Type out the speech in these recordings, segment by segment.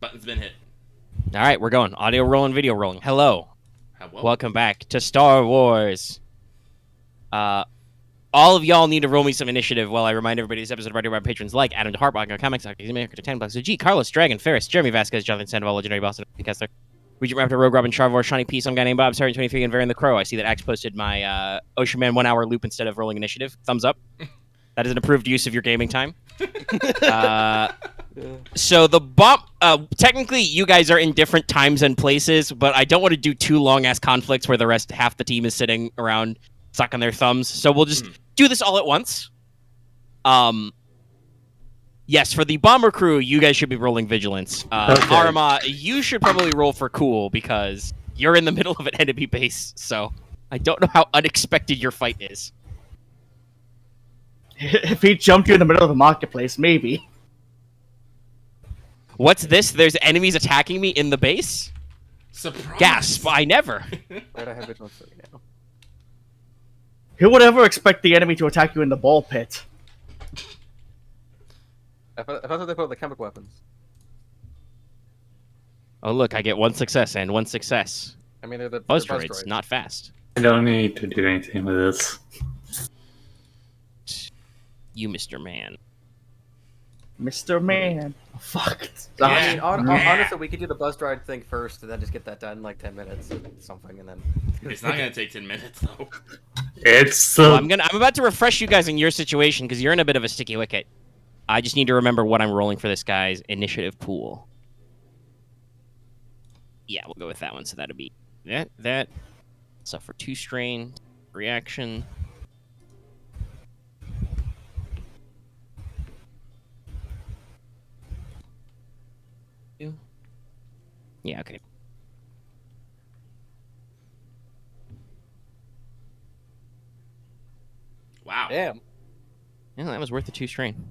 Button's been hit. All right, we're going. Audio rolling, video rolling. Hello. Hello. Welcome back to Star Wars. All of y'all need to roll me some initiative while I remind everybody this episode brought to you by patrons like Adam DeHartbach, Comics, Xcii, to 10 bucks, G, Carlos, Dragon, Ferris, Jeremy Vasquez, Jonathan Sandoval, Legendary Boston, Kessler, Regent Raptor, Rogue Robin, Charvor, Shawnee P, some guy named Bob, Sargent 23, and Varian the Crow. I see that Axe posted my Ocean Man 1 hour loop instead of rolling initiative. Thumbs up. That is an approved use of your gaming time. So the bomb, technically you guys are in different times and places, but I don't want to do two long ass conflicts where half the team is sitting around sucking their thumbs. So we'll just do this all at once. Yes, for the bomber crew, you guys should be rolling vigilance. Okay. Aramaa, you should probably roll for cool because you're in the middle of an enemy base. So I don't know how unexpected your fight is. If he jumped you in the middle of the marketplace, maybe. What's this? There's enemies attacking me in the base? Surprise! Gasp, I never. Right, I have vigilance now. Who would ever expect the enemy to attack you in the ball pit? I thought they put the chemical weapons. Oh look, I get one success and one success. I mean, they're Buzz buzz droids, droids. not fast. I don't need to do anything with this. You, Mr. Man. Mr. Man. Oh, fuck. I mean, Yeah. honestly, we could do the buzz droid thing first, and then just get that done in like 10 minutes or something, and then. It's not gonna take 10 minutes though. It's Well, I'm about to refresh you guys in your situation because you're in a bit of a sticky wicket. I just need to remember what I'm rolling for this guy's initiative pool. Yeah, we'll go with that one. So that'll be that. Suffer 2 strain, reaction. Yeah, okay. Wow. Damn. Yeah, that was worth the 2 strain.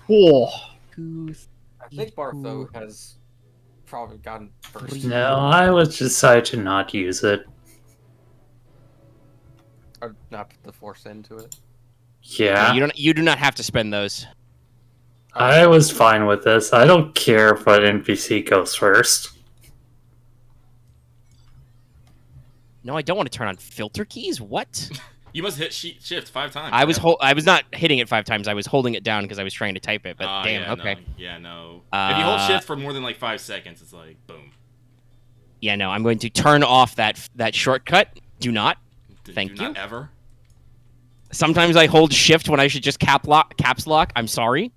Whoa. I think Marth, though, has probably gotten first. no, I would decide to not use it. Or not put the force into it. Yeah, You do not have to spend those. I was fine with this. I don't care if what NPC goes first. No, I don't want to turn on filter keys. What? You must hit shift 5 times. I was not hitting it 5 times. I was holding it down because I was trying to type it. But damn, yeah, okay. No. Yeah, no. If you hold shift for more than like 5 seconds, it's like boom. Yeah, no. I'm going to turn off that shortcut. Do not. Thank Do you. not ever. Sometimes I hold shift when I should just caps lock. I'm sorry.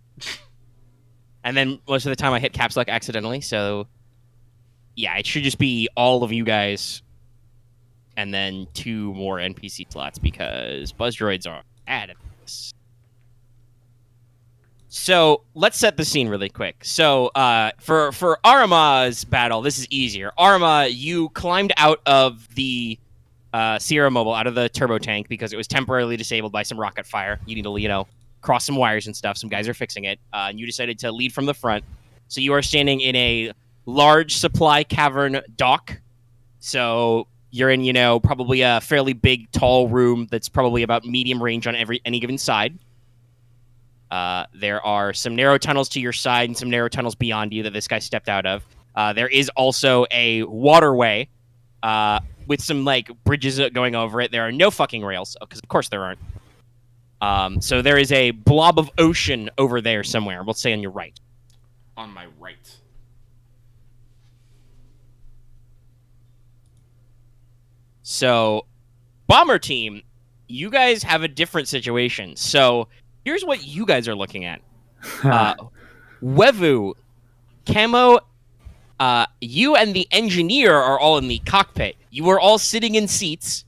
And then most of the time I hit caps lock accidentally. So yeah, it should just be all of you guys. And then 2 more NPC slots because buzz droids are added. So let's set the scene really quick. So for Aramaa's battle, this is easier. Aramaa, you climbed out of the Sierra Mobile, out of the turbo tank because it was temporarily disabled by some rocket fire. You need to, cross some wires and stuff. Some guys are fixing it. And you decided to lead from the front. So you are standing in a large supply cavern dock. So you're in, probably a fairly big, tall room that's probably about medium range on any given side. There are some narrow tunnels to your side and some narrow tunnels beyond you that this guy stepped out of. There is also a waterway with some, bridges going over it. There are no fucking rails, because of course there aren't. So there is a blob of ocean over there somewhere. We'll say on your right. On my right. So, Bomber Team, you guys have a different situation. So, here's what you guys are looking at. Wevu, Camo, you and the engineer are all in the cockpit. You are all sitting in seats.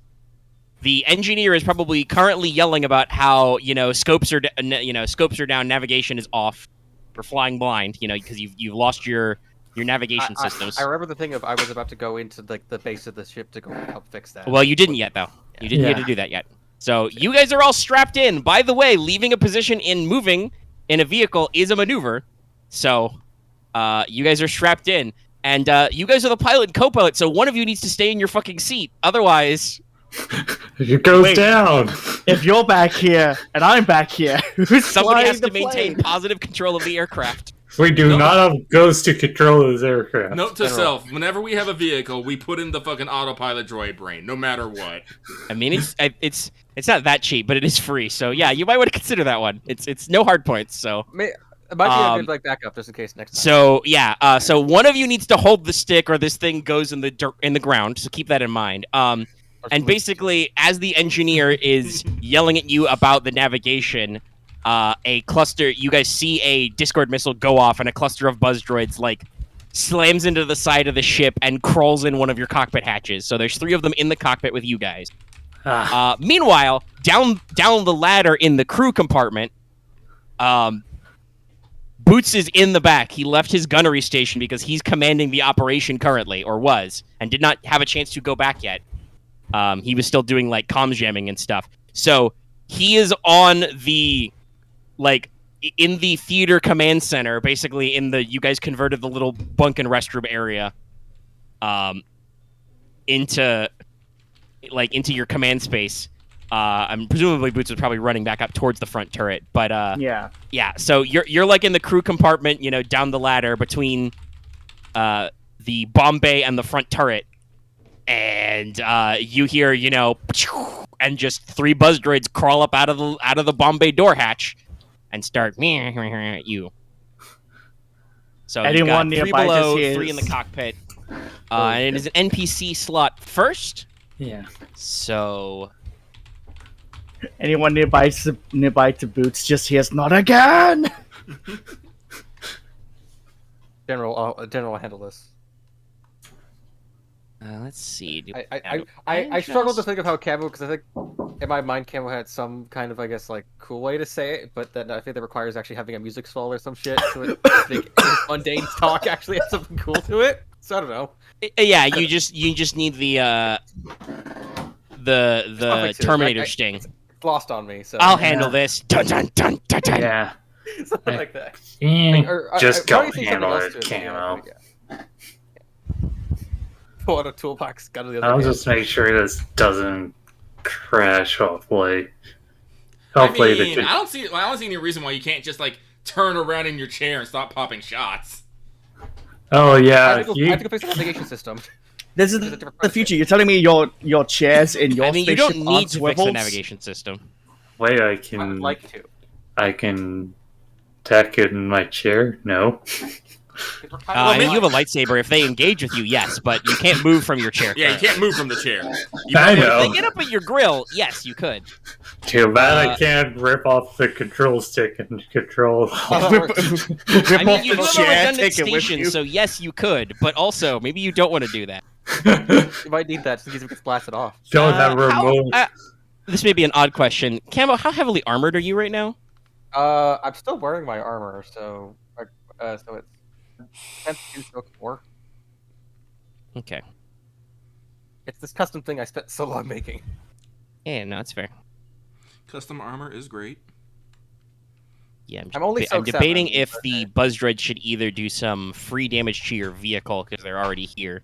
The engineer is probably currently yelling about how, scopes are down, navigation is off. We're flying blind, because you've lost your navigation systems. I remember the thing of I was about to go into the base of the ship to go help fix that. Well, you didn't yet, though. You didn't get to do that yet. So you guys are all strapped in. By the way, leaving a position in moving in a vehicle is a maneuver. So you guys are strapped in. And you guys are the pilot and co-pilot, so one of you needs to stay in your fucking seat. Otherwise... It goes Wait. down. If you're back here and I'm back here, who's Somebody flying has the to maintain plane? positive control of the aircraft. We do not have ghosts to control this aircraft. Note to self: whenever we have a vehicle, we put in the fucking autopilot droid brain, no matter what. I mean, it's not that cheap, but it is free. So yeah, you might want to consider that one. It's no hard points. So It might be a good backup just in case next time. So yeah, so one of you needs to hold the stick, or this thing goes in the ground. So keep that in mind. And basically, as the engineer is yelling at you about the navigation, a cluster, you guys see a Discord missile go off, and a cluster of buzz droids like slams into the side of the ship and crawls in one of your cockpit hatches. So there's 3 of them in the cockpit with you guys. Meanwhile, down the ladder in the crew compartment, Boots is in the back. He left his gunnery station because he's commanding the operation currently, or was, and did not have a chance to go back yet. He was still doing like comms jamming and stuff. So he is on the in the theater command center, basically you guys converted the little bunk and restroom area into your command space. I'm presumably Boots was probably running back up towards the front turret, but yeah. So you're like in the crew compartment, down the ladder between the bomb bay and the front turret, and you hear and just 3 buzz droids crawl up out of the bomb bay door hatch and start at you. So anyone you got 3 nearby below, just 3 in the cockpit, and it is an NPC slot first. Yeah. So. Anyone nearby to Boots just hears "not again." General will handle this. Let's see. I struggle to think of how Camo, because I think in my mind Camo had some kind of, I guess, like cool way to say it, but then I think that requires actually having a music swell or some shit. So I think mundane talk actually has something cool to it. So I don't know. Yeah, you just need the Terminator sting. It's lost on me. So I'll handle this. Dun, dun, dun, dun, dun. Yeah. Something like that. Just go handle it, Camo. Pull out a toolbox, gun to the other I'll hand. just make sure this doesn't crash, hopefully. I don't see any reason why you can't just turn around in your chair and stop popping shots. Oh yeah, I have to go fix the navigation system. This is the future. You're telling me your chairs in your spaceship you don't need aren't to swivels? fix the navigation system. Wait, I would like to. I can tack it in my chair? No. And you have a lightsaber. If they engage with you, yes, but you can't move from your chair. Yeah, you can't move from the chair. I know. If they get up at your grill, yes, you could. Too bad I can't rip off the control stick and control. I mean, you do have a redundant station, so yes, you could, but also maybe you don't want to do that. You might need that just in case it gets blasted off. Don't have a remote. This may be an odd question. Camo, how heavily armored are you right now? I'm still wearing my armor, so it's 10 stroke 4. Okay. It's this custom thing I spent so long making. Yeah, no, that's fair. Custom armor is great. Yeah, I'm debating if the buzz droid should either do some free damage to your vehicle because they're already here.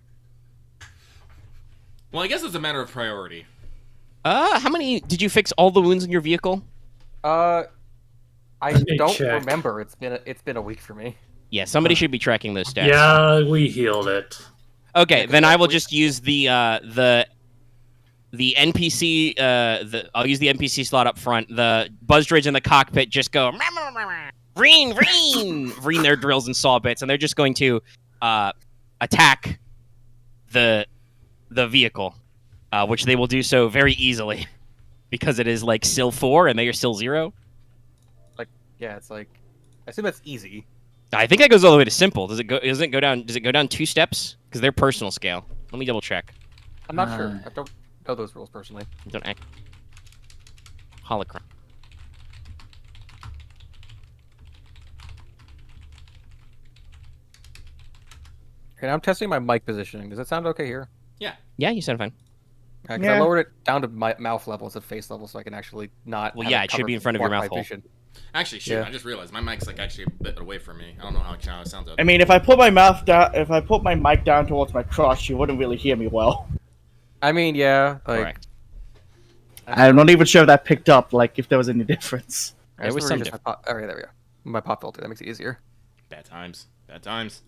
Well, I guess it's a matter of priority. How many did you fix all the wounds in your vehicle? I don't remember. It's been a week for me. Yeah, somebody should be tracking those stats. Yeah, we healed it. Okay, then I will just use the NPC. I'll use the NPC slot up front. The buzz droids in the cockpit just go vreen vreen their drills and saw bits, and they're just going to attack the vehicle, which they will do so very easily because it is like SIL 4 and they are SIL 0. Yeah, it's I assume that's easy. I think that goes all the way to simple. Does it go down 2 steps? Because they're personal scale. Let me double check. I'm not sure. I don't know those rules personally. Don't act. Holocron. Okay, now I'm testing my mic positioning. Does that sound okay here? Yeah, you sound fine. Because I lowered it down to my mouth level instead of face level, so I can actually not. Well, yeah, it should be in front of your mouth hole. Actually, shoot! Yeah. I just realized my mic's actually a bit away from me. I don't know how it sounds. I mean, if I put my mic down towards my crotch, you wouldn't really hear me well. I mean, yeah. Correct. I'm not even sure if that picked up. If there was any difference. There was some difference. Alright, there we go. My pop filter. That makes it easier. Bad times. Bad times.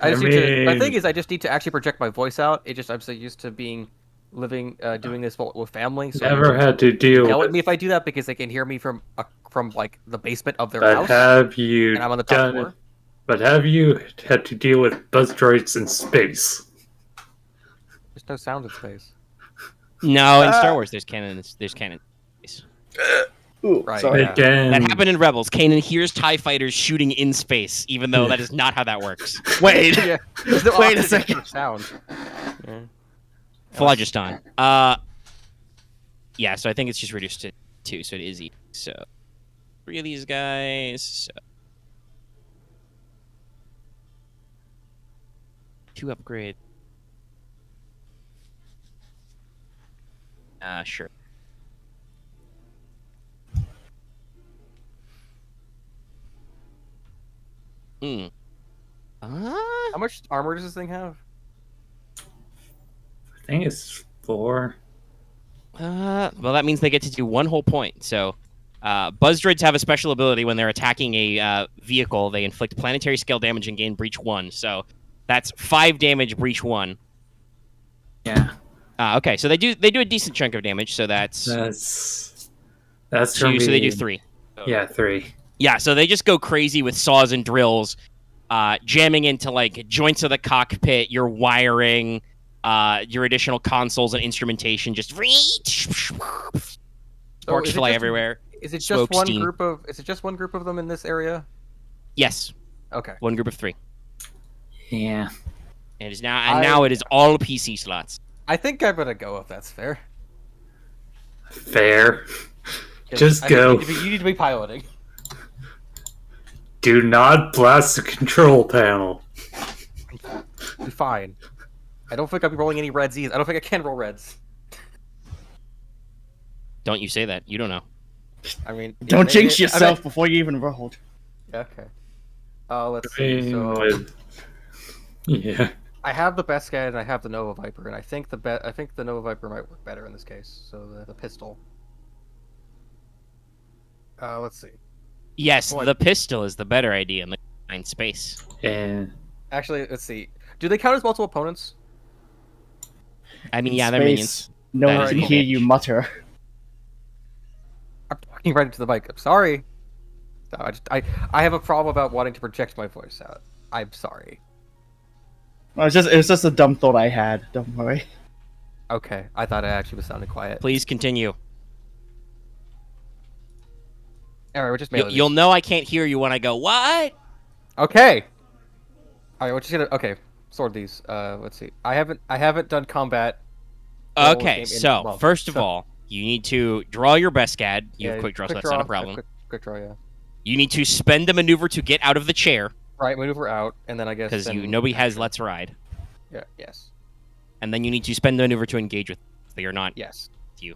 I just need to. My thing is, I just need to actually project my voice out. I'm so used to doing this with family. So never had to deal yell with. at me if I do that because they can hear me from like the basement of their But house. have you and I'm on the top floor. But have you had to deal with buzz droids in space? There's no sound in space. No, in Star Wars, there's canon. There's canon. Ooh, Right, sorry. yeah. Again, That happened in Rebels. Kanan hears TIE fighters shooting in space, even though that is not how that works. Wait. Yeah. There's no Wait a oxygen second. for sound. Yeah. Phlogiston. Yeah, so I think it's just reduced to 2, so it is easy. So 3 of these guys. So 2 upgrade. Sure. Hmm. How much armor does this thing have? I think it's 4. Well, that means they get to do 1 whole point. So, buzz droids have a special ability when they're attacking a vehicle. They inflict planetary scale damage and gain breach 1. So, that's 5 damage, breach 1. Yeah. Okay, so they do a decent chunk of damage. So that's 2. So they do 3. Yeah, 3. Yeah, so they just go crazy with saws and drills, jamming into like joints of the cockpit, your wiring, your additional consoles and instrumentation. Just sparks fly everywhere. Is it just Smoke, one steam. group of? Is it just one group of them in this area? Yes, Okay. 1 group of 3. Yeah. It is now it is all PC slots. I think I'm gonna go if that's fair. Fair. Just go. You need to be piloting. Do not blast the control panel. Be fine. I don't think I'll be rolling any reds either. I don't think I can roll reds. Don't you say that? You don't know. I mean, Don't jinx yourself before you even rolled. Okay. Let's see. So Yeah. I have the best guy and I have the Nova Viper, and I think the Nova Viper might work better in this case. So the pistol. Let's see. Yes, the pistol is the better idea in the confined space. And Actually, let's see. Do they count as multiple opponents? I mean, In yeah, they're space, minions. No That one is can cool. hear you mutter. I'm talking right into the mic. I'm sorry. No, I have a problem about wanting to project my voice out. I'm sorry. It was just a dumb thought I had. Don't worry. Okay, I thought I actually was sounding quiet. Please continue. Alright, we're just mailing You'll know I can't hear you when I go, what? Okay. Alright, we're just gonna sort these. Let's see. I haven't done combat. Okay, so first of all, you need to draw your best gad. You have quick draw, so that's not a problem. Quick draw, yeah. You need to spend a maneuver to get out of the chair, Right, maneuver out, and then I guess because nobody has Let's Ride. Yeah. Yes. And then you need to spend the maneuver to engage with. They are not Yes. you.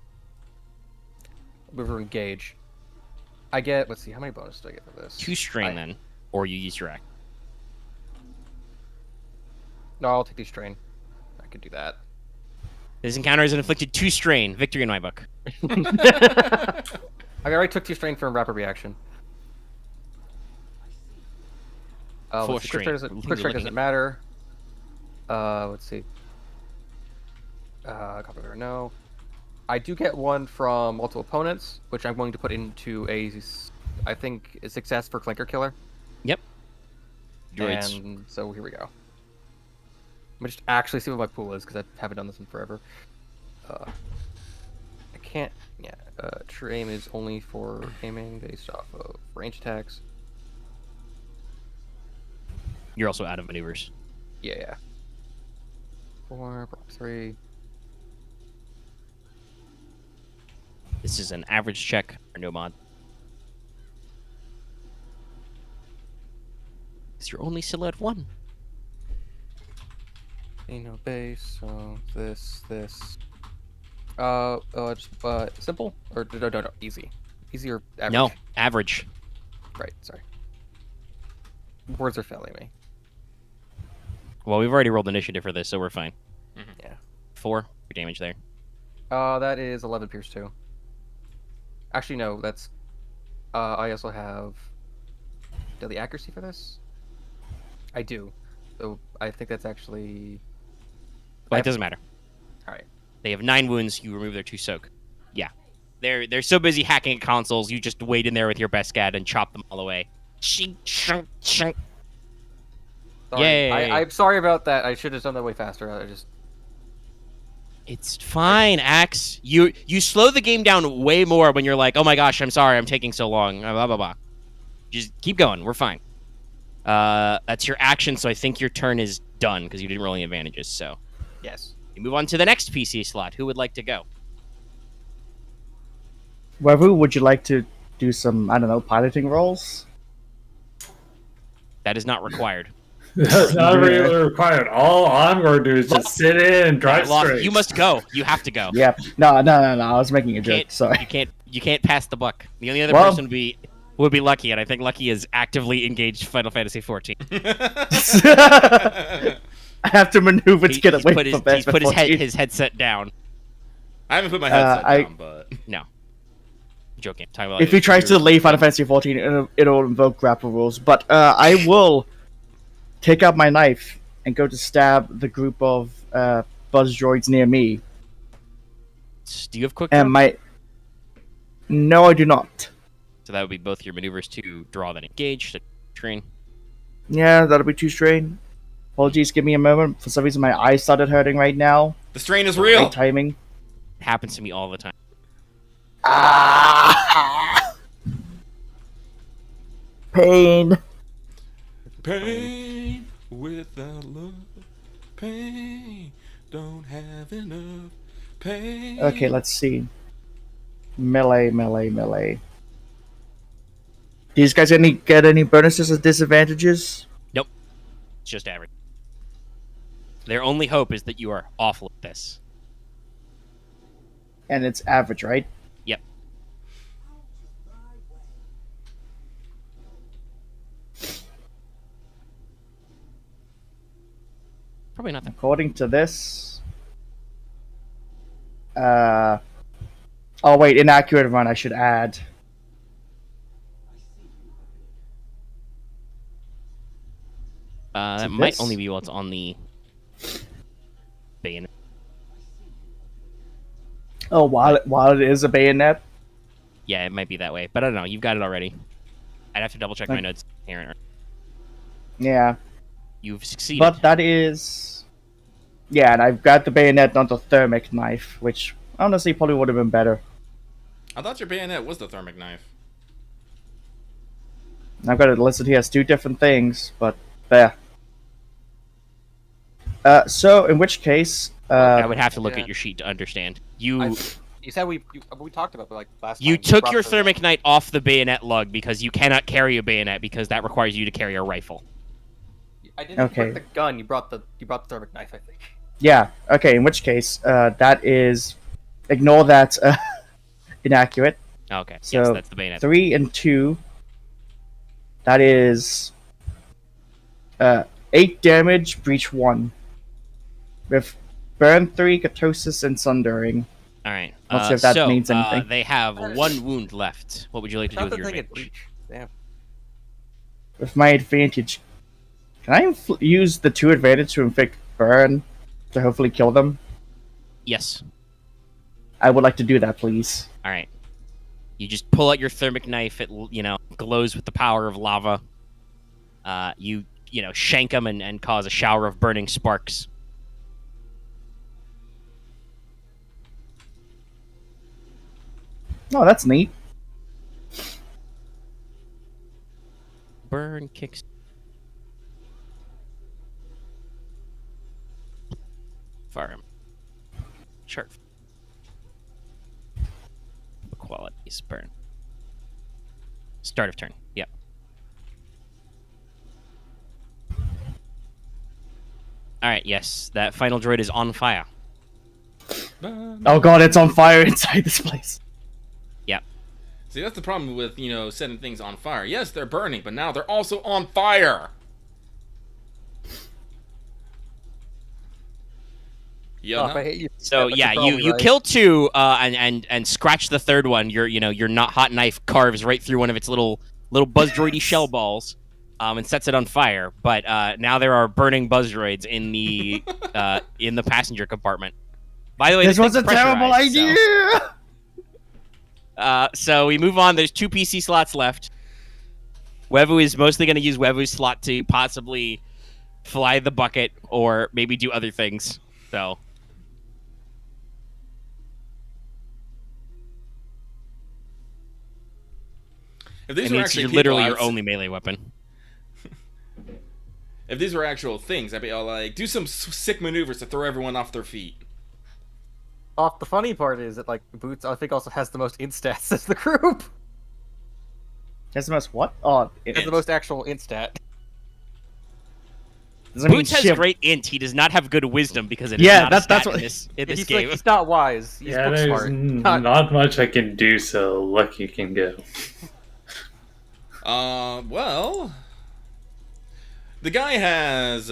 Maneuver engage. I get. Let's see. How many bonus do I get for this? 2 strain then, or you use your act. No, I'll take 2 strain. I could do that. This encounter is an inflicted 2 strain. Victory in my book. I already took 2 strain from rapid reaction. 4 let's see, strain. Quick strain doesn't matter. Let's see. Copy or no. I do get 1 from multiple opponents, which I'm going to put into I think, a success for clanker killer. Yep. Droids. And so here we go. I'm gonna just actually see what my pool is because I haven't done this in forever. I can't. Yeah. True aim is only for aiming based off of range attacks. You're also out of maneuvers. Yeah. 4, 3. This is an average check or no mod. Because you're only still at 1. No base. So this. Just simple or no, easy. Easy or average? No, average. Right. Sorry. Words are failing me. Well, we've already rolled initiative for this, so we're fine. Yeah. 4 damage there. That is 11 pierce 2. Actually, no. That's. I also have. daily accuracy for this? I do. So I think that's actually... But it doesn't matter. Alright. They have 9 wounds. You remove their 2 soak. Yeah. They're so busy hacking at consoles, you just wait in there with your best gad and chop them all away. Shink, shunk, shunk. Sorry. Yay. I'm sorry about that. I should have done that way faster. I just... It's fine, Axe. You slow the game down way more when you're like, oh my gosh, I'm sorry, I'm taking so long. Blah, blah, blah. Just keep going. We're fine. That's your action, so I think your turn is done because you didn't roll any advantages. So Yes. you move on to the next PC slot. Who would like to go? Wevu, would you like to do some, I don't know, piloting roles? That is not required. That's not really required. All I'm going to do is just sit in and drive Loth, straight. you must go. You have to go. Yep. No. I was making a joke. Sorry. You can't pass the buck. The only other Well- person would be Lucky, and I think Lucky is actively engaged Final Fantasy XIV. I have to maneuver to get away He's from put his headset down. I haven't put my headset down, but If he tries to leave Final Fantasy XIV, it'll invoke grapple rules. But I will take out my knife and go to stab the group of buzz droids near me. Do you have quick And draw? No, I do not. So that would be both your maneuvers to draw, then engage, to train. Yeah, that'll be too strain. Apologies, give me a moment. For some reason, my eyes started hurting right now. the strain is real. Great timing. It happens to me all the time. Ah! Pain. Pain without love. Pain don't have enough. Pain. Okay, let's see. Melee. These guys get any bonuses or disadvantages? Nope. It's just average. Their only hope is that you are awful at this. And it's average, right? Yep. Probably not that. According to this... Oh wait, inaccurate run, I should add. That it might this? only be what's on the bayonet. Oh, while it is a bayonet? Yeah, it might be that way, but I don't know. You've got it already. I'd have to double check my Okay. notes here. Yeah. You've succeeded. But that is... Yeah, and I've got the bayonet, not the thermic knife, which honestly probably would have been better. I thought your bayonet was the thermic knife. I've got it listed here as 2 different things, but there. So, in which case... I would have to look Yeah. at your sheet to understand. You You said we talked about it, like last time. you took brought your the- thermic knight off the bayonet lug because you cannot carry a bayonet because that requires you to carry a rifle. I didn't Okay. bring the gun. You brought the thermic knife, I think. Yeah, okay, in which case, that is... Ignore that inaccurate. Okay, yes, So, that's the bayonet. 3 and 2. That is... 8 damage, breach 1. With burn 3, ketosis, and sundering. All right. Let's see if that means anything. They have 1 wound left. What would you like to do Not with the your thing at advantage? breach. Damn. With my advantage... Can I use the 2 advantage to inflict burn? To hopefully kill them? Yes. I would like to do that, please. All right. You just pull out your thermic knife. It glows with the power of lava. You shank them and cause a shower of burning sparks. Oh, that's neat. Burn kicks. Fire him. Chart. Qualities. Burn. Start of turn. Yep. Alright, yes. That final droid is on fire. Oh god, it's on fire inside this place. Yep. See, that's the problem with, setting things on fire. Yes, they're burning, but now they're also on fire. Oh, if I hate you. So that's yeah, probably you right. kill 2 and scratch the 3rd one. Your not hot knife carves right through one of its little buzz droidy shell balls. and sets it on fire. But now there are burning buzz droids in the passenger compartment. By the way, this was a terrible idea. So we move on. There's 2 PC slots left. Wevu is mostly going to use Wevu's slot to possibly fly the bucket or maybe do other things. So. If these it were means actually you're people, literally your only melee weapon. If these were actual things, I'd be all like, do some sick maneuvers to throw everyone off their feet. The funny part is that like Boots, I think, also has the most instats as the group. Has the most what? Oh, it has the most actual instat. Boots has great int. He does not have good wisdom because it is not a stat in this game. He's not wise. He's book there's smart. Not much I can do, so lucky can go. Well, the guy has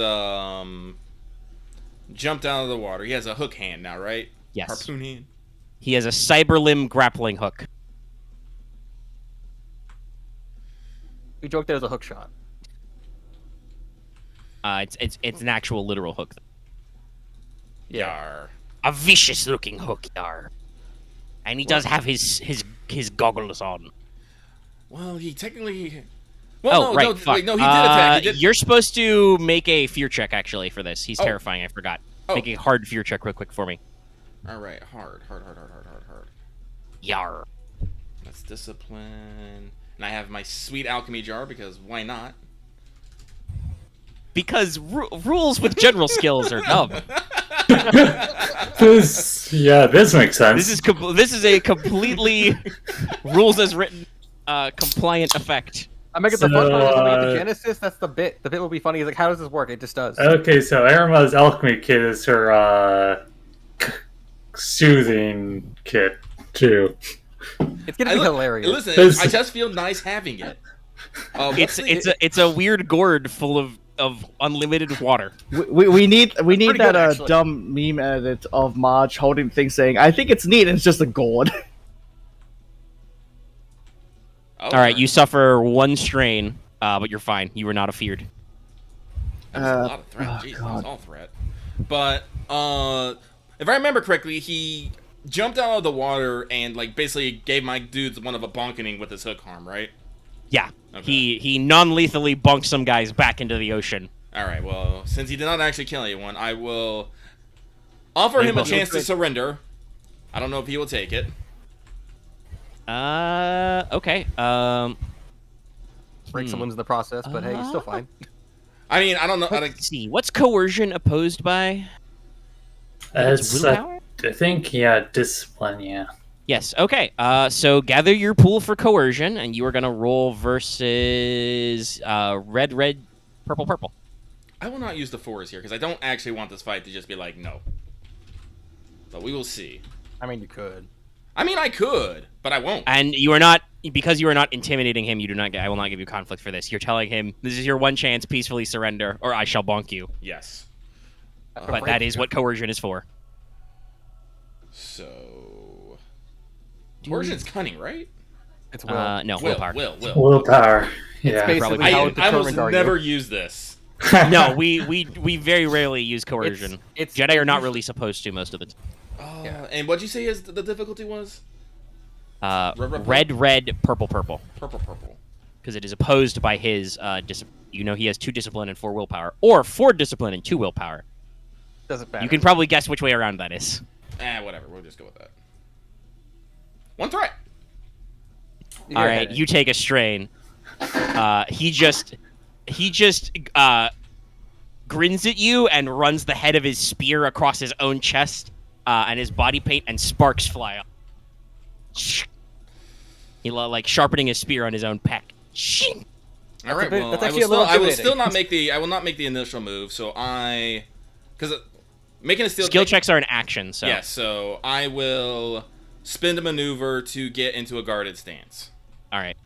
jumped out of the water. He has a hook hand now, right? Yes. Harpoon hand. He has a cyber limb grappling hook. We joked there's a hook shot. It's an actual literal hook. Yar. A vicious looking hook, yar. And he does have his goggles on. Well, he technically. Well, fuck. No, he did attack. You're supposed to make a fear check actually for this. He's terrifying. I forgot. Make a hard fear check real quick for me. All right, hard. Yar. That's discipline. And I have my sweet alchemy jar because why not? Because rules with general skills are dumb. This makes sense. This is a completely rules as written compliant effect. I make it the fun part is when we get the Genesis. That's the bit. The bit will be funny. Is like, how does this work? It just does. Okay, so Arama's alchemy kit is her soothing kit too. It's gonna be hilarious. Listen, I just feel nice having it. It's a weird gourd full of unlimited water. We need that dumb meme edit of Marge holding things saying, "I think it's neat," and it's just a gourd. All right, you suffer 1 strain, but you're fine. You were not afeared. That was a lot of threat. Jeez, that was all threat. But if I remember correctly, he jumped out of the water and like basically gave my dudes one of a bonkening with his hook arm, right? Yeah. Okay. He non-lethally bunked some guys back into the ocean. All right. Well, since he did not actually kill anyone, I will offer him a chance to surrender. I don't know if he will take it. Okay. Break some limbs in the process, but hey, you're still fine. I mean, I don't know. Let's see. What's coercion opposed by? It's I think discipline. Yeah. Yes. Okay. So gather your pool for coercion, and you are gonna roll versus red, purple. I will not use the 4s here because I don't actually want this fight to just be like no. But we will see. I mean, you could. I mean, I could, but I won't. And you are not, because you are not intimidating him. You do not. I will not give you conflict for this. You're telling him this is your one chance. Peacefully surrender, or I shall bonk you. Yes. But that is what coercion is for. So, coercion's cunning, right? It's will. No, willpower. Willpower. Yeah. It's basically how I almost never use this. No, we very rarely use coercion. Jedi are not really supposed to most of the time. Oh, yeah. And what'd you say the difficulty was? Red, purple. Purple. Because it is opposed by his discipline. You know he has 2 discipline and 4 willpower, or 4 discipline and 2 willpower. Doesn't matter. You can probably guess which way around that is. Whatever. We'll just go with that. 1 threat. All right, you take a strain. He just grins at you and runs the head of his spear across his own chest and his body paint, and sparks fly up. He like sharpening his spear on his own pack. All right, well, I will still not make the. I will not make the initial move. So because making a skill checks are an action. So yeah, so I will spin a maneuver to get into a guarded stance. All right,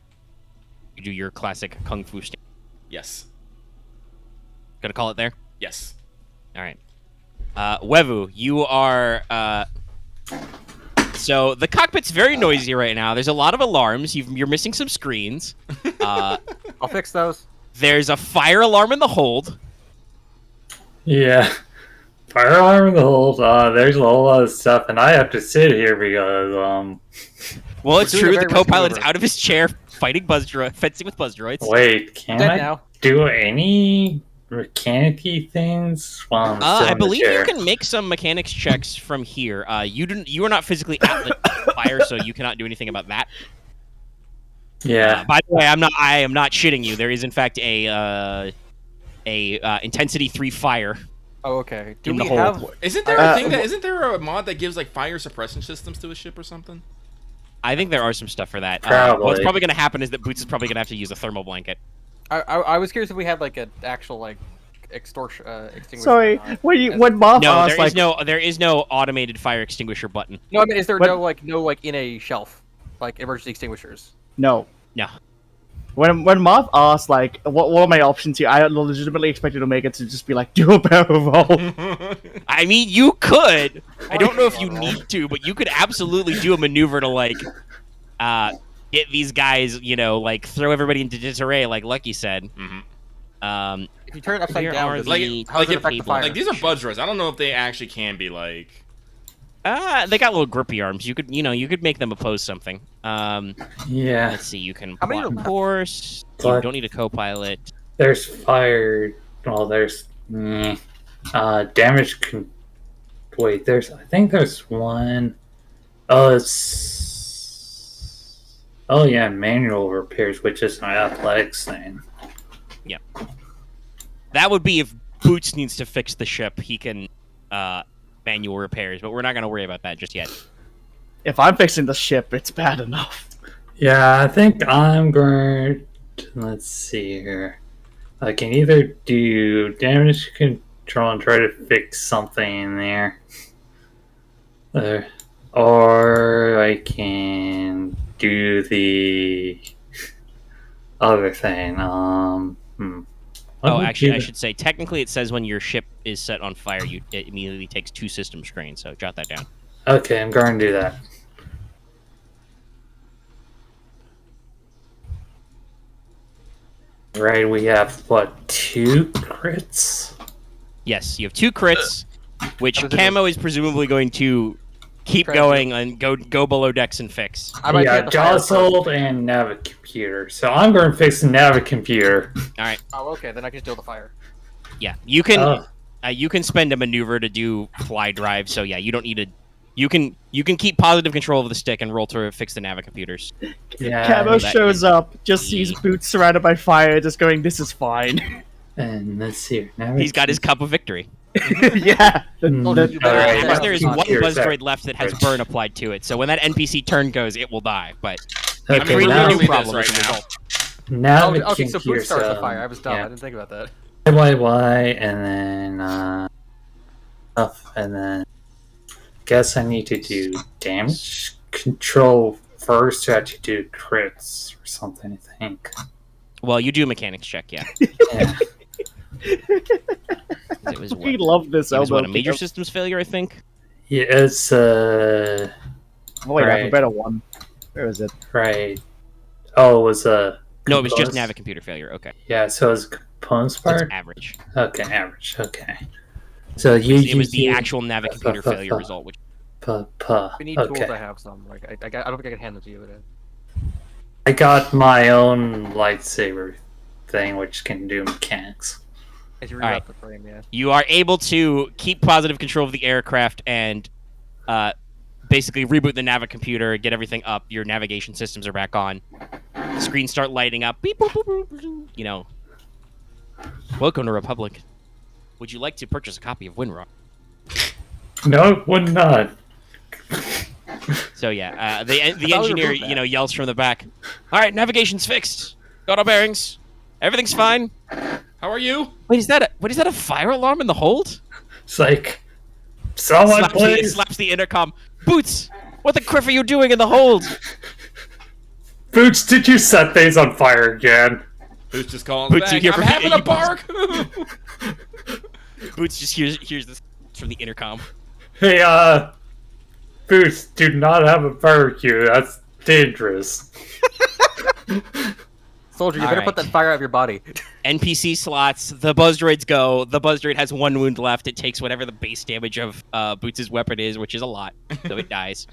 you do your classic kung fu stance. Yes. Gonna call it there. Yes. All right. Wevu, you are. So the cockpit's very noisy right now. There's a lot of alarms. You're missing some screens. I'll fix those. There's a fire alarm in the hold. Yeah. Fire alarm in the hold. There's a whole lot of stuff, and I have to sit here because Well, it's doing a true. The very risky co-pilot is maneuver. out of his chair, fighting fencing with buzz droids. Wait, can Dead I now. do any mechanic-y things while I'm still I in the believe you chair? can make some mechanics checks from here. You are not physically at the fire, so you cannot do anything about that. Yeah. By the way, I am not shitting you. There is in fact a intensity 3 fire. Oh, okay. Do In the we hold. have? Isn't there a thing that isn't there a mod that gives like fire suppression systems to a ship or something? I think there are some stuff for that. Probably. What's probably going to happen is that Boots is probably going to have to use a thermal blanket. I was curious if we had like an actual like extinguisher. Sorry, or not. when Marth No, asked, there is no automated fire extinguisher button. No, I mean, is there What- no like in a shelf, like emergency extinguishers? no. No. When Marth asked, like, what are my options here, I legitimately expected Omega to just be like, do a barrel roll. I mean, you could. I don't know if you need to, but you could absolutely do a maneuver to like get these guys, like throw everybody into disarray, like Lucky said. Mm-hmm. If you turn it upside Here down, are does Like, it- how like, does it if, affect the fire? like these are buzz droids. I don't know if they actually can be like. They got little grippy arms. You could make them oppose something. Yeah. Let's see. You can How many plot are- course. You But- don't need a co-pilot. There's fire. Well, there's damage. Wait, I think there's one. Oh, oh yeah, manual repairs, which is my athletics thing. That would be if Boots needs to fix the ship. He can manual repairs, but we're not going to worry about that just yet. If I'm fixing the ship, it's bad enough. Yeah, I think I'm going. Let's see here. I can either do damage control and try to fix something in there, or I can do the other thing. Oh, actually, I should say, technically it says when your ship is set on fire, it immediately takes 2 system strain, so jot that down. Okay, I'm going to do that. Right, we have, what, 2 crits? Yes, you have 2 crits, which How does it Camo is presumably going to keep Try to- going and go below decks and fix. I might Yeah, get the fire first. Jostled and Navicomputer. So I'm going to fix the Navicomputer. Oh, okay. Then I can steal the fire. Yeah, you can Oh. you can spend a maneuver to do fly drive, so yeah, you don't need a... You can keep positive control of the stick and roll to fix the Navicomputers. Yeah, Camo that shows is- up, just sees Boots surrounded by fire, just going, this is fine. and let's see. He's got his cup of victory. Yeah. Mm, the- alright, Because there is Not one here's buzz that. droid left that has burn applied to it, so when that NPC turn goes, it will die. But Okay, I mean, created we're a gonna new see problem this as a right now. result. Navicomputer. Okay, so Boots starts the fire. I was dumb. I didn't think about that. YYY, and then stuff, and then guess I need to do damage control first, or I have to do crits or something. I think. Well, you do a mechanics check, yeah. Yeah. It was We what? love this It was elbow. what, a major systems failure, I think? Yeah, it's Oh, wait, I have a Right. better one. Where is it? right. Oh, it was a. No, it was just components- Navicomputer failure. Okay, Yeah, so it was components so it's part. average. Okay, average. Okay. So It was the actual Navicomputer failure result, which If you need tools, I Okay. have some. Like I don't think I can hand them to you. I got my own lightsaber thing, which can do mechanics. As you Alright. reroute the frame, yeah. you are able to keep positive control of the aircraft and basically reboot the Navicomputer, get everything up. Your navigation systems are back on. Screens start lighting up. Beep, boop, boop, boop, boop. Welcome to Republic. Would you like to purchase a copy of Windrock? No, it would not. So yeah, the thought we engineer removed that. yells from the back. All right, navigation's fixed. Got our bearings. Everything's fine. How are you? Wait, is that a fire alarm in the hold? It's like, someone Slaps please. the intercom. Boots, what the criff are you doing in the hold? Boots, did you set things on fire again? Who's just calling Boots, back? you hear I'm from- having you- a bark. Boots just hears this from the intercom. Hey, Boots, do not have a barbecue. That's dangerous. Soldier, you better put that fire out of your body. NPC slots. The buzz droids go. The buzz droid has 1 wound left. It takes whatever the base damage of Boots' weapon is, which is a lot, so it dies.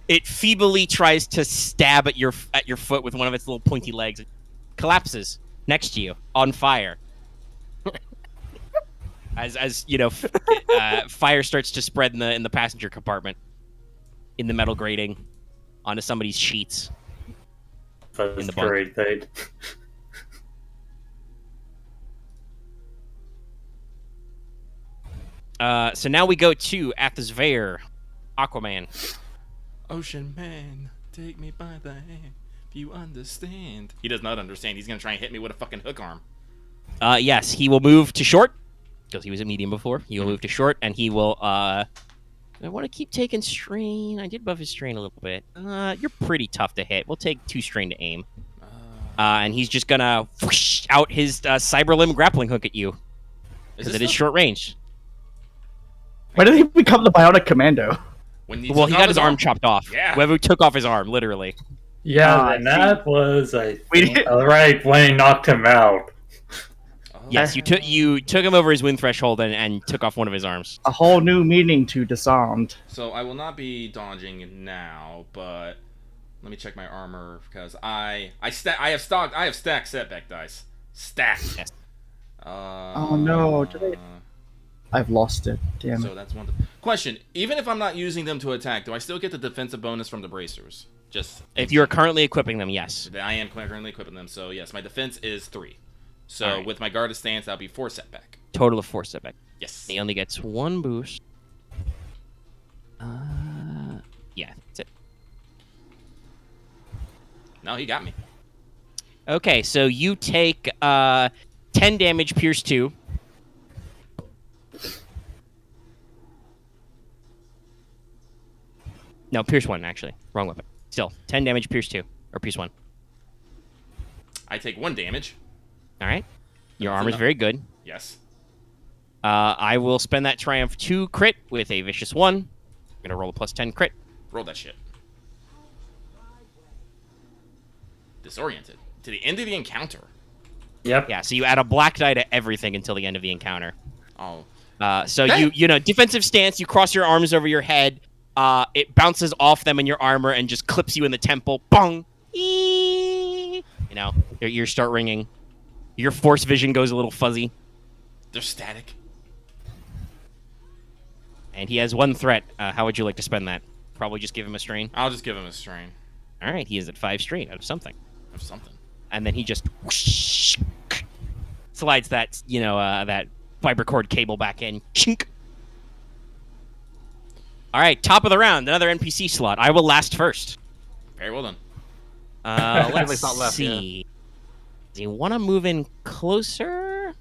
It feebly tries to stab at your foot with one of its little pointy legs. It collapses next to you on fire. As you know, fire starts to spread in the passenger compartment, in the metal grating, onto somebody's sheets. In the bunk. So now we go to Athosvere, Aquaman. Ocean man, take me by the hand. If you understand. He does not understand. He's gonna try and hit me with a fucking hook arm. Yes, he will move to short because he was a medium before. He will move to short, and he will. I want to keep taking strain. I did buff his strain a little bit. You're pretty tough to hit. We'll take 2 strain to aim. And he's just gonna whoosh out his cyber limb grappling hook at you because it is short range. Why did he become the bionic commando? He got his arm chopped off. Yeah. Wevuguk took off his arm, literally. Yeah, and that was, I think, right when he knocked him out. Yes, you took him over his wound threshold and took off one of his arms. A whole new meaning to disarmed. So I will not be dodging now, but let me check my armor because I have stacked setback dice. Stacked. Yes. Oh no! I've lost it. Damn So it. that's one. Question: even if I'm not using them to attack, do I still get the defensive bonus from the bracers? Just if you're currently equipping them, yes. I am currently equipping them, so yes, my defense is 3. So with my guarded stance, that'll be 4 setback. Total of 4 setback. Yes. He only gets 1 boost. Yeah, that's it. No, he got me. Okay, so you take 10 damage, pierce 2. No, pierce 1, actually. Wrong weapon. Still, 10 damage, pierce 2. Or pierce 1. I take 1 damage. All right. Your armor's very good. Yes. I will spend that Triumph 2 crit with a Vicious 1. I'm going to roll a plus 10 crit. Roll that shit. Disoriented. To the end of the encounter. Yep. Yeah, so you add a black die to everything until the end of the encounter. Oh. So you defensive stance, you cross your arms over your head. It bounces off them in your armor and just clips you in the temple. Bong! Eee! You know, your ears start ringing. Your force vision goes a little fuzzy. They're static. And he has 1 threat. How would you like to spend that? Probably just give him a strain. I'll just give him a strain. All right, he is at 5 strain out of something. Of something. And then he just whoosh, slides that, that fiber cord cable back in. Chink. All right, top of the round, another NPC slot. I will last first. Very well done. Let's not left, see. Do you want to move in closer?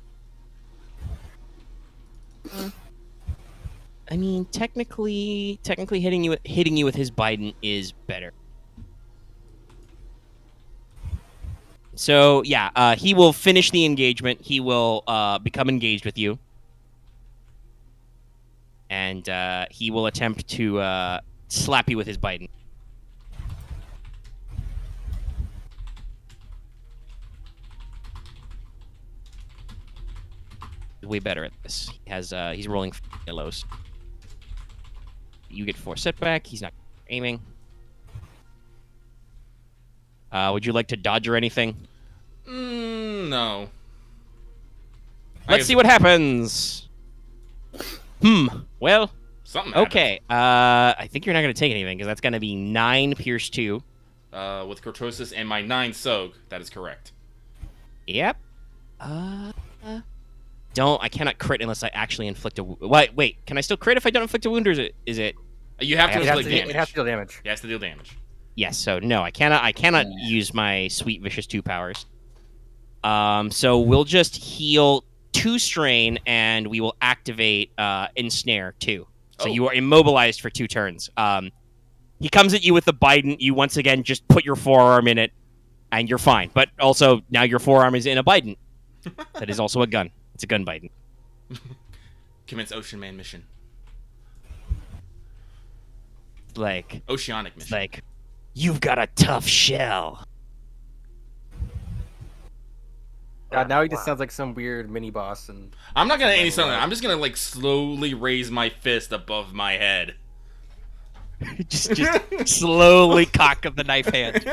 I mean, technically, hitting you with his Biden is better. So yeah, he will finish the engagement. He will become engaged with you, and he will attempt to slap you with his Biden. He's way better at this. He's rolling yellows. You get 4 setback. He's not aiming. Would you like to dodge or anything? No. Let's see what happens. Well. Something okay. I think you're not going to take anything because that's going to be 9 pierce 2. With Cortosis and my 9 Soag. That is correct. Yep. I cannot crit unless I actually inflict a wound. Wait, can I still crit if I don't inflict a wound, or is it? You have to inflict damage. It has to deal damage. It has to deal damage. Yes, so no, I cannot use my sweet Vicious 2 powers. So we'll just heal 2 strain, and we will activate Ensnare 2. So you are immobilized for 2 turns. He comes at you with the Biden. You once again just put your forearm in it, and you're fine. But also, now your forearm is in a Biden. That is also a gun. It's a gun Biden. Commence Ocean Man mission. Like Oceanic mission. Like, you've got a tough shell. God, now he just sounds like some weird mini boss. And I'm not gonna any something. I'm just gonna like slowly raise my fist above my head. just slowly cock of the knife hand.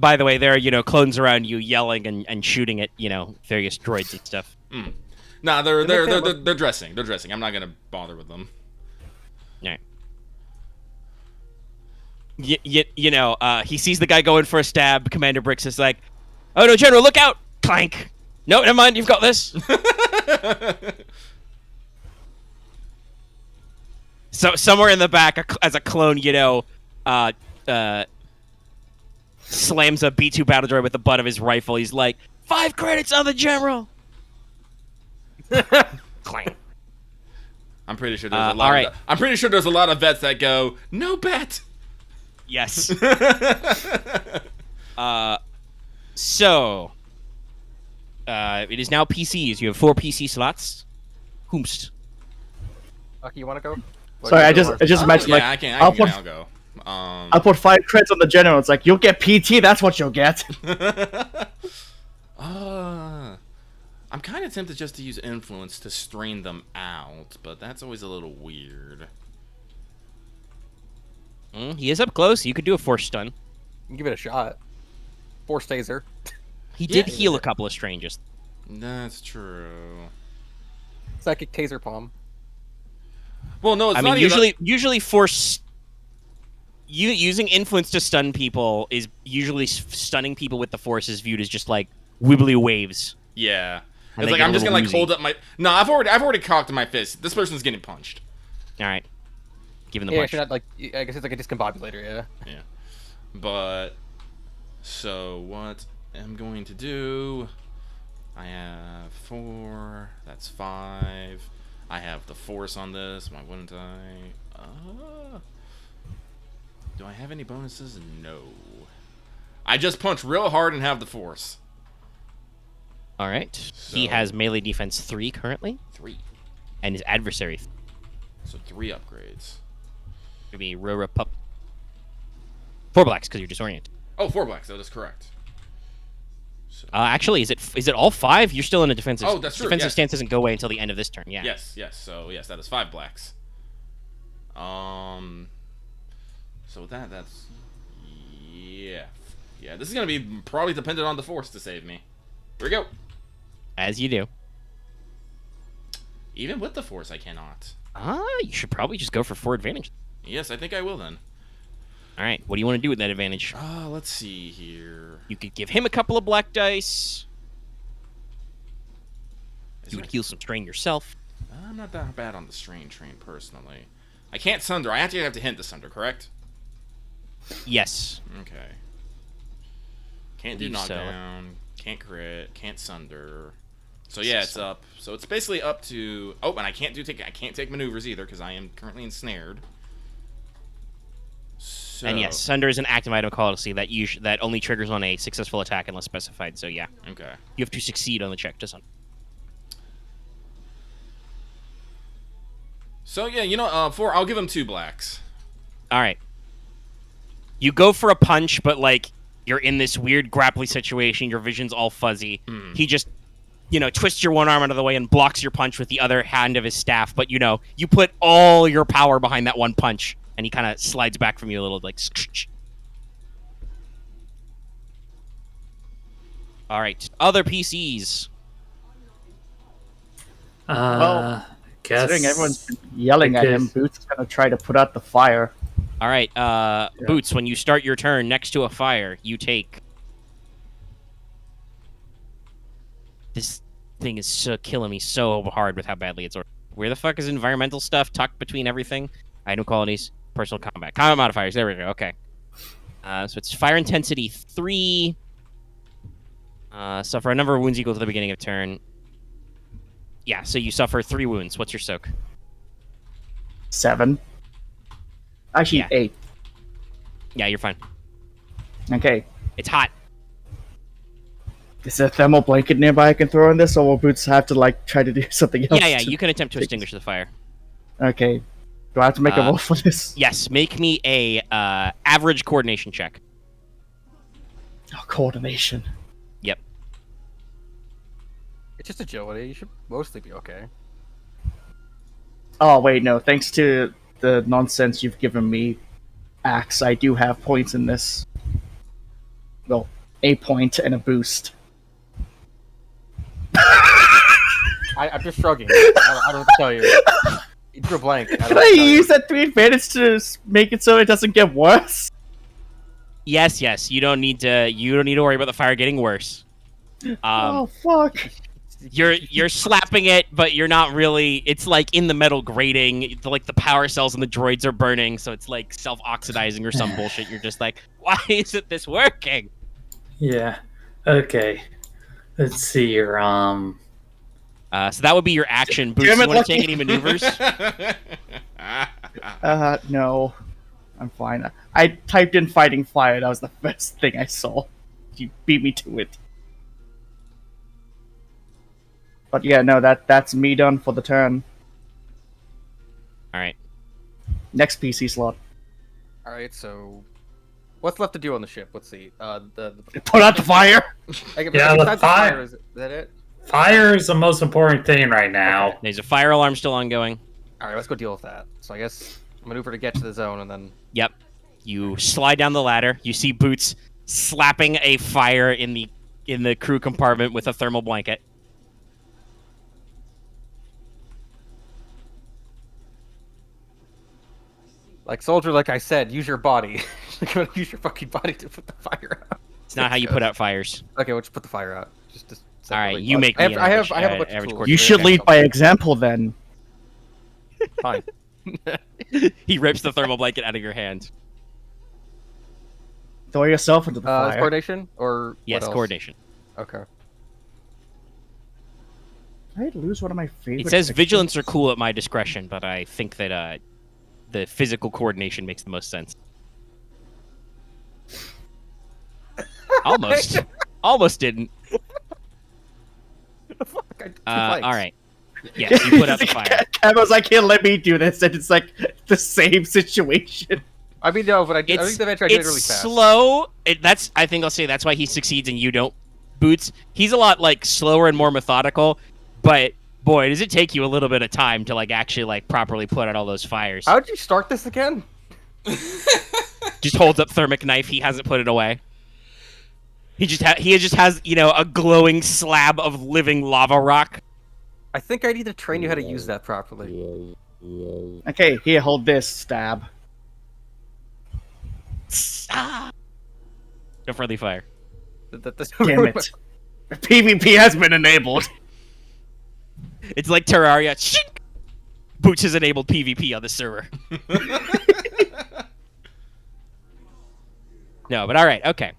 By the way, there are, clones around you yelling and shooting at, various droids and stuff. Nah, they're dressing. They're dressing. I'm not gonna bother with them. All right. He sees the guy going for a stab. Commander Bricks is like, "Oh no, General, look out!" Clank. No, never mind. You've got this. So somewhere in the back, as a clone, slams a B2 battle droid with the butt of his rifle. He's like, 5 credits on the General. Clank. I'm pretty sure there's a lot. I'm pretty sure there's a lot of vets that go, "No bet." Yes. So, it is now PCs. You have 4 PC slots. Whomst. Lucky, you want to go? Sorry, I just imagine Yeah, like I can now go. I'll put 5 creds on the general. It's like, you'll get PT. That's what you'll get. I'm kind of tempted just to use influence to strain them out, but that's always a little weird. He is up close. You could do a force stun. You can give it a shot. Force taser. He did heal a couple of strangers. That's true. Psychic taser palm. Well, no, it's not usually force. Using influence to stun people is usually stunning people with the force is viewed as just like wibbly waves. Yeah, And it's they like get I'm a just gonna little like hold up my. No, I've already cocked my fist. This person's getting punched. All right, give him the Yeah, punch. not like. I guess it's like a discombobulator. Yeah. Yeah, but so what I'm going to do? I have 4. That's 5. I have the force on this. Why wouldn't I? Do I have any bonuses? No. I just punch real hard and have the force. All right. He has melee defense 3 currently. 3. And his adversary. So 3 upgrades. Could be Rora Pup. 4 blacks because you're disoriented. Oh, 4 blacks. That is correct. So. Actually, is it all 5? You're still in a defensive. Oh, that's true. Defensive yes. stance doesn't go away until the end of this turn. Yeah. Yes. So yes, that is 5 blacks. So that's yeah. This is gonna be probably dependent on the force to save me. Here we go. As you do. Even with the force, I cannot. You should probably just go for 4 advantage. Yes, I think I will then. All right. What do you want to do with that advantage? Let's see here. You could give him a couple of black dice. You would heal some strain yourself. I'm not that bad on the strain train personally. I can't sunder. I actually have to hint the sunder, correct? Yes. Okay. Can't do knockdown. Can't crit. Can't sunder. So yeah, it's up. So it's basically up to. Oh, and I can't take maneuvers either because I am currently ensnared. So. And yes, sunder is an active item policy that only triggers on a successful attack unless specified. So yeah. Okay. You have to succeed on the check to sunder. So yeah, 4. I'll give him 2 blacks. All right. You go for a punch, but like you're in this weird grappling situation. Your vision's all fuzzy. He just, twists your one arm out of the way and blocks your punch with the other hand of his staff. But you put all your power behind that one punch, and he kind of slides back from you a little, like. All right, other PCs. Well, guess considering everyone's been yelling at him, Boots is gonna try to put out the fire. All right, Boots, when you start your turn next to a fire, you take... This thing is so killing me so hard with how badly it's ordered. Where the fuck is environmental stuff tucked between everything? Item qualities, personal combat. Combat modifiers, there we go, okay. So it's fire intensity 3. Suffer a number of wounds equal to the beginning of turn. Yeah, so you suffer 3 wounds. What's your soak? 7. Actually, 8. Yeah, you're fine. Okay. It's hot. Is there a thermal blanket nearby I can throw on this, or will Boots have to try to do something else? Yeah, you can attempt to extinguish the fire. Okay. Do I have to make a roll for this? Yes, make me a average coordination check. Oh, coordination. Yep. It's just agility. You should mostly be okay. Oh wait, no. Thanks to the nonsense you've given me, Axe, I do have points in this. Well, a point and a boost. I'm just shrugging. I don't know what to tell you. You drew a blank. Can I use that 3 advantage to make it so it doesn't get worse? Yes, yes. You don't need to worry about the fire getting worse. Oh fuck! You're slapping it, but you're not really. It's like in the metal grating. Like the power cells and the droids are burning, so it's like self-oxidizing or some bullshit. You're just like, why isn't this working? Yeah. Okay. Let's see here. So that would be your action. Boots, Damn you it, want to take Lucky. any maneuvers? No. I'm fine. I typed in fighting fire. That was the first thing I saw. You beat me to it. But yeah, no, that's me done for the turn. All right. Next PC slot. All right, so what's left to do on the ship? Let's see. Put out the fire. Yeah, the besides fire. Is that it? Fire is the most important thing right now. Okay. There's a fire alarm still ongoing. All right, let's go deal with that. So I guess maneuver to get to the zone, and then Yep. You slide down the ladder. You see Boots slapping a fire in the crew compartment with a thermal blanket. like soldier, like I said, use your body. Use your fucking body to put the fire out. It's not how you put out fires. Okay, we'll just put the fire out. Just All right, separately. you make I me have, an I have a bunch average of tools. coordinator. You should lead by example then. Fine. He rips the thermal blanket out of your hand. Throw yourself into the Is fire. coordination or what Yes, else? coordination. Okay. I'd lose one of my favorite. It says pictures. vigilance are cool at my discretion, but I think that the physical coordination makes the most sense. Almost. Almost didn't. Fuck, I did two All flanks. right. Yes, you put out the fire. Camo's like, here, let me do this, and it's like the same situation. I mean, no, but I think the adventure I did it It's really fast. slow. I think I'll say that's why he succeeds and you don't. Boots. He's a lot like slower and more methodical, but boy, does it take you a little bit of time to like actually like properly put out all those fires. How'd you start this again? Just holds up thermic knife. He hasn't put it away. He just has a glowing slab of living lava rock. I think I need to train you how to use that properly. Okay, here, hold this, stab. Ah! No friendly fire. That's Damn it. PvP has been enabled. It's like Terraria. Shink! Boots has enabled PvP on the server. No, but all right, okay.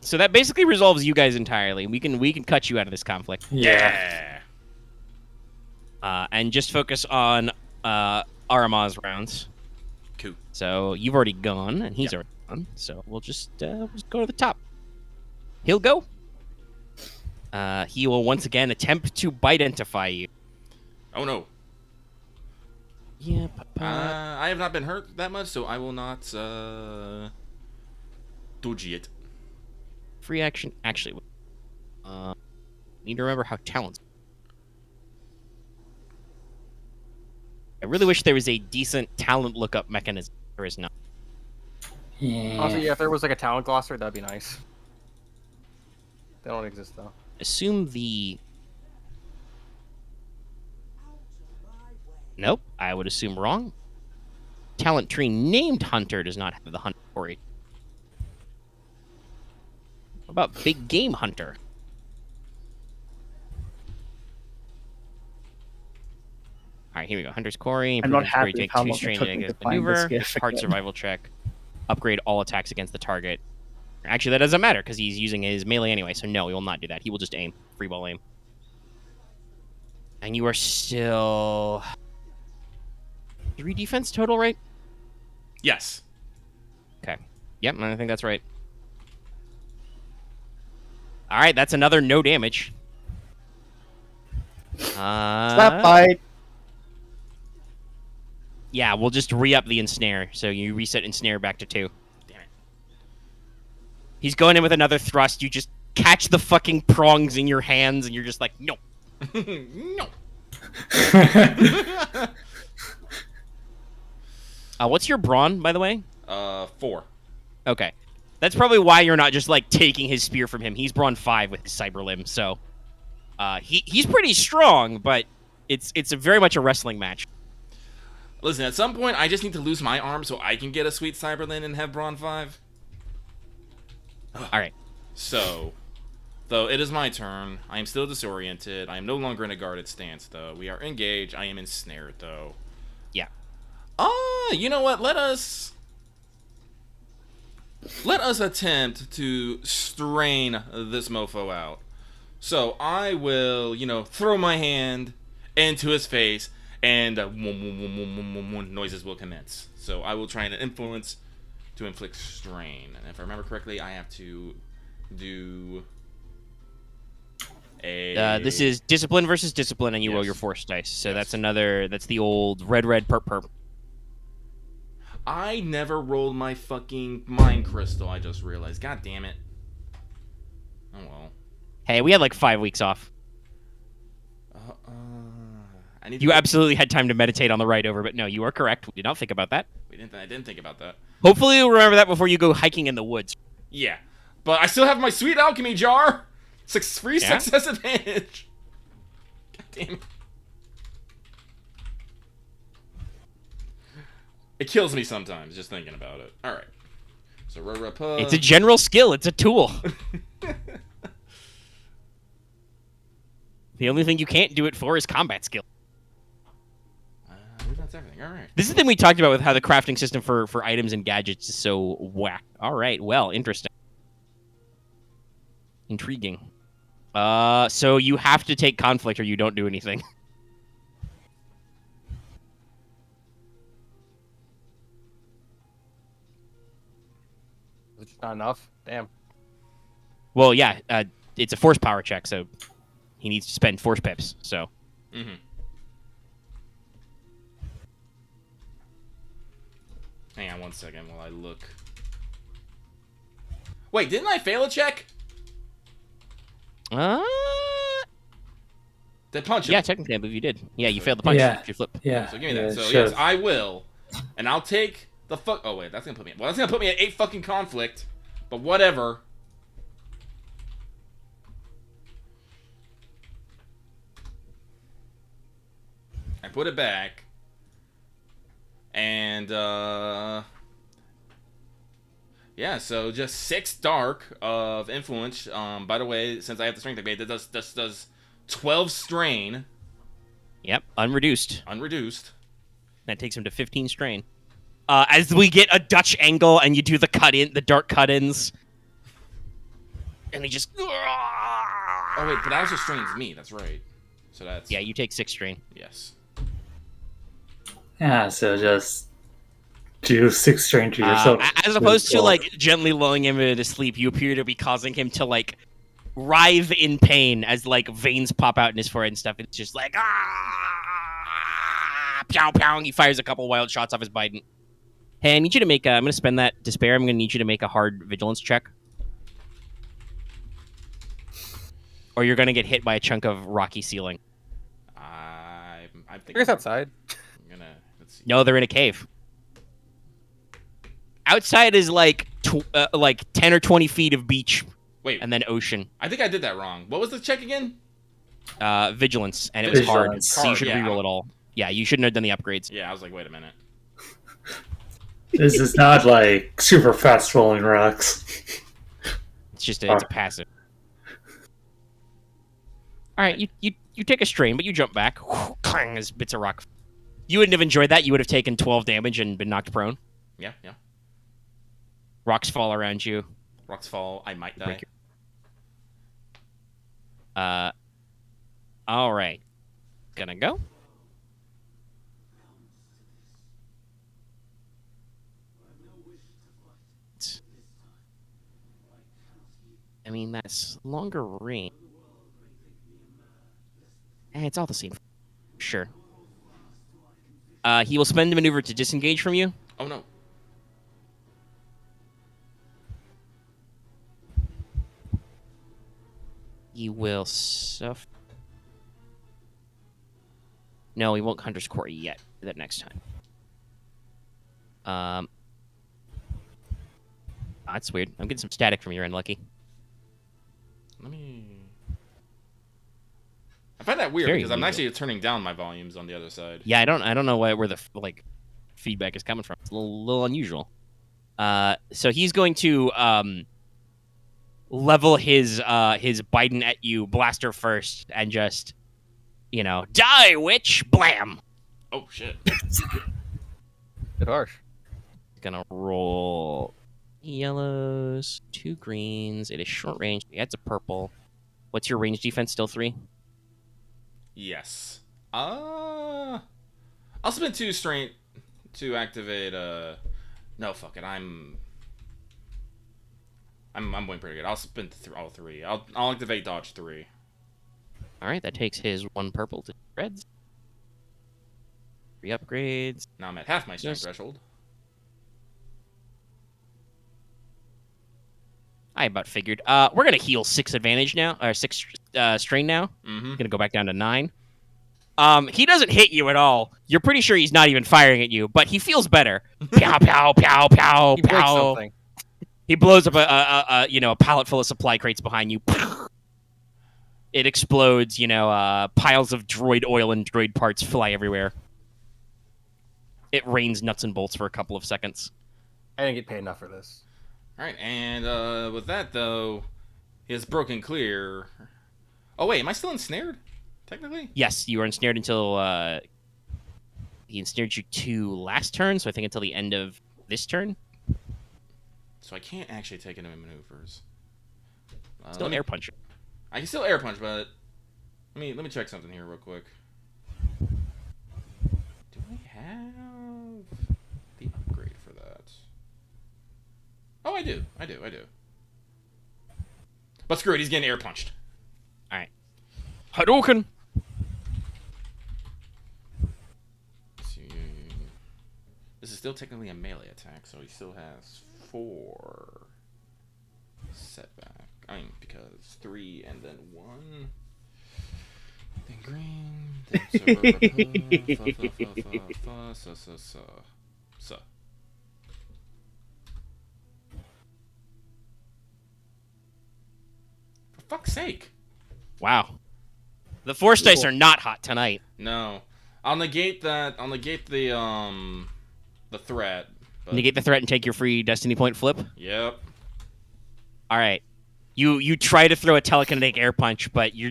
So that basically resolves you guys entirely. We can cut you out of this conflict. Yeah. And just focus on Aramaa's rounds. Cool. So you've already gone, and he's already gone. So we'll just go to the top. He'll go. He will once again attempt to bite-entify you. Oh no. Yeah. I have not been hurt that much, so I will not dodge it. Free action. Actually, need to remember how talents. I really wish there was a decent talent lookup mechanism. There is not. Also, yeah, if there was like a talent glosser, that'd be nice. They don't exist though. Assume the. Nope, I would assume wrong. Talent tree named Hunter does not have the Hunter story. What about Big Game Hunter? All right, here we go. Hunter's Quarry. I'm not Improvement happy score, take with how 2 long it strain took me against to find this maneuver. gift Hard again. survival check. Upgrade all attacks against the target. Actually, that doesn't matter because he's using his melee anyway. So no, he will not do that. He will just aim. Free ball aim. And you are still 3 defense total, right? Yes. Okay. Yep, I think that's right. All right, that's another no damage. Slap bite. Yeah, we'll just re-up the ensnare. So you reset ensnare back to 2. Damn it. He's going in with another thrust. You just catch the fucking prongs in your hands, and you're just like, no. No. What's your brawn, by the way? 4. Okay. That's probably why you're not just, like, taking his spear from him. He's brawn 5 with his cyber limb, so... he's pretty strong, but it's very much a wrestling match. Listen, at some point, I just need to lose my arm so I can get a sweet Cyberlin and have brawn 5. Alright. So, though it is my turn, I am still disoriented. I am no longer in a guarded stance, though. We are engaged. I am ensnared, though. Yeah. You know what? Let us attempt to strain this mofo out. So I will, throw my hand into his face, and noises will commence. So I will try and influence to inflict strain. And if I remember correctly, I have to do a... This is discipline versus discipline, and you roll your force dice. So that's the old red, perp. I never rolled my fucking mind crystal, I just realized. God damn it. Oh well. Hey, we had like 5 weeks off. You absolutely had time to meditate on the ride over, but no, you are correct. We did not think about that. I didn't think about that. Hopefully you'll remember that before you go hiking in the woods. Yeah. But I still have my sweet alchemy jar! Free success advantage! God damn it. It kills me sometimes, just thinking about it. Alright. So, it's a general skill. It's a tool. The only thing you can't do it for is combat skill. That's everything. All right. This is the thing we talked about with how the crafting system for items and gadgets is so whack. All right. Well, interesting. Intriguing. So you have to take conflict or you don't do anything. It's not enough. Damn. Well, yeah. It's a force power check, so he needs to spend force pips. So. Mm-hmm. Hang on 1 second while I look. Wait, didn't I fail a check? Did punch him? Yeah, technically, I believe you did. Yeah, you failed the punch. Yeah. You flip. Yeah. So give me that. So sure. yes, I will, and I'll take the fuck. Oh wait, that's gonna put me. Well, that's gonna put me at 8 fucking conflict. But whatever. I put it back. And, yeah, so just 6 dark of influence. By the way, since I have the strength upgrade, that does 12 strain. Yep, unreduced. Unreduced. That takes him to 15 strain. As we get a Dutch angle and you do the dark cut-ins. And he just... Oh, wait, but that also strains me. That's right. So that's... Yeah, you take 6 strain. Yes. Yeah, so just do 6 strain to yourself. As opposed to, like, gently lulling him into sleep, you appear to be causing him to, like, writhe in pain as, like, veins pop out in his forehead and stuff. It's just like, pow, pow. He fires a couple wild shots off his Biden. Hey, I need you to make I'm going to spend that despair. I'm going to need you to make a hard vigilance check. Or you're going to get hit by a chunk of rocky ceiling. I think it's outside. Let's see. No, they're in a cave. Outside is like 10 or 20 feet of beach. Wait. And then ocean. I think I did that wrong. What was the check again? Vigilance, and it was hard. Vigilance. So you should Yeah. reroll it all. Yeah, you shouldn't have done the upgrades. Yeah, I was like, wait a minute. This is not like super fast rolling rocks. It's just it's a passive. All right, you take a strain, but you jump back. Clang as bits of rock. You wouldn't have enjoyed that. You would have taken 12 damage and been knocked prone. Yeah. Rocks fall around you. Rocks fall. I might die. All right. Gonna go. I mean, that's longer range. It's all the same. Sure. He will spend a maneuver to disengage from you. Oh no. He will suffer. No, he won't Hunter's Quarry yet. Do that next time. That's weird. I'm getting some static from your end, Lucky. Let me. I find that weird Very because I'm unusual. actually turning down my volumes on the other side. Yeah, I don't know where the feedback is coming from. It's a little unusual. So he's going to level his Biden at you blaster first and just die, witch, blam. Oh shit. Bit harsh. Gonna roll yellows, 2 greens. It is short range. Yeah, it's a purple. What's your range defense? Still 3? Yes. I'll spend 2 strength to activate. No, fuck it. I'm going pretty good. I'll spend all 3. I'll activate dodge 3. All right, that takes his 1 purple to reds. 3 upgrades. Now I'm at half my strength Yes. threshold. I about figured. We're gonna heal 6 advantage now, or 6 strain now. Mm-hmm. Gonna go back down to 9. He doesn't hit you at all. You're pretty sure he's not even firing at you, but he feels better. Pow, pow, pow, pow, He breaks pow. something. He blows up a pallet full of supply crates behind you. It explodes. Piles of droid oil and droid parts fly everywhere. It rains nuts and bolts for a couple of seconds. I didn't get paid enough for this. All right, and with that though, he has broken clear. Oh wait, am I still ensnared? Technically? Yes, you are ensnared until he ensnared you 2 last turn, so I think until the end of this turn. So I can't actually take any maneuvers. Still air puncher. I can still air punch, but let me check something here real quick. Do I have the upgrade for that? Oh, I do. But screw it, he's getting air punched. All right. Hadouken. This is still technically a melee attack, so he still has 4 setback. Because 3 and then 1. Then green. Then so. For fuck's sake. Wow. The force dice are not hot tonight. No. I'll negate that. I'll negate the threat. But... Negate the threat and take your free destiny point flip. Yep. All right. You try to throw a telekinetic air punch, but you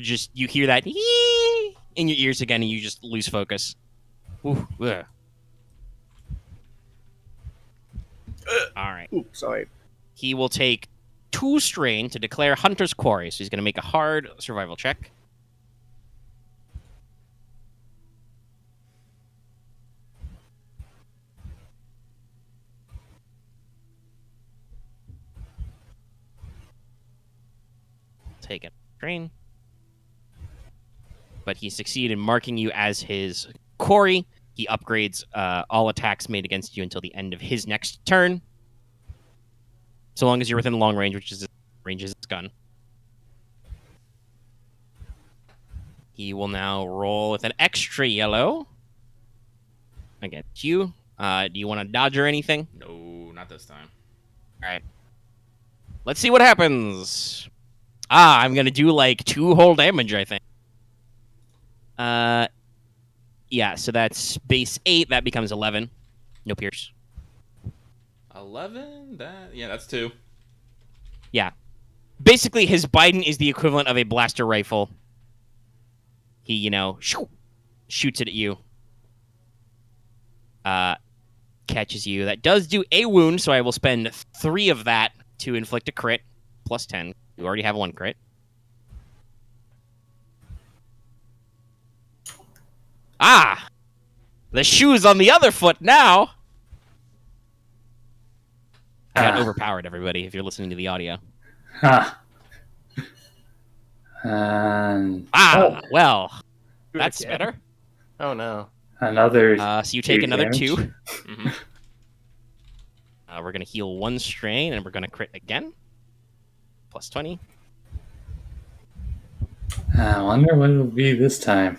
hear that in your ears again, and you just lose focus. Ooh, ugh. All right. Ooh, sorry. He will take 2 strain to declare Hunter's Quarry, so he's going to make a hard survival check. Take a strain. But he succeeded in marking you as his quarry. He upgrades all attacks made against you until the end of his next turn. So long as you're within long range, which is range is his gun. He will now roll with an extra yellow against you. Do you want to dodge or anything? No, not this time. All right. Let's see what happens. I'm going to do like 2 whole damage, I think. Yeah, so that's base 8. That becomes 11. No pierce. 11? That's 2. Yeah. Basically, his Biden is the equivalent of a blaster rifle. He, shoots it at you. Catches you. That does do a wound, so I will spend 3 of that to inflict a crit. Plus 10. You already have 1 crit. The shoe's on the other foot now. I got overpowered, everybody, if you're listening to the audio. Huh. Well, that's again. better. Oh no. Another. So you take another damage. 2. Mm-hmm. We're going to heal 1 strain, and we're going to crit again. Plus 20. I wonder what it'll be this time.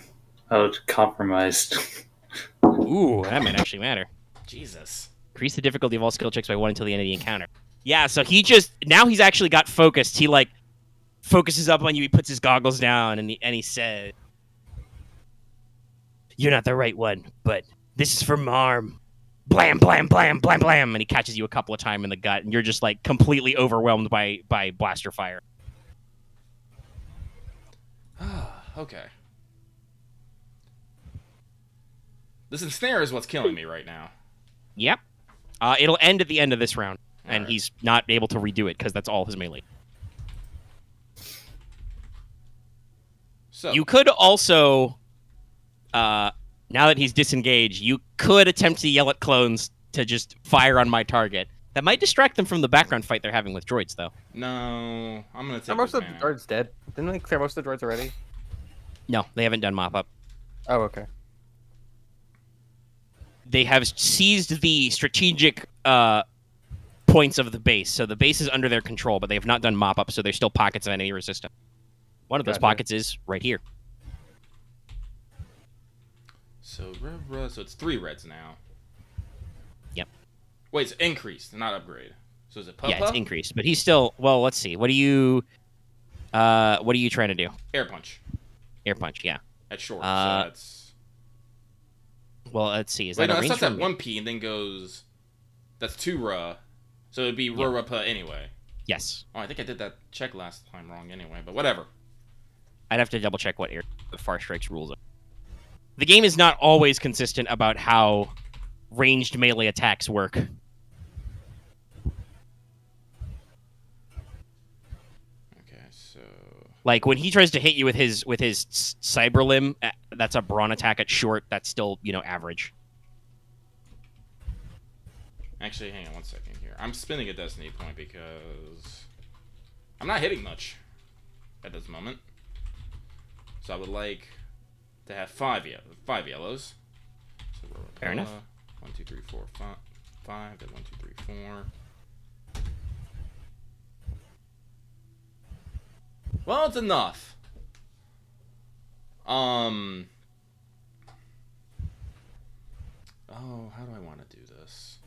Oh, compromised. Ooh, that might actually matter. Jesus. Increase the difficulty of all skill checks by 1 until the end of the encounter. Yeah, so he's actually got focused. He like focuses up on you. He puts his goggles down and he says, "You're not the right one, but this is for Marm." Blam, blam, blam, blam, blam, and he catches you a couple of times in the gut, and you're just like completely overwhelmed by blaster fire. Okay. This ensnare is what's killing me right now. Yep. It'll end at the end of this round, and right. he's not able to redo it because that's all his melee. So You could also, now that he's disengaged, you could attempt to yell at clones to just fire on my target. That might distract them from the background fight they're having with droids, though. No, I'm gonna take. Are most of the mana. droids dead? Didn't they clear most of the droids already? No, they haven't done mop-up. Oh, okay. They have seized the strategic points of the base. So the base is under their control, but they have not done mop-up, so there's still pockets of enemy resistance. One of those Gotcha. pockets is right here. So so it's 3 reds now. Yep. Wait, it's increased, not upgrade. So is it Papa? Yeah, it's increased, but he's still. Well, let's see. What are you trying to do? Air punch Air punch. Yeah. at short. So Uh, that's. Well, let's see. Is Wait, that no, a that's range? not or- that 1P and then goes. That's 2 Ra. So it'd be Rapa anyway. Yes. Oh, I think I did that check last time wrong anyway, but whatever. I'd have to double check what the Far Strike's rules are. The game is not always consistent about how ranged melee attacks work. Okay, so. Like when he tries to hit you with his cyber limb, that's a brawn attack at short. That's still average. Actually, hang on 1 second here. I'm spending a destiny point because I'm not hitting much at this moment. So I would like to have 5 yellows. So Fair enough. 1, 2, 3, 4, 5. Then 1, 2, 3, 4. Well, it's enough. Oh, how do I want to do this?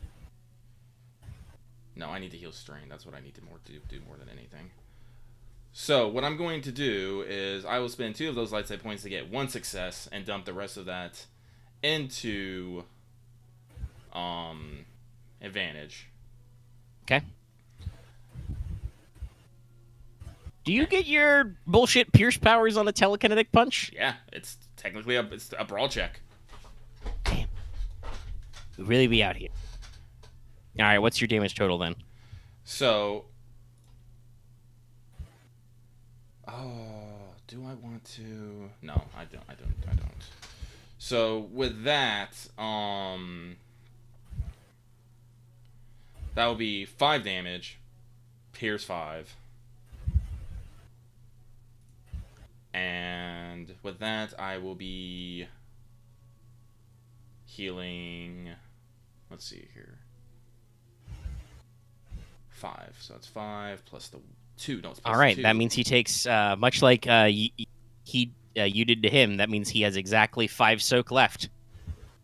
No, I need to heal strain. That's what I need to do more than anything. So what I'm going to do is I will spend 2 of those light side points to get 1 success and dump the rest of that into advantage. Okay. Do you get your bullshit pierce powers on the telekinetic punch? Yeah, it's technically it's a brawl check. Damn. We'd really be out here. All right, what's your damage total then? So, do I want to? No, I don't. So with that, that will be 5 damage, pierce 5, and with that I will be healing. Let's see here. 5. So that's 5 plus the 2. No, it's plus All right, 2. that means he takes much like you did to him. That means he has exactly 5 soak left.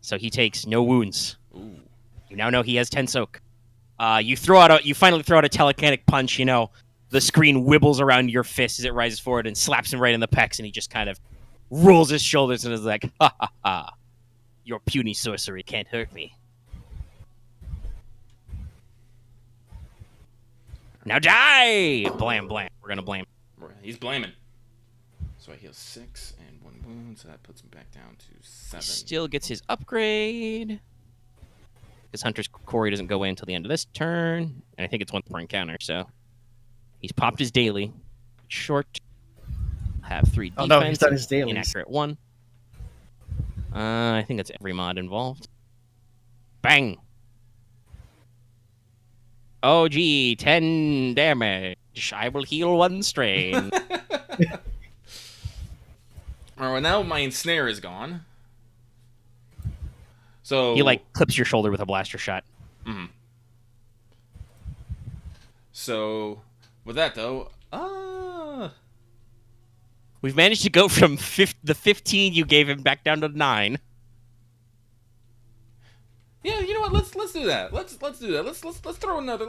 So he takes no wounds. Ooh. You now know he has 10 soak. You finally throw out a telekinetic punch. The screen wibbles around your fist as it rises forward and slaps him right in the pecs, and he just kind of rolls his shoulders and is like, "Ha ha ha! Your puny sorcery can't hurt me." Now die! Blam, blam. We're gonna blame. He's blaming. So I heal 6 and 1 wound, so that puts him back down to 7. Still gets his upgrade. Because Hunter's Quarry doesn't go away until the end of this turn. And I think it's 1 per encounter, so. He's popped his daily. Short. Have 3 defense. Oh no, he's done his dailies. Inaccurate 1. I think that's every mod involved. Bang! Oh, gee, 10 damage. I will heal 1 strain. Alright, well, now my ensnare is gone. So He, clips your shoulder with a blaster shot. Mhm. So with that though, We've managed to go from the 15 you gave him back down to 9. Yeah, you know what? Let's do that. Let's do that. Let's throw another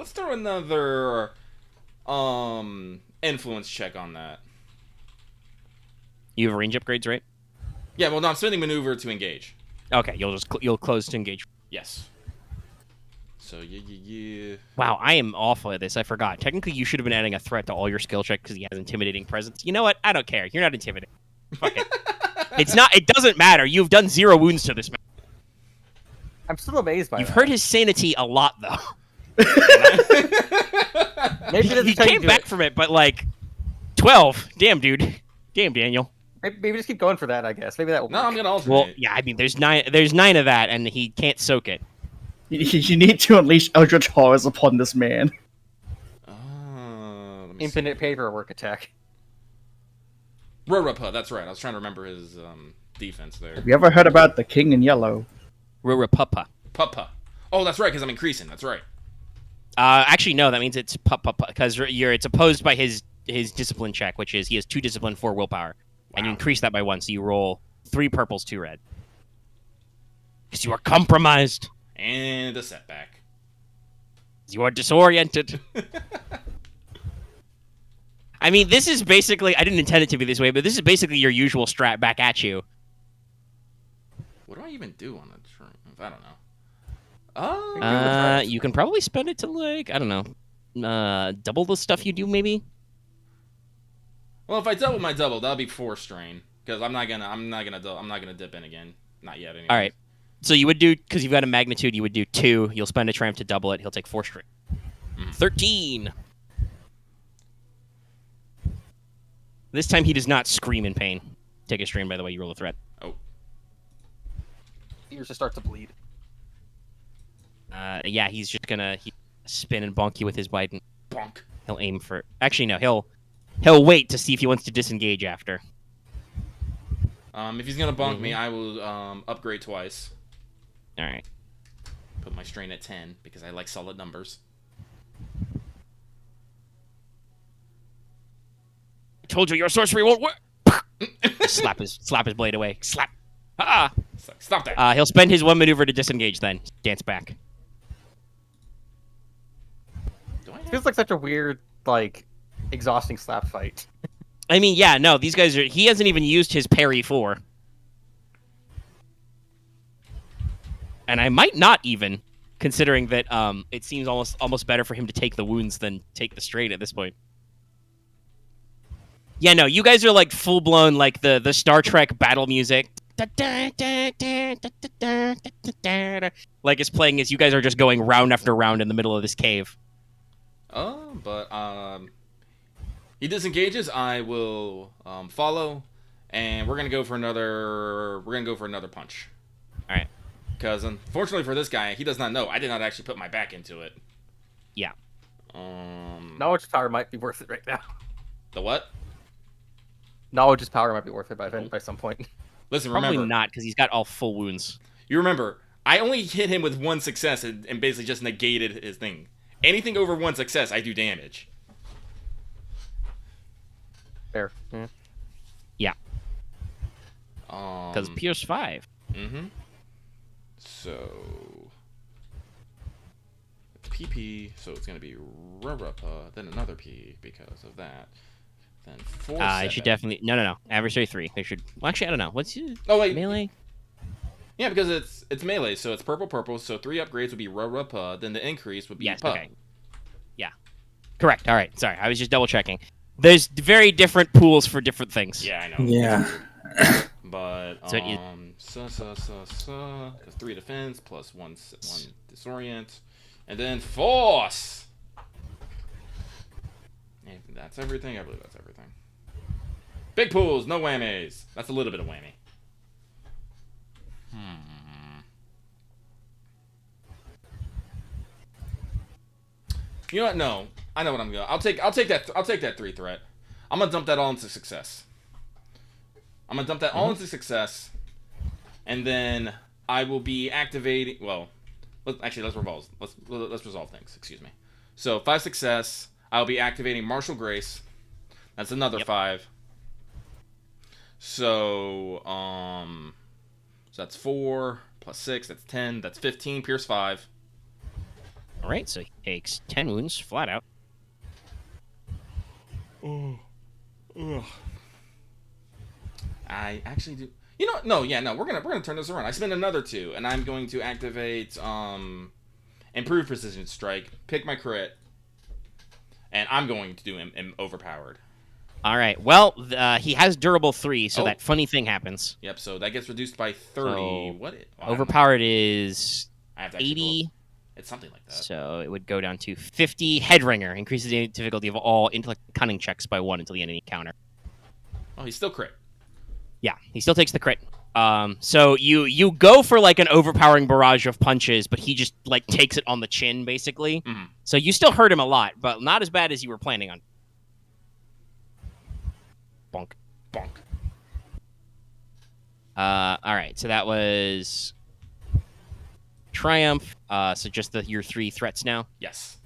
influence check on that. You have range upgrades, right? Yeah, well, no, I'm spending maneuver to engage. Okay, you'll close to engage. Yes. So yeah. Wow, I am awful at this. I forgot. Technically, you should have been adding a threat to all your skill checks because he has intimidating presence. You know what? I don't care. You're not intimidating. Fuck it. It's not. It doesn't matter. You've done 0 wounds to this man. I'm still amazed by You've that. hurt his sanity a lot, though. Maybe He came back from it, but like 12. Damn, dude. Damn, Daniel. Maybe just keep going for that. I guess maybe that will. No, I'm gonna alternate. Well, yeah. I mean, there's 9 of that, and he can't soak it. You need to unleash Eldritch Horrors upon this man. Let me see. Infinite paperwork attack. Rorapa, that's right. I was trying to remember his defense there. Have you ever heard about the King in Yellow? Rurapapa. Puppa. Oh, that's right, because I'm increasing. That's right. Actually, no. That means it's puppa because it's opposed by his discipline check, which is he has 2 discipline, 4 willpower, and you increase that by 1, so you roll 3 purples, 2 red. Because you are compromised. And a setback. You are disoriented. I mean, this is basically... I didn't intend it to be this way, but this is basically your usual strat back at you. What do I even do on the train? I don't know. You can probably spend it to, like, I don't know, double the stuff you do, maybe? Well, if I double my double, that'll be 4 strain. Because I'm not gonna dip in again. Not yet, anyway. All right. So you would do, because you've got a magnitude, you would do 2. You'll spend a triumph to double it. He'll take 4 strain. 13. This time he does not scream in pain. Take a strain, by the way. You roll a threat. Oh. Ears just start to bleed. Yeah, he's just gonna spin and bonk you with his wide. Bonk. He'll aim for. Actually, no. He'll wait to see if he wants to disengage after. If he's gonna bonk me, I will upgrade twice. All right. Put my strain at 10 because I like solid numbers. I told you your sorcery won't work. slap his blade away. Slap. Ah. Stop that. He'll spend his 1 maneuver to disengage. Then dance back. It feels like such a weird, like, exhausting slap fight. I mean, yeah, no, these guys are... He hasn't even used his parry 4. And I might not even, considering that it seems almost better for him to take the wounds than take the strain at this point. Yeah, no, you guys are like full-blown, like the Star Trek battle music. Like it's playing as you guys are just going round after round in the middle of this cave. Oh, but he disengages. I will follow, and we're gonna go for another. We're gonna go for another punch. All right. Because unfortunately for this guy, he does not know. I did not actually put my back into it. Yeah. Knowledge power might be worth it right now. The what? Knowledge's power might be worth it by some point. Listen, Probably remember. not, because he's got all full wounds. You remember, I only hit him with 1 success and basically just negated his thing. Anything over 1 success, I do damage. Fair. Yeah. Because Pierce 5. Mm-hmm. So PP, so it's gonna be Rurapa, then another P because of that. Then 4. I should definitely no. Adversary 3. They should. Well, actually, I don't know. What's your melee? Yeah, because it's melee, so it's purple. So 3 upgrades would be Rurapa, then the increase would be Yes. Pa. Okay. Yeah. Correct. All right. Sorry, I was just double checking. There's very different pools for different things. Yeah, I know. Yeah. But So because 3 defense plus 1 disorient, and then force. And that's everything. I believe that's everything. Big pools, no whammies. That's a little bit of whammy. You know what? No, I know what I'm going. I'll take that 3 threat. I'm gonna dump that all into success. All into success, and then I will be activating. Well, let's resolve things. Excuse me. So 5 success. I'll be activating Martial Grace. That's another 5. So, so that's 4 plus 6. That's 10. That's 15. Pierce 5. All right, so he takes 10 wounds flat out. I actually do. You know what? No, yeah, no. We're gonna turn this around. I spend another 2, and I'm going to activate improve precision strike. Pick my crit, and I'm going to do him overpowered. All right. Well, he has durable 3, so Oh. that funny thing happens. Yep. So that gets reduced by 30. So, What? Overpowered is I have to actually 80. roll. It's something like that. So it would go down to 50. Headringer increases the difficulty of all intellect and cunning checks by 1 until the end of the encounter. Oh, he's still crit. Yeah, he still takes the crit. So you go for like an overpowering barrage of punches, but he just like takes it on the chin, basically. Mhm. So you still hurt him a lot, but not as bad as you were planning on. Bonk. Bonk. All right, so that was Triumph. So just your 3 threats now. Yes.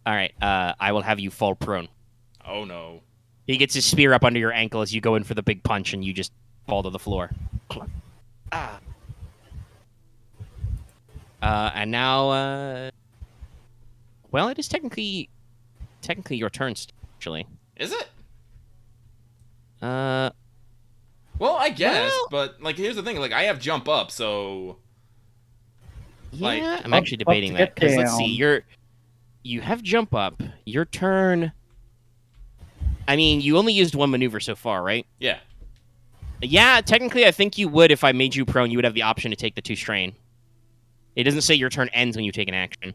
All right, I will have you fall prone. Oh no. He gets his spear up under your ankle as you go in for the big punch, and you just fall to the floor. Ah. And now, well, it is technically your turn, actually. Is it? Uh, Well, I guess, Well- but like, here's the thing: like, I have jump up, so Like, yeah, I'm up- actually up debating to that get because let's see, down. you have jump up. Your turn. I mean, you only used 1 maneuver so far, right? yeah. Yeah, technically, I think you would if I made you prone. You would have the option to take the 2 strain. It doesn't say your turn ends when you take an action.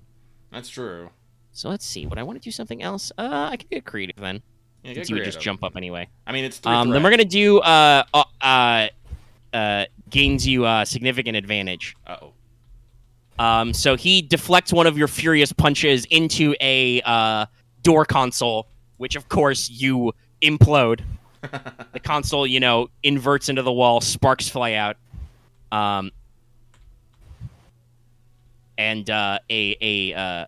That's true. So let's see. Would I want to do something else? I could get creative then. Yeah, Since get you would just creative. jump up anyway. I mean, it's 3 Then we're gonna do gains you significant advantage. Uh-oh. So he deflects one of your furious punches into a door console, which of course you implode. The console, inverts into the wall, sparks fly out, and a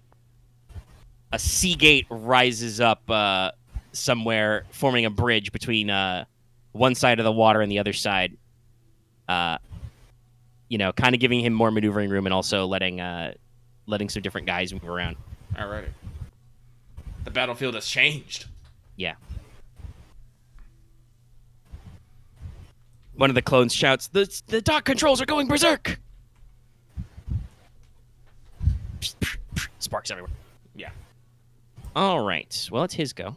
sea gate rises up somewhere, forming a bridge between one side of the water and the other side. Kind of giving him more maneuvering room and also letting some different guys move around. Alrighty. The battlefield has changed. Yeah. One of the clones shouts, "The dock controls are going berserk!" Sparks everywhere. Yeah. All right. Well, it's his go.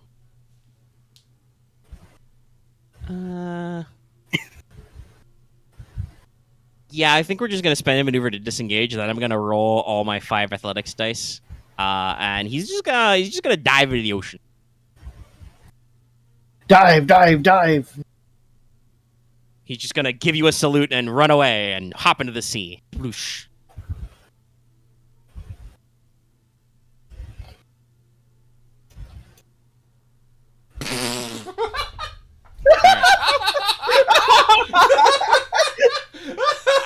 Yeah, I think we're just gonna spend a maneuver to disengage. Then I'm gonna roll all my 5 athletics dice, and he's just gonna dive into the ocean. Dive, dive, dive. He's just gonna give you a salute and run away and hop into the sea. Bloosh.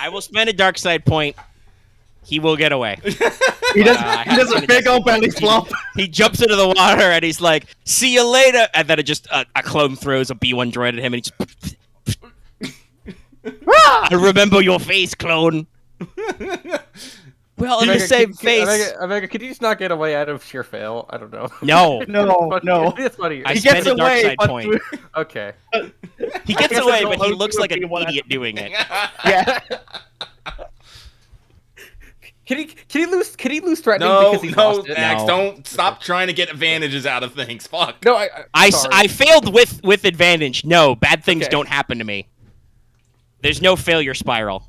I will spend a dark side point. He will get away. He does, I he haven't does seen a it big yet. old belly flop. He jumps into the water and he's like, "See you later!" And then it just a clone throws a B1 droid at him and he just. I remember your face, clone. We're all in the Omega, same face. Omega, could you just not get away out of sheer fail? I don't know. No, No, no. It's funny. I He spent gets a dark away, side but point. Okay. He gets guess away, it's but he all looks like an B1 idiot doing it. Yeah. Can he lose threatening No, because he no, lost it? Max, No. don't stop trying to get advantages out of things. Fuck. No, sorry. I failed with advantage. No, bad things Okay. don't happen to me. There's no failure spiral.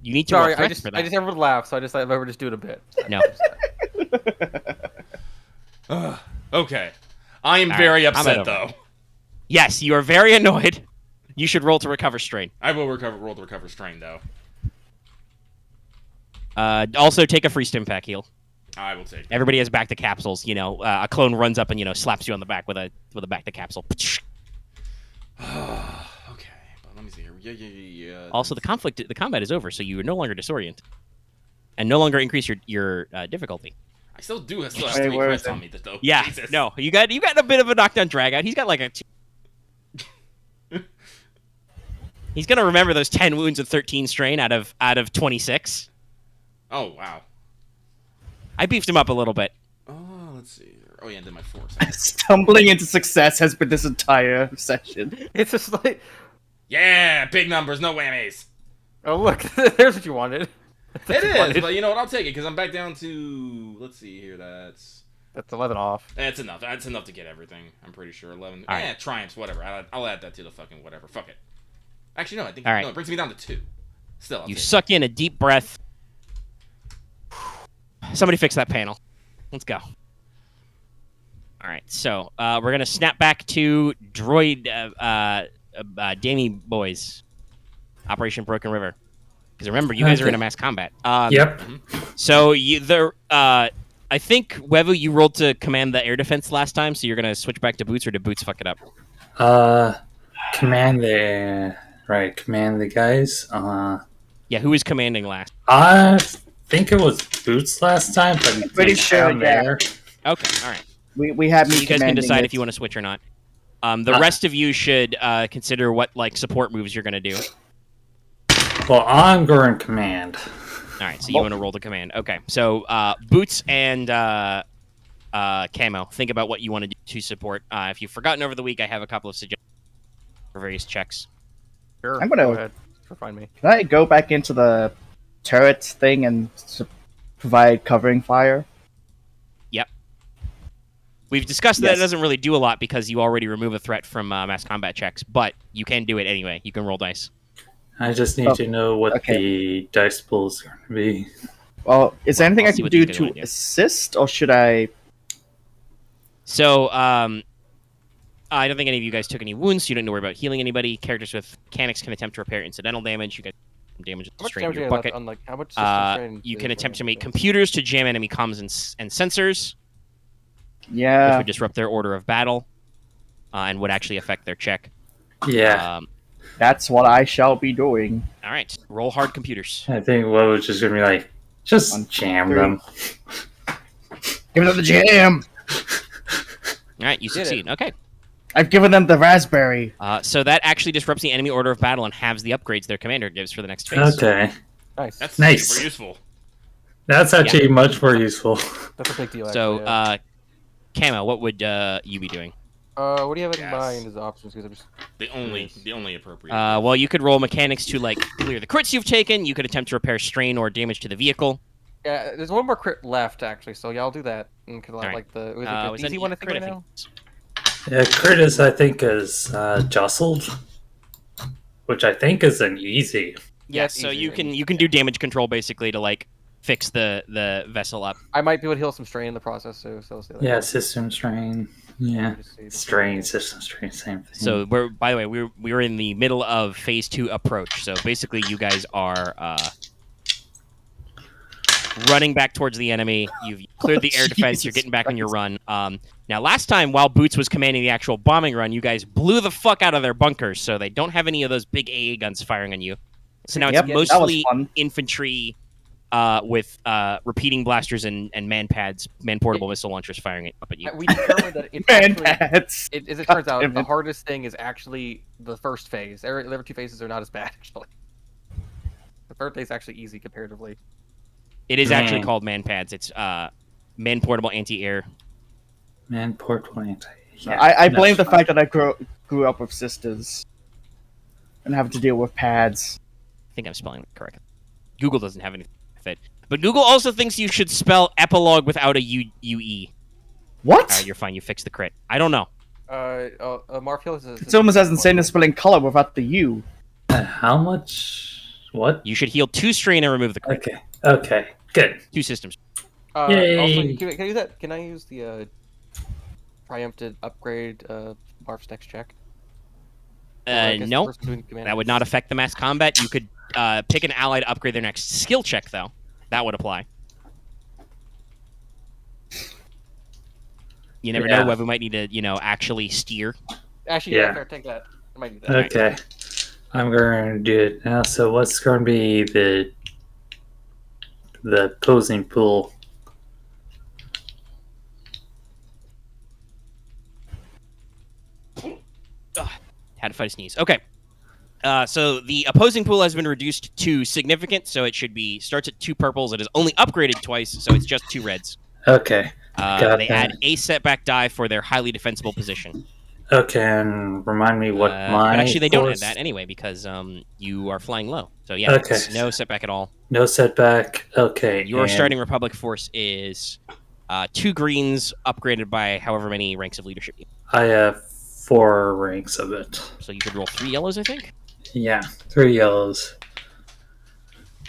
You need to roll Sorry, threats for that. I just never would laugh, so I just thought I would just do it a bit. No. Okay. I am All very right, I'm upset, over though. it. Yes, you are very annoyed. You should roll to recover strain. I will roll to recover strain, though. Also, take a free stim pack heal. I will take it. Everybody has back to capsules. A clone runs up and slaps you on the back with a back to capsule. Okay, but let me see here. Yeah. Also, the combat is over, so you are no longer disoriented, and no longer increase your difficulty. I still have 3 where is crits on it? me, though. Yeah, Jesus. no, you got a bit of a knockdown drag out. He's got like a. He's gonna remember those 10 wounds and 13 strain out of 26. Oh, wow. I beefed him up a little bit. Oh, let's see. Oh, yeah, I did my 4. Stumbling into success has been this entire session. It's just like, Yeah, big numbers, no whammies. oh look, there's what you wanted. It is, but you know what? I'll take it because I'm back down to. Let's see here. That's 11 off. That's enough. That's enough to get everything. I'm pretty sure 11. All right. Triumphs, whatever. I'll add that to the fucking whatever. Fuck it. Actually, no. I think All right. no. It brings me down to 2. Still, I'll You take it. suck in a deep breath. Somebody fix that panel. Let's go. All right, so we're gonna snap back to droid Damie boys, Operation Broken River. Because remember, you guys are in a mass combat. Yep. So I think Wevu, you rolled to command the air defense last time, so you're gonna switch back to Boots, or did Boots fuck it up? Command the guys. Yeah, who was commanding last? I think it was Boots last time, but Pretty sure, down yeah. there. Okay, all right. We have me So you guys can commanding decide it. if you want to switch or not. The rest of you should consider what like support moves you're gonna do. Well, I'm going command. All right, so you want to roll the command. Okay, so Boots and Camo, think about what you want to do to support. If you've forgotten over the week, I have a couple of suggestions for various checks. Sure. I'm gonna- Go ahead. Find me. Can I go back into the turret thing and provide covering fire? We've discussed that Yes. it doesn't really do a lot because you already remove a threat from mass combat checks, but you can do it anyway. You can roll dice. I just need to know what okay. the dice pool is going to be. Well, is there anything I'll I see can what do these guys to wanna do. assist, or should I? So, I don't think any of you guys took any wounds, so you don't need to worry about healing anybody. Characters with mechanics can attempt to repair incidental damage. You get damage with How much strain damage to your do you have bucket. on, like, how much system strain You is can there? attempt to make computers to jam enemy comms and sensors, which Yeah. would disrupt their order of battle, and would actually affect their check. Yeah, That's what I shall be doing. All right, roll hard computers. I think what was just going to be like, just 1, 2, jam 3. them. Give them the jam. All right, you Did it. succeed. Okay. I've given them the raspberry. So that actually disrupts the enemy order of battle and halves the upgrades their commander gives for the next phase. Okay, Nice. That's Nice. super useful. that's actually much more useful. That's a big deal. So, Actually, yeah. Camo, what would you be doing? What do you have in Yes. mind as options? Because I'm just The only appropriate. Well, you could roll mechanics to like clear the crits you've taken. You could attempt to repair strain or damage to the vehicle. yeah. There's one more crit left actually, so yeah, I'll do that. And could, right. like the was Was it that the easy one I think crit, right now? Yeah, Curtis, I think, is jostled, which I think is an easy. Yeah, it's so easy, you can do damage control basically to like fix the vessel up. I might be able to heal some strain in the process too. So let's see. Yeah, system strain. Yeah, Just see- strain, system strain, same thing. So we're by the way we're in the middle of phase 2 approach. So basically, you guys are running back towards the enemy. You've cleared the air defense. You're Jesus getting back on your run. Now, last time, while Boots was commanding the actual bombing run, you guys blew the fuck out of their bunkers, so they don't have any of those big AA guns firing on you. So now Yep, it's that was mostly fun. infantry with repeating blasters and man portable missile launchers firing up at you. We determined that it Man actually, pads. as it turns out, Damn the it. hardest thing is actually the first phase. The other two phases are not as bad actually. The third phase is actually easy comparatively. It is actually Man. called man pads. It's man portable anti-air. Man, port point. Yeah, I blame that's the fact that I grew up with sisters and having to deal with pads. I think I'm spelling it correctly. Google doesn't have anything with it. But Google also thinks you should spell epilogue without a UE. What? Alright, you're fine. You fixed the crit. I don't know. Marfield is. It's almost as insane as spelling color without the U. How much? What? You should heal 2 strain and remove the crit. Okay. Okay. Good. 2 systems. Yay. Also, can I use that? Can I use the triumphant upgrade Marf's next check? Or I guess the No. person doing command- That would not affect the mass combat. You could pick an ally to upgrade their next skill check, though. That would apply. You never Yeah. know. Wevu might need to, actually steer. Actually, yeah, Yeah. fair. Take that. I might do that. Okay. I'm going to do it now. So what's going to be the opposing pool? Had to fight a sneeze. Okay. So the opposing pool has been reduced to significant, so it should be starts at 2 purples. It is only upgraded twice, so it's just 2 reds. Okay. Got They that. add a setback die for their highly defensible position. Okay, and remind me what my. But actually, they don't add force- that anyway because you are flying low. So yeah, Okay. it's no setback at all. No setback. Okay. Your and starting Republic force is 2 greens upgraded by however many ranks of leadership. I have 4 ranks of it. So you could roll 3 yellows, I think. Yeah, 3 yellows.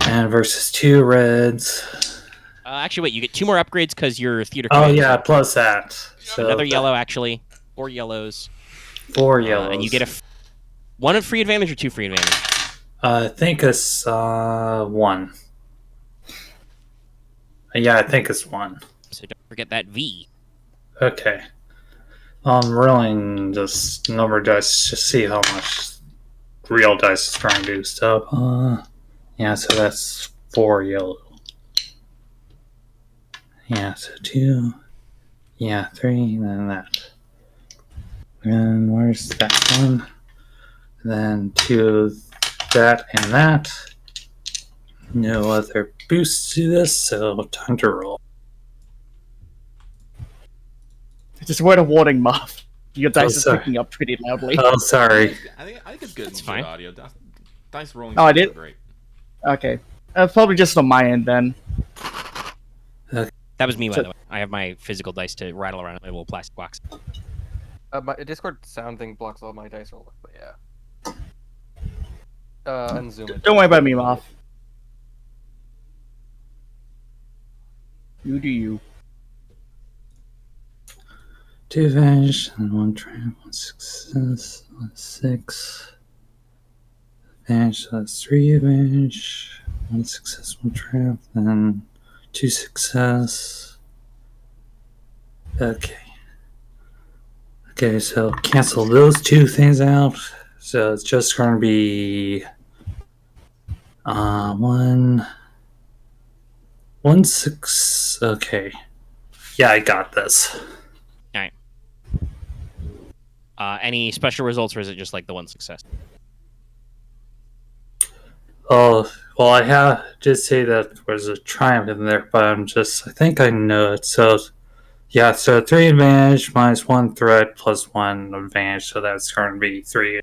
And versus 2 reds. Actually, wait, you get 2 more upgrades because your theater. Oh command is yeah, up. plus that. So Another yellow, actually. 4 yellows. 4 yellows. And you get 1 free advantage or 2 free advantage. I think it's 1. Yeah, I think it's 1. So don't forget that V. Okay. I'm rolling this number of dice to see how much real dice is trying to do stuff. Yeah, so that's 4 yellow. Yeah, so 2. Yeah, 3, and then that. And where's that one? Then 2, that, and that. No other boosts to this, so time to roll. Just a word of warning, Marth. Your dice is sorry. picking up pretty loudly. Oh, sorry. I think it's good. It's Good fine. audio. Dice rolling. Oh, I sounds did? Great. Okay. Probably just on my end then. That was me, by So- the way. I have my physical dice to rattle around in my little plastic box. My Discord sound thing blocks all my dice roll, but yeah. Unzoom it. Don't worry about me, Marth. You do you. 2 advantage, and 1 trap, 1 success, 1 6. Advantage, so that's 3 advantage, 1 success, 1 trap, then 2 success. Okay. Okay, so cancel those 2 things out. So it's just going to be 1 6. Okay. Yeah, I got this. Any special results, or is it just like the 1 success? Oh, well, I did say that there was a triumph in there, but I think I know it. So, yeah, so 3 advantage minus 1 threat plus 1 advantage, so that's going to be 3.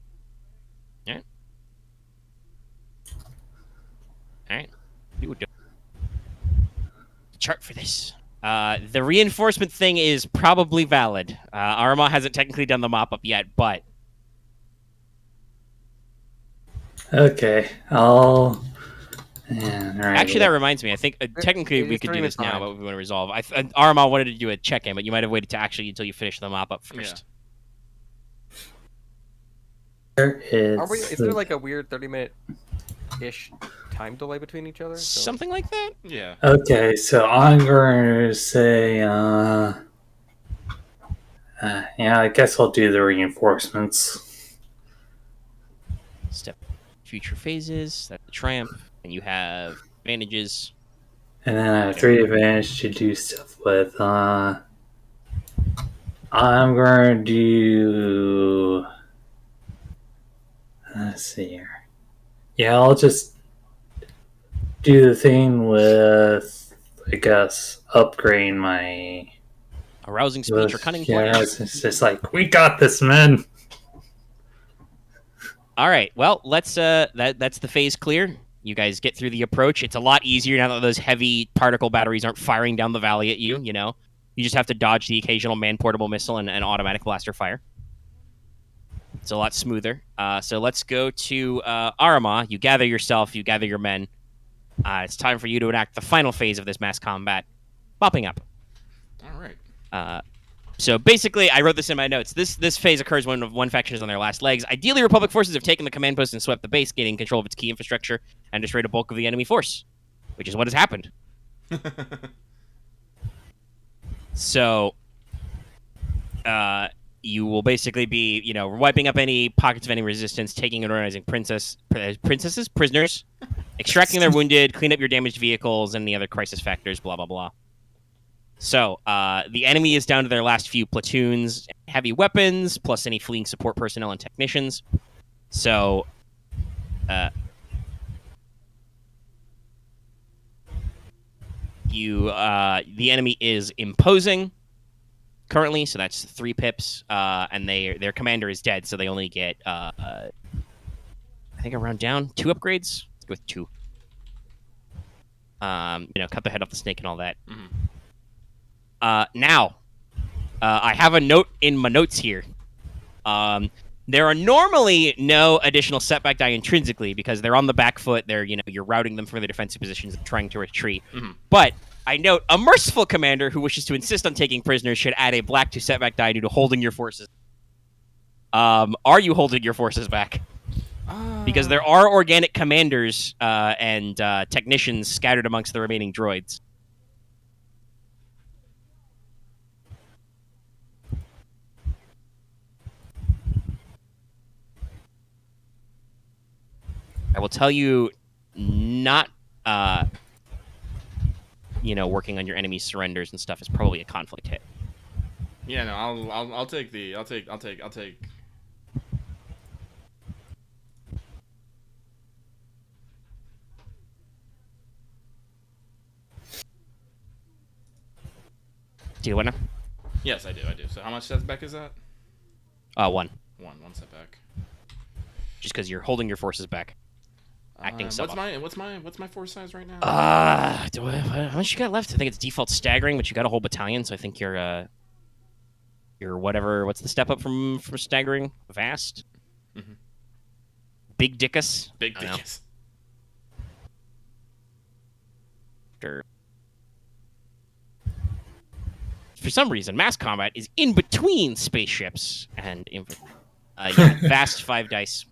Alright. We would do chart for this. The reinforcement thing is probably valid. Aramaa hasn't technically done the mop-up yet, but... Okay, I'll... Yeah, all right. Actually, that reminds me. I think technically it we is could 3 do this minutes now, behind. but we want to resolve. Aramaa wanted to do a check-in, but you might have waited to actually until you finish the mop-up first. There Is there like a weird 30-minute-ish time delay between each other? So- Something like that? Yeah. Okay, so I'm going to say, yeah, I guess I'll do the reinforcements. Step future phases. That's the triumph. And you have advantages. And then I have 3 advantage to do stuff with. I'm going to do. Let's see here. Yeah, I'll just do the thing with, I guess, upgrade my. Arousing speech or cunning Yeah, plan. it's just like, we got this, man. All right. Well, let's that's the phase clear. You guys get through the approach. It's a lot easier now that those heavy particle batteries aren't firing down the valley at you, you know. You just have to dodge the occasional man-portable missile and automatic blaster fire. It's a lot smoother. So let's go to Aramaa. You gather yourself, you gather your men. It's time for you to enact the final phase of this mass combat. Mopping up. All right. So basically, I wrote this in my notes. This phase occurs when one faction is on their last legs. Ideally, Republic forces have taken the command post and swept the base, gaining control of its key infrastructure and destroyed a bulk of the enemy force, which is what has happened. So, you will basically be, wiping up any pockets of any resistance, taking and organizing prisoners, extracting their wounded, clean up your damaged vehicles and the other crisis factors, blah, blah, blah. So the enemy is down to their last few platoons, heavy weapons, plus any fleeing support personnel and technicians. So the enemy is imposing currently, so that's 3 pips, and their commander is dead, so they only get I think around down 2 upgrades. Let's go with 2. Cut the head off the snake and all that. Now, I have a note in my notes here. There are normally no additional setback die intrinsically because they're on the back foot. You're routing them from their defensive positions and trying to retreat. But I note a merciful commander who wishes to insist on taking prisoners should add a black to setback die due to holding your forces. Are you holding your forces back? Because there are organic commanders and technicians scattered amongst the remaining droids. I will tell you, not working on your enemy's surrenders and stuff is probably a conflict hit. Yeah, no, I'll take the I'll take. Do you wanna? Yes, I do. So how much setback is that? 1. One setback. Just because you're holding your forces back. Acting what's my force size right now? How much you got left? I think it's default staggering, but you got a whole battalion, so I think you're whatever. What's the step up from staggering? Vast. Big Dickus. Big Dickus. Sure. For some reason, mass combat is in between spaceships and vast 5 dice.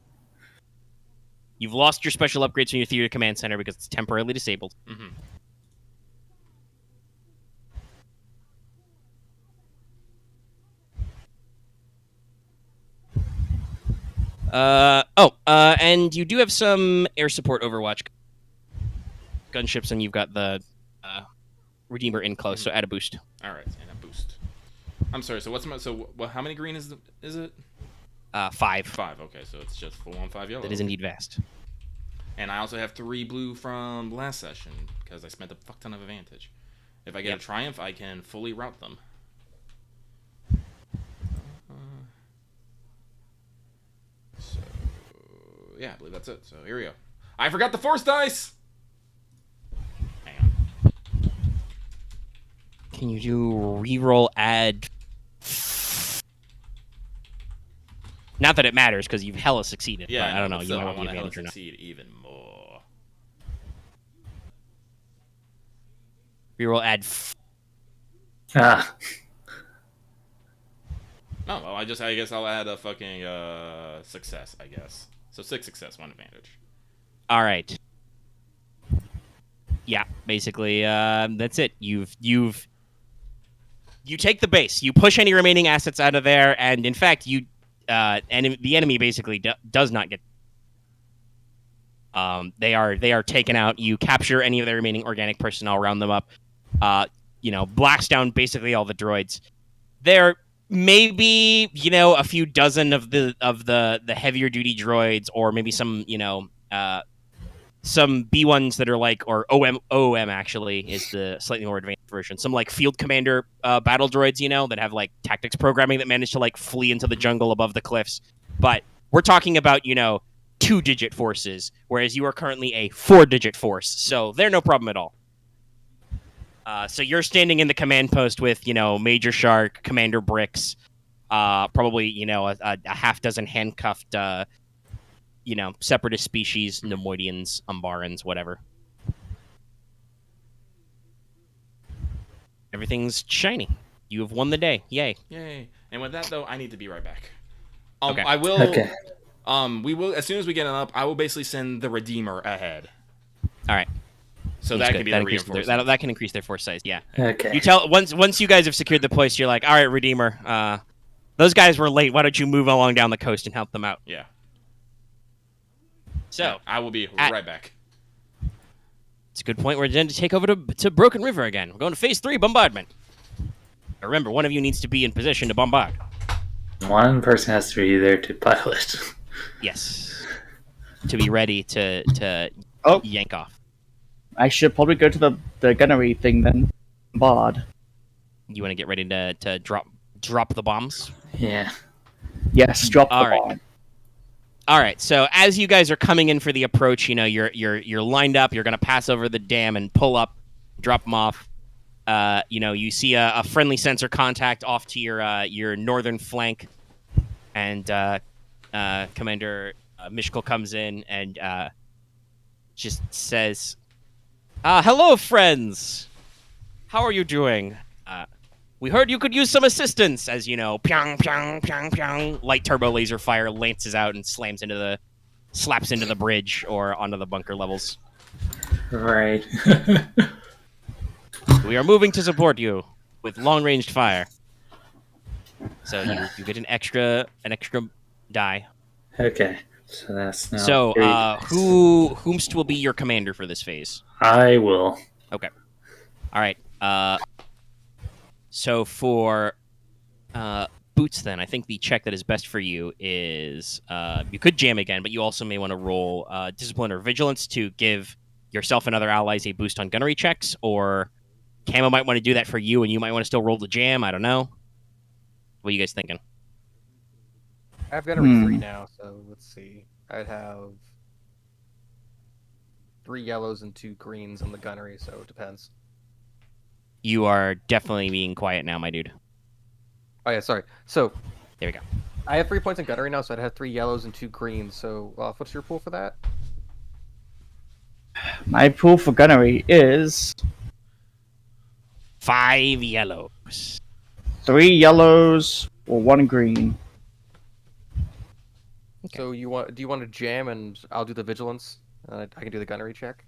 You've lost your special upgrades from your theater command center because it's temporarily disabled. And you do have some air support Overwatch gunships, and you've got the Redeemer in close, so add a boost. All right, and a boost. I'm sorry. So how many green is it? 5. 5. Okay, so it's just full on 5 yellow. That is indeed vast. And I also have 3 blue from last session because I spent a fuck ton of advantage. If I get a triumph, I can fully route them. So yeah, I believe that's it. So here we go. I forgot the force dice. Hang on. Can you do reroll add? Not that it matters because you've hella succeeded. Yeah, I don't know. You might I want want the to advantage or not. succeed even more. Reroll add. Oh well, I guess I'll add a fucking success. I guess so. 6 success, 1 advantage. All right. Yeah, basically, that's it. You take the base. You push any remaining assets out of there, and in fact, the enemy basically does not get. They are taken out. You capture any of their remaining organic personnel, round them up. Blacks down basically all the droids. There may be a few dozen of the heavier duty droids, or maybe some some B1s that are like, or OM actually is the slightly more advanced version. Some like field commander battle droids, that have like tactics programming that manage to like flee into the jungle above the cliffs. But we're talking about 2-digit forces, whereas you are currently a 4-digit force, so they're no problem at all. So you're standing in the command post with Major Shark, Commander Bricks, probably a half dozen handcuffed separatist species, Nemoidians, Umbarans, whatever. Everything's shiny. You have won the day. Yay. Yay. And with that, though, I need to be right back. Okay. I will... Okay. We will, as soon as we get it up, I will basically send the Redeemer ahead. All right. So That's that good. can be that the increases reinforcement. that can increase their force size, yeah. Okay. You tell once you guys have secured the place, you're like, all right, Redeemer, those guys were late. Why don't you move along down the coast and help them out? Yeah. So Yeah, I will be right back. it's a good point. We're going to take over to Broken River again. We're going to Phase 3 Bombardment. Remember, one of you needs to be in position to bombard. One person has to be there to pilot. Yes. To be ready to Oh. yank off. I should probably go to the gunnery thing then. Bombard. You want to get ready to drop the bombs? Yeah. Yes, drop the All right. bomb. All right. So as you guys are coming in for the approach, you're lined up. You're going to pass over the dam and pull up, drop them off. You see a friendly sensor contact off to your northern flank, and Commander Mishkal comes in and just says, "Hello, friends. How are you doing? We heard you could use some assistance." As you know, pyong, pyong, pyong, pyong, light turbo laser fire lances out and slaps into the bridge or onto the bunker levels. Right. We are moving to support you with long-ranged fire. So you get an extra die. Okay. So that's now. So whomst will be your commander for this phase? I will. Okay. All right. So for Boots, then I think the check that is best for you is you could jam again, but you also may want to roll discipline or vigilance to give yourself and other allies a boost on gunnery checks, or Camo might want to do that for you, and you might want to still roll the jam. I don't know. What are you guys thinking? I have gunnery 3 now, so let's see. I'd have 3 yellows and 2 greens on the gunnery, so it depends. You are definitely being quiet now, my dude. Oh yeah, sorry. So There we go. I have 3 points in gunnery now, so I'd have 3 yellows and 2 greens. So what's your pool for that? My pool for gunnery is 5 yellows. 3 yellows or 1 green. Okay. So do you want to jam and I'll do the vigilance? I can do the gunnery check.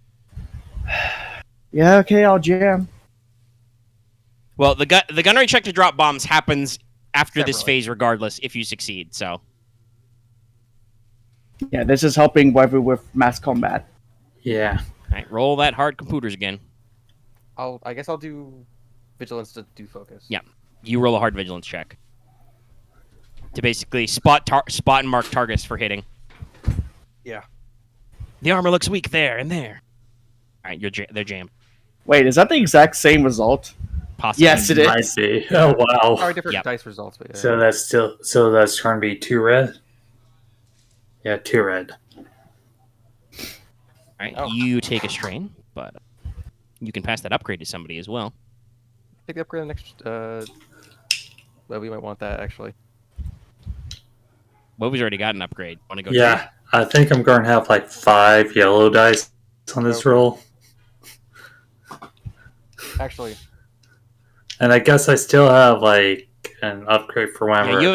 Yeah, okay, I'll jam. Well, the gunnery check to drop bombs happens after this Separately. phase, regardless, if you succeed. So Yeah, this is helping Wevu with mass combat. Yeah. all right, roll that hard computers again. I guess I'll do vigilance to do focus. Yeah. You roll a hard vigilance check to basically spot and mark targets for hitting. Yeah. The armor looks weak there and there. All right, they're jammed. Wait, is that the exact same result? Possibly. Yes, it is. I see. Oh wow. Probably different Yep. dice results, but yeah. So that's going to be 2 red. Yeah, 2 red. All right, Oh. you take a strain, but you can pass that upgrade to somebody as well. Take the upgrade next. Well, we might want that actually. Wovy's already got an upgrade. Want to go? Yeah, I think I'm going to have like 5 yellow dice on this roll. Actually, And I guess I still have like an upgrade for whenever. Yeah,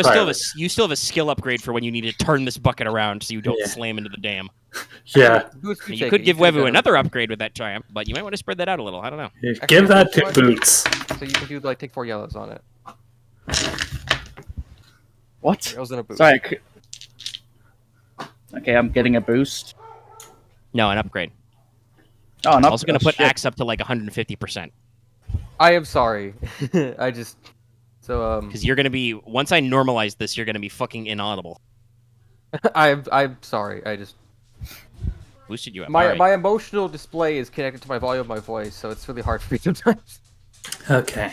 you still have a skill upgrade for when you need to turn this bucket around so you don't Yeah. slam into the dam. Yeah, Boots, You take could it. give can do Wevu that. another upgrade with that triumph, but you might want to spread that out a little. I don't know. give that to what? Boots. So you can do take 4 yellows on it. What? Yellows and a boost. Sorry. Okay, I'm getting a boost. No, an upgrade. Oh, I'm also going to put shit. axe up to like 150%. I am sorry. I just Because you're going to be, once I normalize this, you're going to be fucking inaudible. I'm sorry. I just Boosted you up. my Alright. my emotional display is connected to my volume of my voice, so it's really hard for me sometimes. Okay.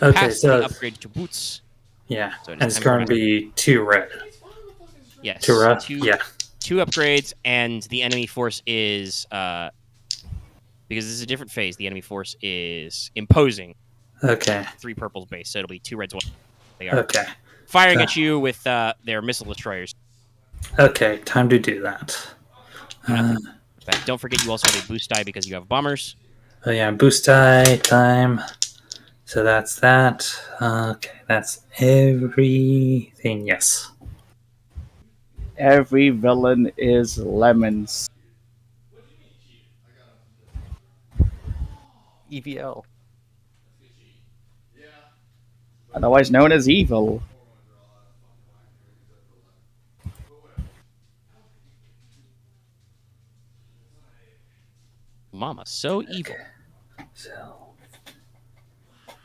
Okay, Pass so the upgrade to boots. yeah, So and it's it's time going for to be 2 red. Yes. 2 red. Two, Yeah. 2 upgrades, and the enemy force is, because this is a different phase, the enemy force is imposing Okay. 3 purples base, so it'll be 2 reds, 1. They are Okay. firing at you with their missile destroyers. Okay. Time to do that. But don't forget you also have a boost die because you have bombers. Oh yeah, boost die time. So that's that. Okay, that's everything. Yes. Every villain is lemons. EVL. Otherwise known as evil. Mama, so evil. So.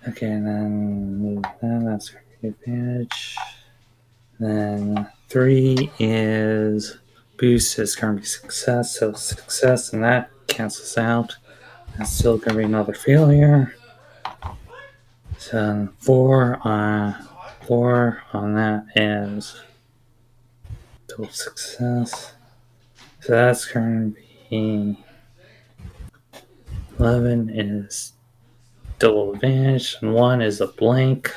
Okay, and then move that. That's going to be advantage. Then 3 is boost is going to be success, so success, and that cancels out. That's still going to be another failure. So 4 on that is double success. So that's going to be 11 is double advantage, and 1 is a blank.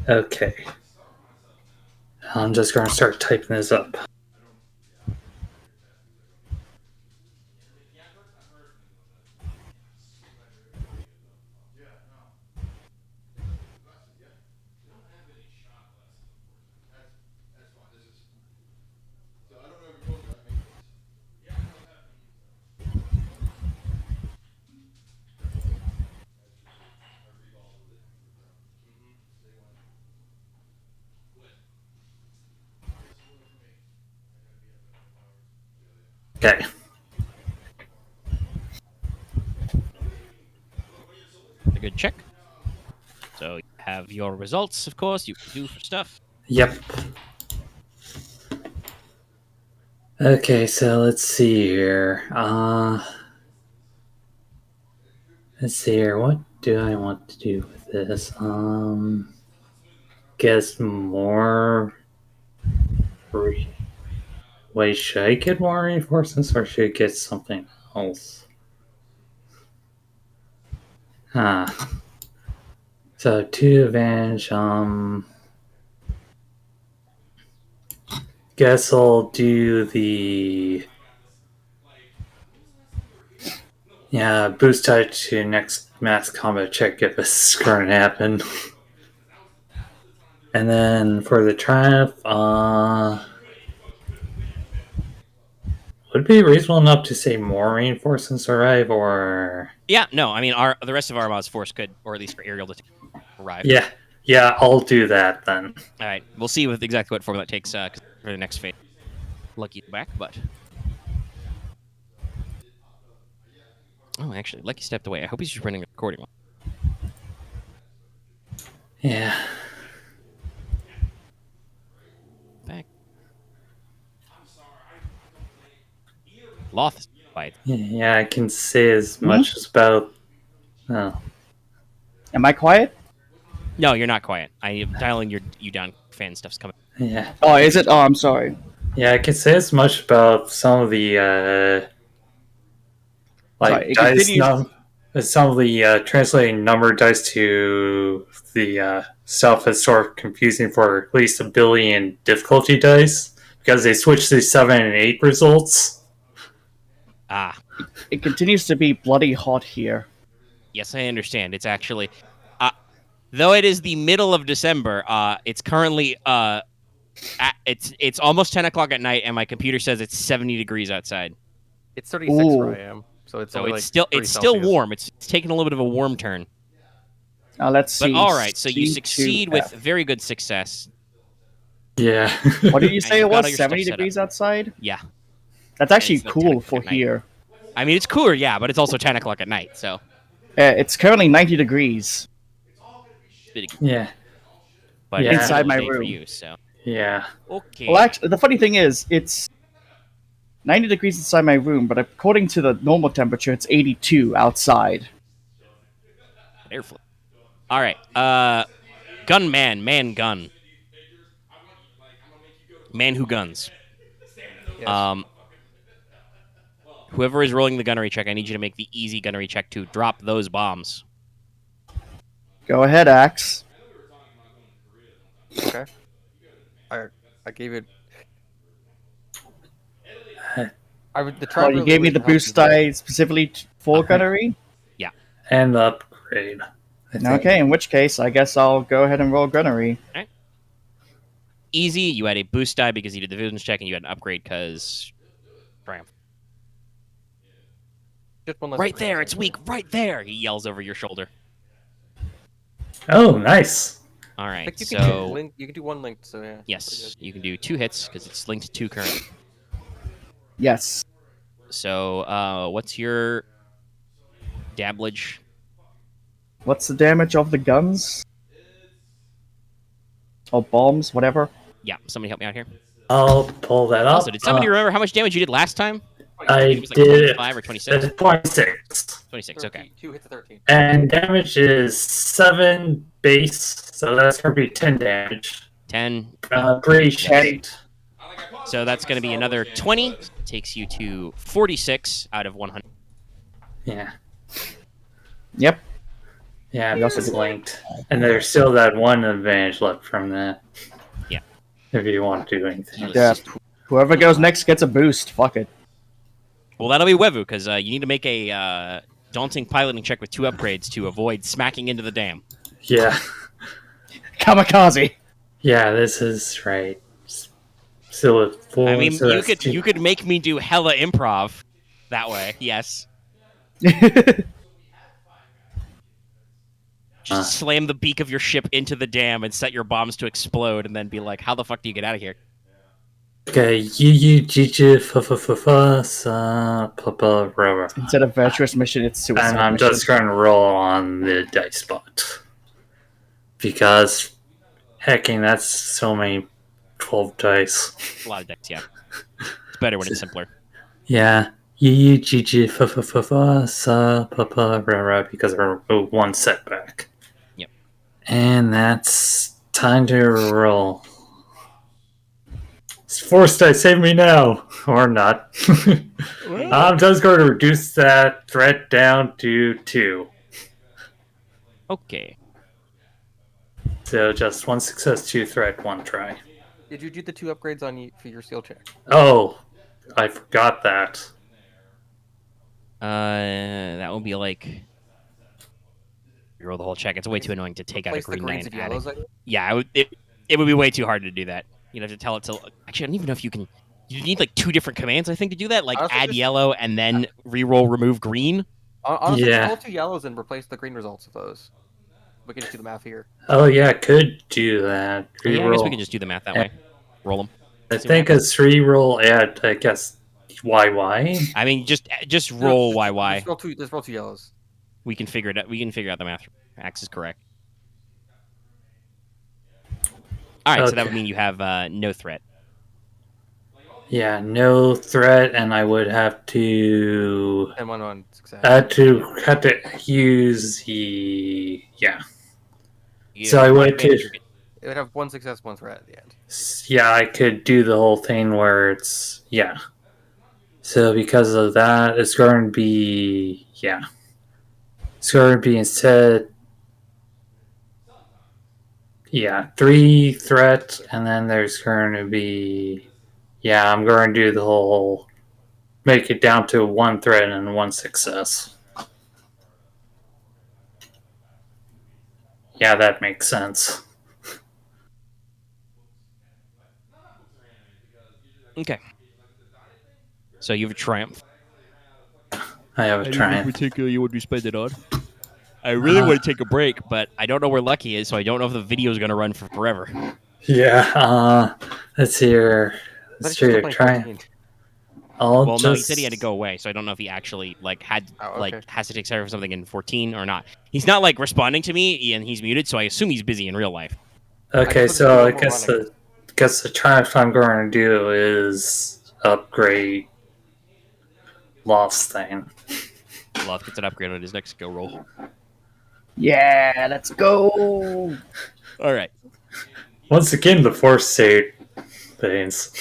Okay. I'm just going to start typing this up. Okay. A good check. So you have your results, of course. You can do for stuff. Yep. Okay, so let's see here. Let's see here. What do I want to do with this? Guess more. Wait, should I get more reinforcements or should I get something else? Huh. So 2 advantage. Guess I'll do the boost type to next mass combat check if this is going to happen. And then for the triumph, would it be reasonable enough to say more reinforcements arrive, or? Yeah, no, I mean, the rest of Armaa's force could, or at least for Ariel to arrive. Yeah, I'll do that then. All right, we'll see with exactly what form that takes for the next phase. Lucky back, but actually, Lucky stepped away. I hope he's just running a recording. Yeah. Back. Loth is quiet. Yeah, I can say as much as about. Oh. Am I quiet? No, you're not quiet. I am dialing you down. Fan stuff's coming. Yeah. Oh, is it? Oh, I'm sorry. Yeah, I can say as much about some of the Sorry, dice some of the translating number dice to the stuff is sort of confusing for at least ability and difficulty dice because they switch to 7 and 8 results. Ah, It continues to be bloody hot here. yes, I understand. It's actually, though it is the middle of December. It's currently it's almost 10 o'clock at night, and my computer says it's 70 degrees outside. It's 36 where I am, so it's only it's like still Celsius. warm. It's taking a little bit of a warm turn. Let's see. But all right, so you C2F. succeed with very good success. Yeah. What did you say you've it got all was? your 70 stuff set degrees outside? Yeah, That's actually it's like cool 10 for at night. here. I mean it's cooler, yeah, but it's also 10 o'clock at night, so It's currently 90 degrees. Yeah. but Yeah. it's Inside my day for room. you, so Yeah. okay. Well, actually, the funny thing is, it's 90 degrees inside my room, but according to the normal temperature, it's 82 outside. Airflow. All right, gunman, man gun, man who guns. Yes. Whoever is rolling the gunnery check, I need you to make the easy gunnery check to drop those bombs. Go ahead, Axe. Okay. I gave it. The Oh, you gave me the boost die specifically for gunnery? And the upgrade. I think. Okay, in which case, I guess I'll go ahead and roll gunnery. Easy, you had a boost die because you did the visions check, and you had an upgrade because triumph. Just one less Right there, upgrade, it's so- weak. Right there, he yells over your shoulder. Oh, nice. All I right, think you can so you can do one link, so yeah. yes, you can do 2 hits because it's linked to 2 current. Yes. So, what's your dablage? What's the damage of the guns? Or bombs, whatever. Yeah, somebody help me out here. I'll pull that up. Also, did somebody remember how much damage you did last time? I think it was like did 25 or 26? 26. 26, okay. 2 hits of 13. And damage is 7 base, so that's going to be 10 damage. 10. Appreciate. So that's going to be another 20. Takes you to 46 out of 100. Yeah. Yep. Yeah, it's linked. And there's still that one advantage left from that. Yeah. If you want to do anything. Yeah. Whoever goes next gets a boost. Fuck it. Well, that'll be Wevu, because you need to make a daunting piloting check with 2 upgrades to avoid smacking into the dam. Yeah. Kamikaze. Yeah, this is right. Still at 4. I mean, so you that's could 2. you could make me do hella improv that way. Yes. Just slam the beak of your ship into the dam and set your bombs to explode, and then be like, "How the fuck do you get out of here?" Okay, you, Instead of virtuous mission, it's suicide. and I'm mission. just going to roll on the dice bot. Because, hecking, that's so many 12 dice. A lot of decks, yeah. It's better when it's simpler. Yeah. Because of one setback. Yep. And that's time to roll. Force die, save me now! Or not. I'm just going to reduce that threat down to 2. Okay. So just 1 success, 2 threat, 1 try. Did you do the 2 upgrades on you for your skill check? Oh, I forgot that. That would be like... You roll the whole check. It's way too annoying to take out a Place the green die greens and and add yellows, it. I guess? Yeah, it would be way too hard to do that. You'd have to tell it to... Actually, I don't even know if you can... You need like 2 different commands, I think, to do that. Like Honestly, add just- yellow and then re-roll remove green. Honestly, Yeah. just roll 2 yellows and replace the green results of those. We can just do the math here. Oh yeah, could do that. Yeah, I guess we Reroll. can just do the math that way. Roll them. I think a 3-roll add, I guess, YY? I mean, just roll YY. Just roll 2 yellows. We can figure it out. We can figure out the math. Axe is correct. All right, so that would Okay. mean you have no threat. Yeah, no threat, and I would have to... And 1 success. have to use the... Yeah. So I would It would have 1 success, 1 threat at the end. Yeah, I could do the whole thing where it's... Yeah. So because of that, it's going to be... Yeah. It's going to be instead... Yeah, 3 threat, and then there's going to be... Yeah, I'm going to do the whole... Make it down to 1 threat and 1 success. Yeah, that makes sense. Okay. So you have a triumph. I have a triumph. particularly you would be spend it on? I really want to take a break, but I don't know where Lucky is, so I don't know if the video is going to run for forever. Yeah, let's see here. But Let's it's see still here. playing Try. 14. I'll Well, just... no, he said he had to go away, so I don't know if he actually had Oh, okay. has to take care of something in 14 or not. He's not like responding to me, and he's muted, so I assume he's busy in real life. Okay, I just so I put it guess running. the triumph I'm going to do is upgrade Loth's thing. Loth gets an upgrade on his next go roll. Yeah, let's go. All right. Once again, the force state things.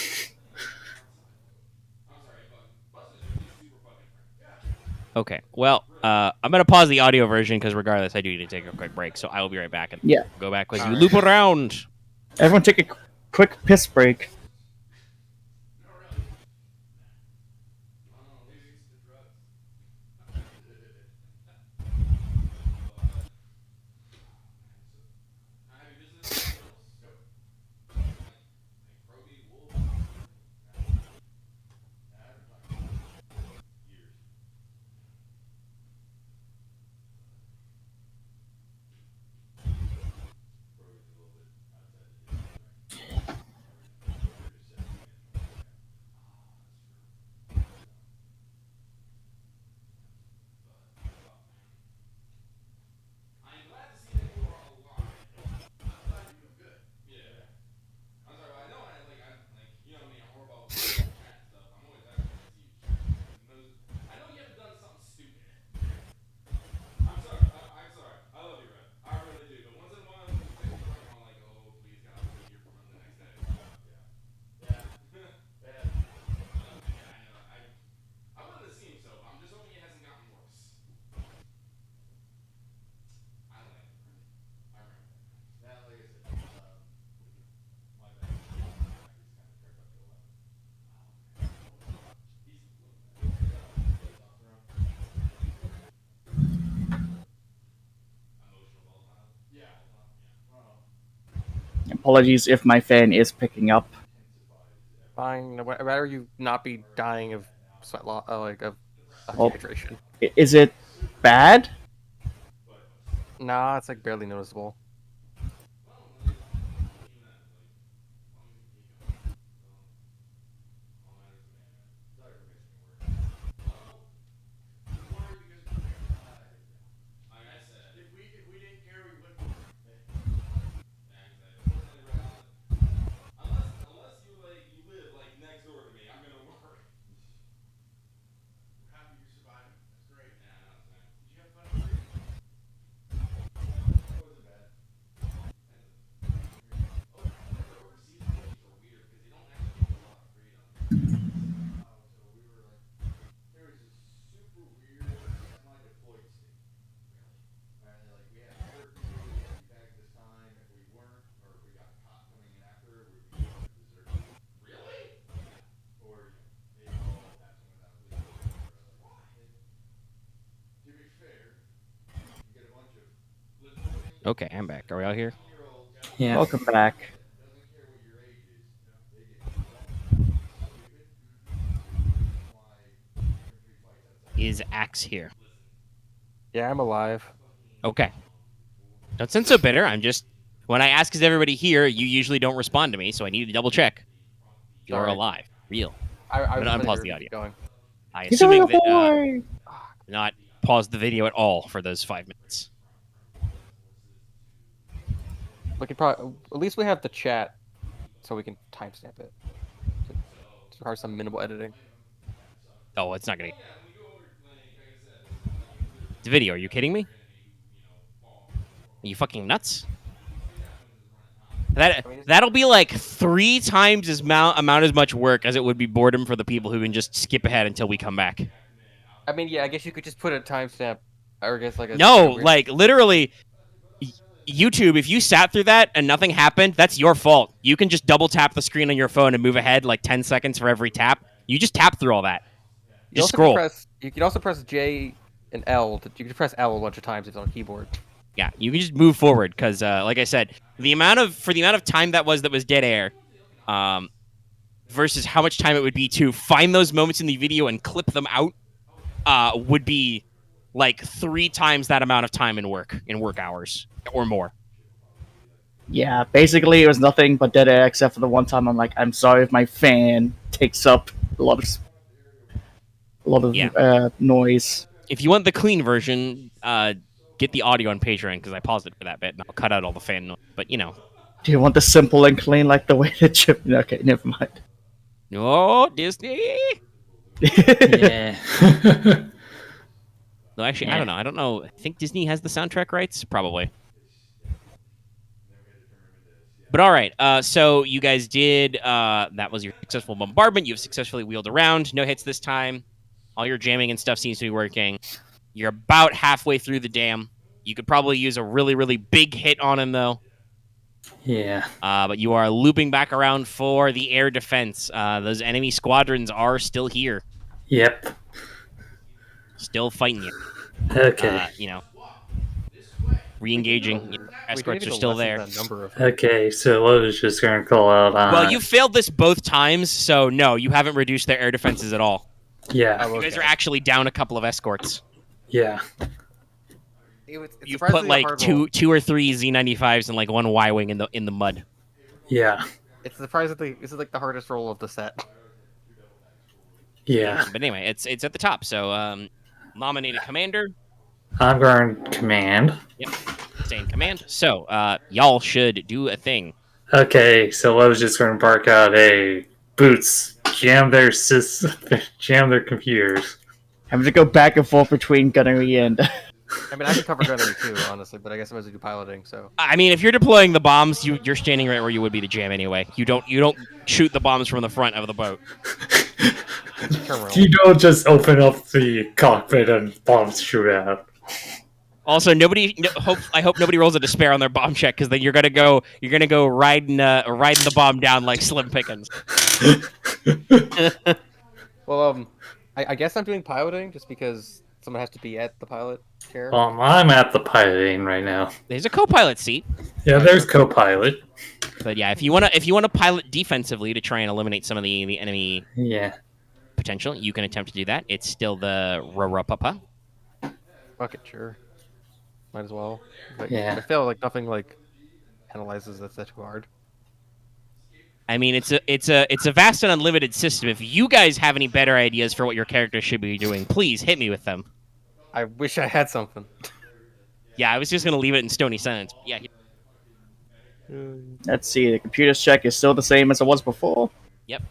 Okay. Well, I'm gonna pause the audio version because regardless, I do need to take a quick break. So I will be right back and Yeah. go back as you All loop around. Everyone take a quick piss break. apologies if my fan is picking up. Fine. I'd rather you not be dying of sweat loss, of Oh. dehydration. Is it bad? Nah, it's like barely noticeable. Okay, I'm back. Are we all here? Yeah. Welcome back. Is Axe here? Yeah, I'm alive. Okay. Don't sound so bitter. I'm just... When I ask is everybody here, you usually don't respond to me, so I need to double check. You're Sorry. alive. Real. I I'm gonna was unpause letting the her audio. keep going. I He's assuming only a that boy. not pause the video at all for those 5 minutes. We could probably at least we have the chat, so we can timestamp it. To require some minimal editing. Oh, it's not gonna... It's a video. Are you kidding me? Are you fucking nuts? That'll be like 3 times as amount as much work as it would be boredom for the people who can just skip ahead until we come back. I mean, yeah, I guess you could just put a timestamp, or I guess like a No, like literally, YouTube. If you sat through that and nothing happened, that's your fault. You can just double tap the screen on your phone and move ahead like 10 seconds for every tap. You just tap through all that. Just scroll. You can also press J and L. You can press L a bunch of times if it's on a keyboard. Yeah, you can just move forward because, like I said, for the amount of time that was dead air, versus how much time it would be to find those moments in the video and clip them out, would be like 3 times that amount of time in work hours or more. Yeah, basically it was nothing but dead air except for the one time I'm like, I'm sorry if my fan takes up a lot of noise. If you want the clean version, get the audio on Patreon because I paused it for that bit and I'll cut out all the fan noise. But you know. Do you want the simple and clean like the way that you... Okay, never mind. No, Disney. Yeah. No, actually, I don't know. I don't know. I think Disney has the soundtrack rights, probably. But all right. So you guys did. That was your successful bombardment. You've successfully wheeled around. No hits this time. All your jamming and stuff seems to be working. You're about halfway through the dam. You could probably use a really, really big hit on him, though. Yeah. But you are looping back around for the air defense. Those enemy squadrons are still here. Yep. Still fighting you. Okay. Re-engaging. Escorts are still there. Okay, so I was just going to call out on... Well, you failed this both times, so no, you haven't reduced their air defenses at all. Yeah. You guys are actually down a couple of escorts. Yeah. You've put like two or 3 Z95s and like 1 Y-wing in the mud. Yeah. It's surprisingly this is like the hardest roll of the set. Yeah. But anyway, it's at the top. So nominate a commander. I'm going command. Yep. Stay in command. So y'all should do a thing. Okay, so I was just going to bark out a boots. Jam their computers. Having to go back and forth between gunnery and... I mean, I can cover gunnery too, honestly, but I guess I'm going to do piloting, so... I mean, if you're deploying the bombs, you're standing right where you would be to jam anyway. You don't shoot the bombs from the front of the boat. You don't just open up the cockpit and bombs shoot out. Also, I hope nobody rolls a despair on their bomb check because then you're gonna go riding the bomb down like Slim Pickens. Well, I guess I'm doing piloting just because someone has to be at the pilot chair. I'm at the piloting right now. There's a co-pilot seat. Yeah, there's co-pilot. But yeah, if you wanna pilot defensively to try and eliminate some of the enemy Yeah. potential, you can attempt to do that. It's still the Rarapapa. Fuck it, sure. Might as well. But Yeah. I feel like nothing like analyzes that too hard. I mean, it's a vast and unlimited system. If you guys have any better ideas for what your character should be doing, please hit me with them. I wish I had something. Yeah, I was just gonna leave it in stony silence. Yeah. Let's see. The computer's check is still the same as it was before. Yep.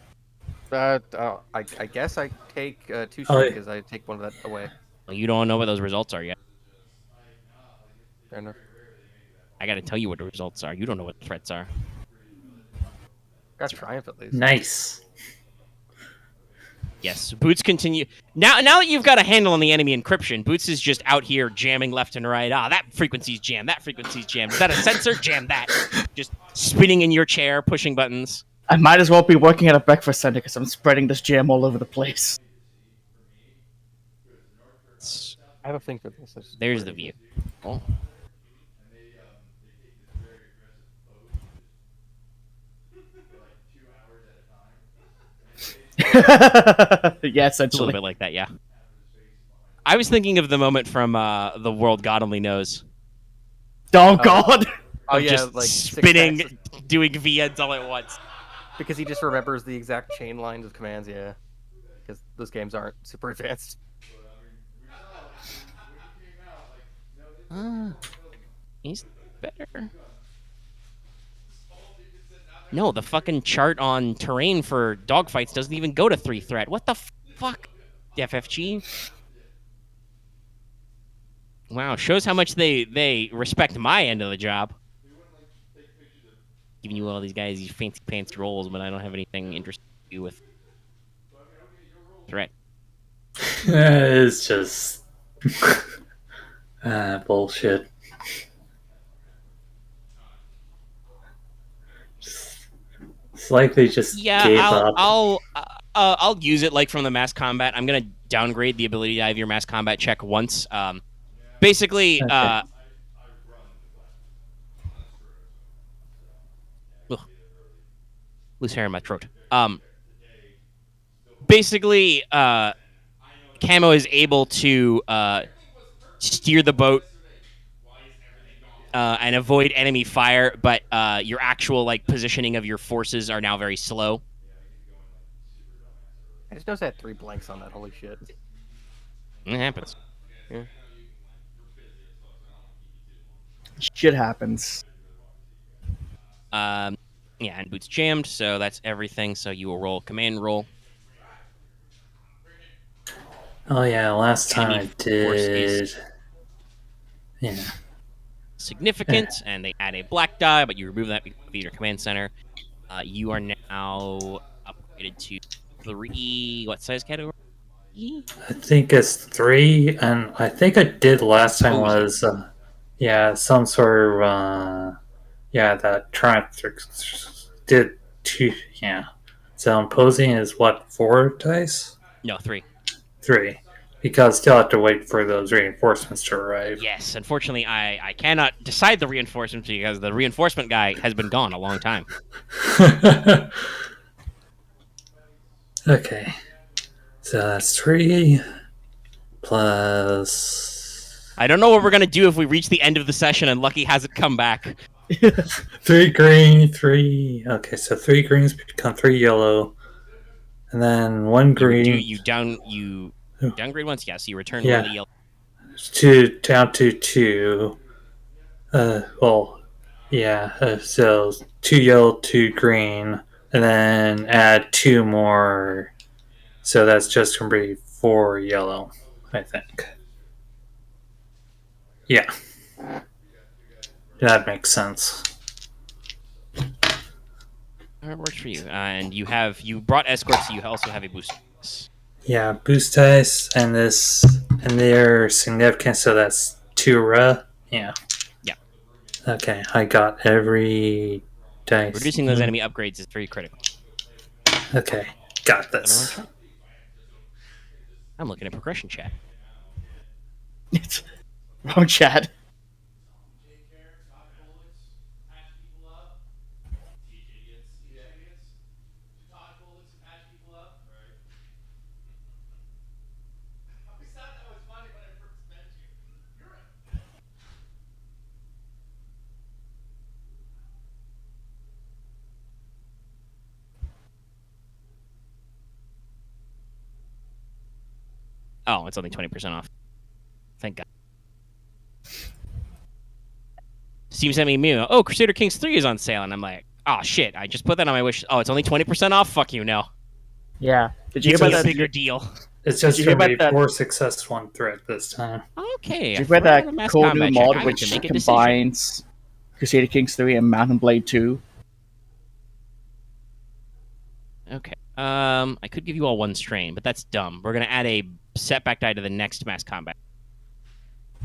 I guess I take 2 Oh, straight yeah. because I take one of that away. Well, you don't know what those results are yet. Fair enough. I got to tell you what the results are. You don't know what the threats are. Got triumph at least. Nice. Yes, Boots continue. Now that you've got a handle on the enemy encryption, Boots is just out here jamming left and right. Ah, that frequency's jammed. That frequency's jammed. Is that a sensor? Jam that. Just spinning in your chair, pushing buttons. I might as well be working at a breakfast center because I'm spreading this jam all over the place. I have a thing for this. There's the view. Oh. Yeah, It's a little essentially. bit like that, yeah. I was thinking of the moment from The World God Only Knows. Oh god! Oh Of yeah, just like six spinning, stacks doing VNs all at once. because he just remembers the exact chain lines of commands. Yeah, because those games aren't super advanced. He's better. No, the fucking chart on terrain for dogfights doesn't even go to 3 threat. What the fuck? FFG? Wow, shows how much they respect my end of the job. Giving you all these guys these fancy pants rolls, but I don't have anything interesting to do with threat. It's just bullshit. It's like they just gave up. I'll use it like from the mass combat. I'm gonna downgrade the ability to have your mass combat check once. Basically, Okay. ugh. Loose hair in my throat. Basically, Camo is able to steer the boat and avoid enemy fire, but your actual like positioning of your forces are now very slow. I just noticed I had 3 blanks on that. Holy shit. It happens. Shit happens. Yeah, and Boots jammed, so that's everything. So you will roll command roll. Oh yeah, last time I Enemy force is- did. Yeah. Significant, and they add a black die, but you remove that with your command center. You are now upgraded to 3. What size category? I think it's 3, and I think I did last time Oh, was some sort of that triumph did 2. Yeah. So imposing is what, 4 dice? No, 3. 3. Because still have to wait for those reinforcements to arrive. Yes, unfortunately, I cannot decide the reinforcements because the reinforcement guy has been gone a long time. Okay. So that's 3 plus I don't know what we're gonna do if we reach the end of the session and Lucky hasn't come back. 3 green, 3. Okay, so 3 greens become 3 yellow, and then 1 green. You downgrade once, yes. You return one of the yellow. 2 down to 2. So 2 yellow, 2 green, and then add 2 more. So that's just gonna be 4 yellow, I think. Yeah, that makes sense. It works for you, and you brought escorts. So you also have a boost. Yeah, boost dice and they're significant. So that's 2 ra. Yeah. Yeah. Okay, I got every dice. Reducing those enemy upgrades is very critical. Okay, got this. I'm looking at progression chat. It's wrong chat. Oh, it's only 20% off. Thank God. Steam sent me a meme. Oh, Crusader Kings 3 is on sale, and I'm like, oh shit! I just put that on my wish. Oh, it's only 20% off. Fuck you, no. Yeah. Did you It's hear a about that? bigger deal. It's just Did you hear going to be about that? 4 success, 1 threat this time. Okay. Did you I hear forgot that the mass cool new combat check. mod I which have to make a decision. combines Crusader Kings 3 and Mount and Blade 2? Okay. I could give you all one strain, but that's dumb. We're gonna add a setback die to the next mass combat.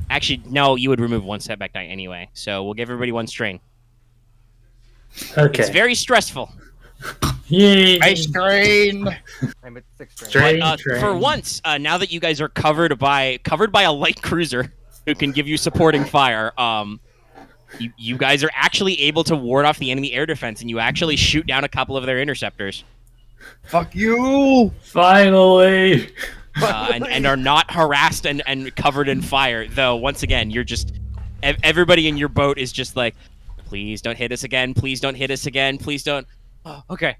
Actually, no, you would remove one setback die anyway. So we'll give everybody one strain. Okay. It's very stressful. Yay! I strain. I'm at 6 strain. Strain. But, for once, now that you guys are covered by a light cruiser who can give you supporting fire, you guys are actually able to ward off the enemy air defense, and you actually shoot down a couple of their interceptors. Fuck you! Finally! And are not harassed and covered in fire. Though, once again, you're just... Everybody in your boat is just like, please don't hit us again, please don't hit us again, please don't... Oh, okay.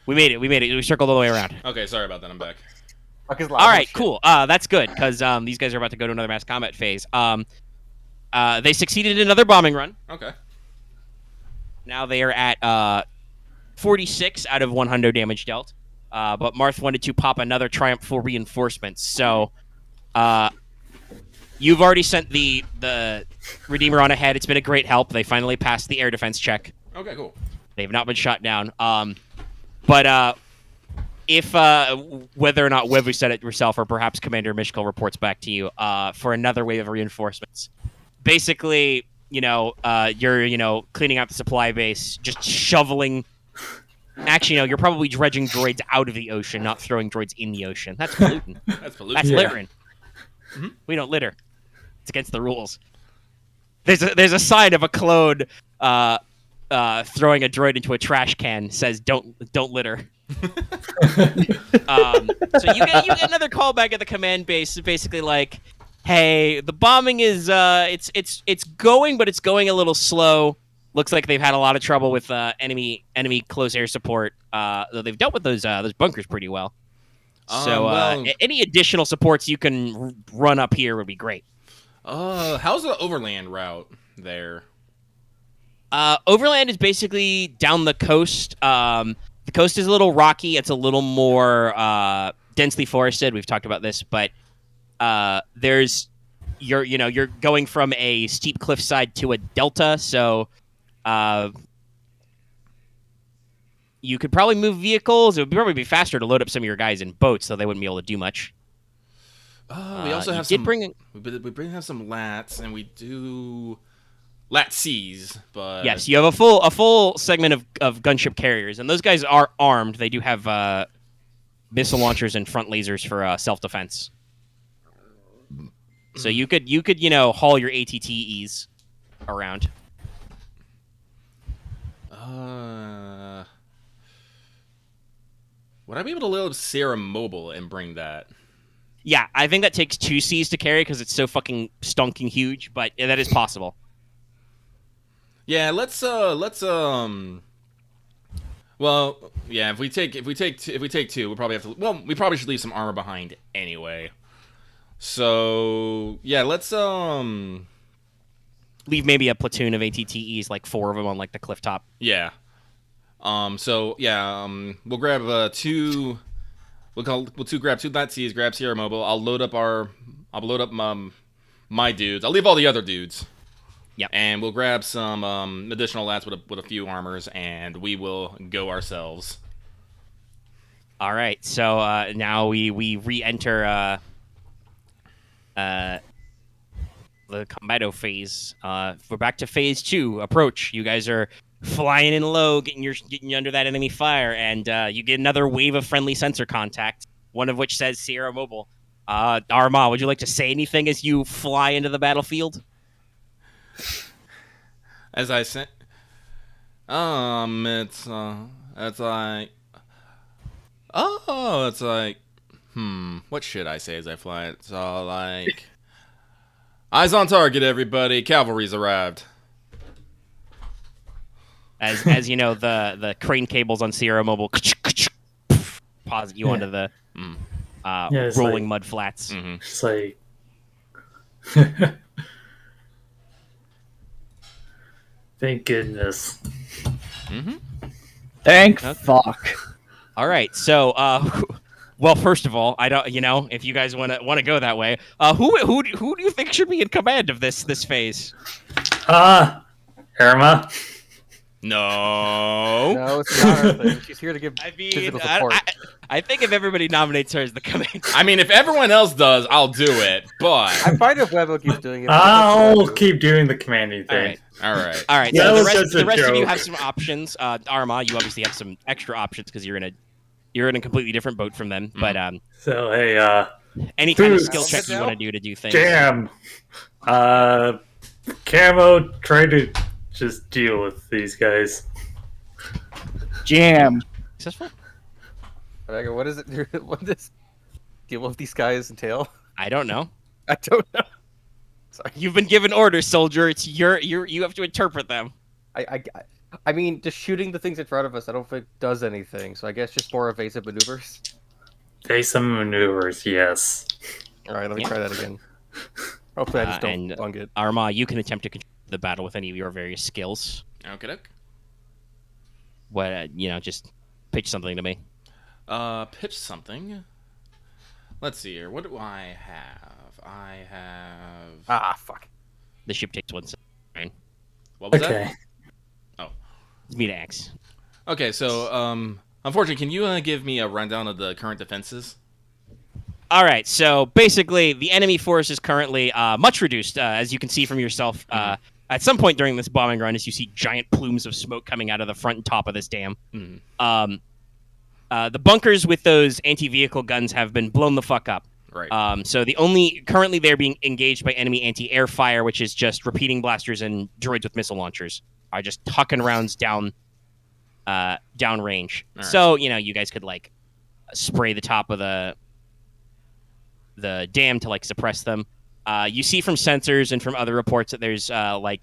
We made it, we circled all the way around. Okay, sorry about that. I'm back. Alright, cool. That's good, because these guys are about to go to another mass combat phase. They succeeded in another bombing run. Okay. Now they are at 46 out of 100 damage dealt. But Marth wanted to pop another Triumph for reinforcements. So you've already sent the Redeemer on ahead. It's been a great help. They finally passed the air defense check. Okay, cool. They've not been shot down. But if whether or not Wevu said it yourself or perhaps Commander Mishkal reports back to you for another wave of reinforcements. Basically, you're cleaning out the supply base, just shoveling. Actually, no, you're probably dredging droids out of the ocean, not throwing droids in the ocean. That's polluting. That's polluting. That's Yeah. littering. Mm-hmm. We don't litter. It's against the rules. There's a sign of a clone throwing a droid into a trash can says don't litter. So you get another call back at the command base, basically like, hey, the bombing is it's going, but it's going a little slow. Looks like they've had a lot of trouble with enemy close air support. Though they've dealt with those bunkers pretty well. So any additional supports you can run up here would be great. How's the overland route there? Overland is basically down the coast. The coast is a little rocky. It's a little more densely forested. We've talked about this, but you're going from a steep cliffside to a delta, so you could probably move vehicles. It would probably be faster to load up some of your guys in boats, so they wouldn't be able to do much. We also have some. We have some lats, and we do Xcis, but yes, you have a full segment of gunship carriers, and those guys are armed. They do have missile launchers and front lasers for self-defense. So you could haul your ATTEs around. Would I be able to load up Sarah Mobile and bring that? Yeah, I think that takes 2 Cs to carry because it's so fucking stonking huge, but that is possible. Yeah, let's well, yeah, if we take 2, we'll probably have to. Well, we probably should leave some armor behind anyway. So yeah, let's leave maybe a platoon of ATTEs, like 4 of them on like the cliff top. Yeah. So yeah, we'll grab 2. We'll grab 2 Xcis, grab Sierra Mobile. I'll load up my dudes. I'll leave all the other dudes. Yep. And we'll grab some additional lats with a few armors, and we will go ourselves. All right. So now we re-enter the combato phase. We're back to phase 2. Approach. You guys are flying in low, getting you under that enemy fire, and you get another wave of friendly sensor contact. One of which says Sierra Mobile. Aramaa, would you like to say anything as you fly into the battlefield? As I said, it's like, what should I say as I fly? It's all like, eyes on target, everybody. Cavalry's arrived. As you know, the crane cables on Sierra Mobile posit you onto the it's rolling like- mud flats. It's like. Thank goodness. Thank Okay. fuck. All right, so well, first of all, I don't, if you guys want to go that way, who do you think should be in command of this phase? Aramaa. No. No, it's not her thing. She's here to give I mean, physical support. I think if everybody nominates her as the commander, I mean, if everyone else does, I'll do it. But I'm fine if Webbo keeps doing it. I'll keep doing the commanding thing. all right. all right. All right, That so was the just a rest of you joke. have some options. Aramaa, you obviously have some extra options because you're in a completely different boat from them. But So hey, any kind of Dude, skill check you now? want to do things. Jam. Camo, try to just deal with these guys. Jam. Successful? Okay, what is it? What does deal with these guys entail? I don't know. I don't know. Sorry. You've been given orders, soldier. It's you have to interpret them. I mean, just shooting the things in front of us, I don't think does anything. So I guess just more evasive maneuvers. Evasive maneuvers, yes. All right, let me Yeah. try that again. Hopefully, I just don't and bung it. Aramaa, you can attempt to control the battle with any of your various skills. Okay. What just pitch something to me. Pitch something. Let's see here. What do I have? I have. Ah, fuck. The ship takes 1 second. What was Okay. that? It's me to axe. Okay. So, unfortunately, can you give me a rundown of the current defenses? All right, so basically, the enemy force is currently much reduced, as you can see from yourself. At some point during this bombing run, as you see giant plumes of smoke coming out of the front and top of this dam. The bunkers with those anti-vehicle guns have been blown the fuck up. Right. So currently they're being engaged by enemy anti-air fire, which is just repeating blasters and droids with missile launchers are just hucking rounds down range. All right. So you guys could spray the top of the dam to suppress them. You see from sensors and from other reports that there's a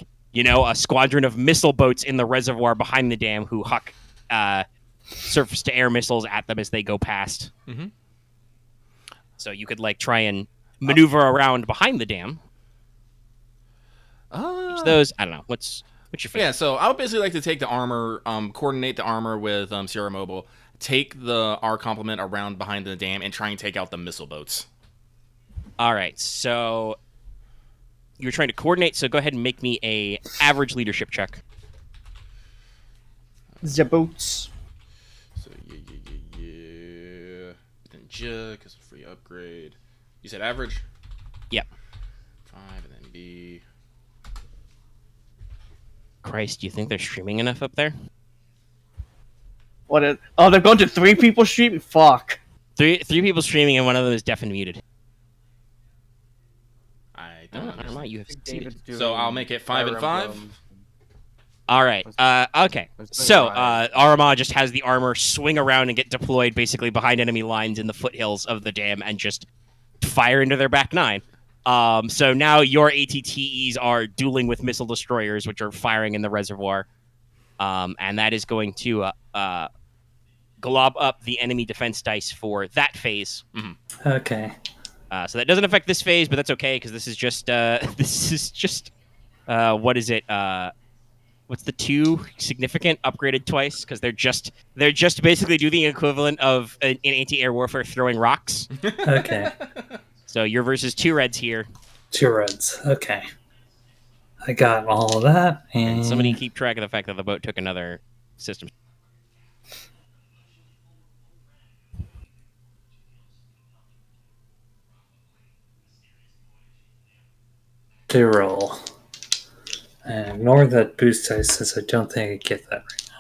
squadron of missile boats in the reservoir behind the dam who huck surface to air missiles at them as they go past. Mhm. So you could try and maneuver around behind the dam. Those I don't know. What's your favorite? Yeah, so I would basically like to take the armor, coordinate the armor with Sierra Mobile, take our complement around behind the dam, and try and take out the missile boats. All right, so you're trying to coordinate. So go ahead and make me a average leadership check. The boats. So yeah. Then Jug is a free upgrade. You said average? Yep. 5 and then B. Christ, do you think they're streaming enough up there? Oh, they've gone to 3 people streaming? Fuck. Three people streaming, and one of them is deaf and muted. I don't I don't know. understand. You have succeeded. So I'll make it 5 and 5. All right. Okay. So Aramaa just has the armor swing around and get deployed basically behind enemy lines in the foothills of the dam and just fire into their back 9. So now your ATTEs are dueling with missile destroyers, which are firing in the reservoir, and that is going to glob up the enemy defense dice for that phase. Okay. So that doesn't affect this phase, but that's okay because this is just what is it? What's the 2 significant upgraded twice? Because they're just basically doing the equivalent of in anti-air warfare throwing rocks. Okay. So you're versus 2 reds here. 2 reds. Okay. I got all of that. And Somebody keep track of the fact that the boat took another system. to roll. And ignore that boost dice since I don't think I get that right now.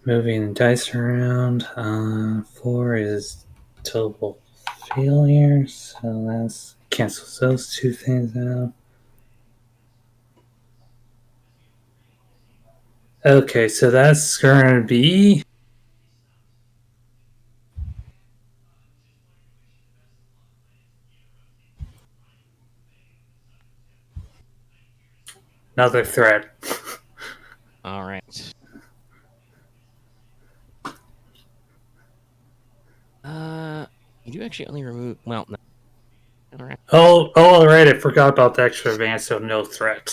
Moving dice around. 4 is total failure, so that's cancels those 2 things out. Okay, so that's going to be Another threat. All right. You do actually only remove. Well, no. All right. Oh, alright, I forgot about the extra advance, so no threat.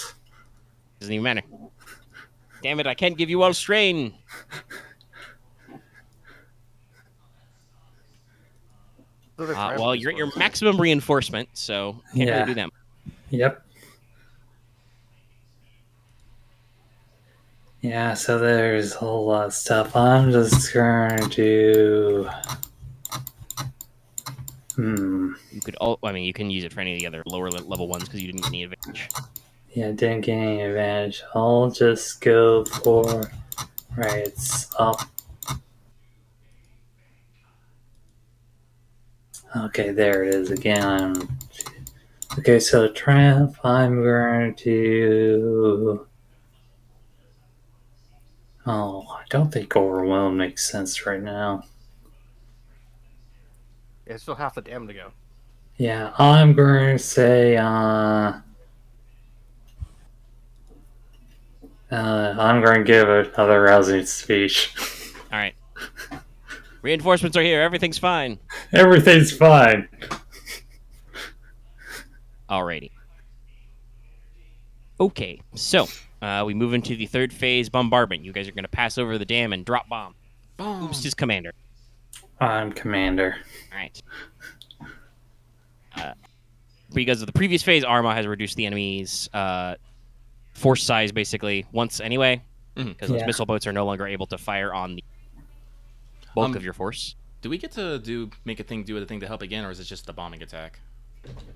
Doesn't even matter. Damn it! I can't give you all strain. Well, you're at your maximum reinforcement, so can't really do that. Yep. Yeah, so there's a whole lot of stuff. I'm just going to. You could. You can use it for any of the other lower level ones because you didn't get any advantage. Yeah, didn't get any advantage. I'll just go for. Right, it's up. Okay, there it is again. Okay, so Tramp, I'm going to. Oh, I don't think Overwhelm makes sense right now. Yeah, still half the damn to go. Yeah, I'm going to say. I'm going to give another rousing speech. All right. Reinforcements are here. Everything's fine. Everything's fine. Alrighty. Okay, so we move into the third phase, Bombardment. You guys are going to pass over the dam and drop bomb. Oops, is commander. I'm commander. All right. Because of the previous phase, Aramaa has reduced the enemy's force size basically once anyway, because those missile boats are no longer able to fire on the bulk of your force. Do we get to make a thing do the thing to help again, or is it just the bombing attack?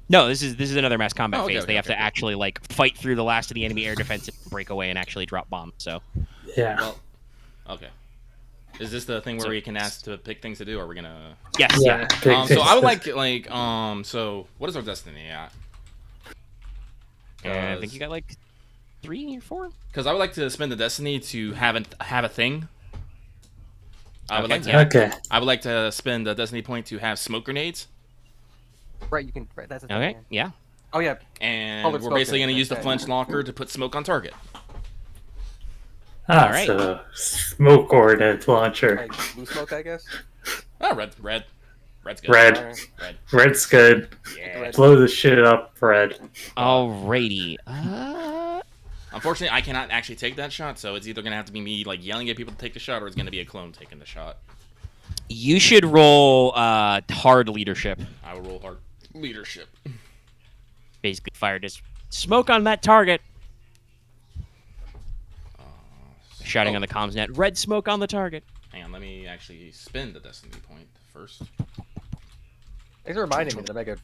No, this is another mass combat phase. Okay, they have to actually like fight through the last of the enemy air defense and break away and actually drop bombs. So yeah. Well, okay. Is this the thing where we can ask to pick things to do, or are we gonna? Yes. Yeah. So I would like so what is our destiny at? I think you got like 3 or 4. Because I would like to spend the destiny to have a thing. I would like to spend the destiny point to have smoke grenades. Right, you can. Right, that's a Okay. Yeah. Oh yeah. And we're basically going to use the flinch locker to put smoke on target. All right. So smoke ordnance launcher. Like blue smoke, I guess. Oh, red. Red's good. Red's good. Yeah. Blow the shit up, red. Alrighty. Unfortunately, I cannot actually take that shot, so it's either going to have to be me like yelling at people to take the shot, or it's going to be a clone taking the shot. You should roll hard leadership. I will roll hard leadership. Basically, fire just smoke on that target. Shouting on the comms net, red smoke on the target. Hang on, let me actually spin the destiny point first. Thanks for reminding me that I could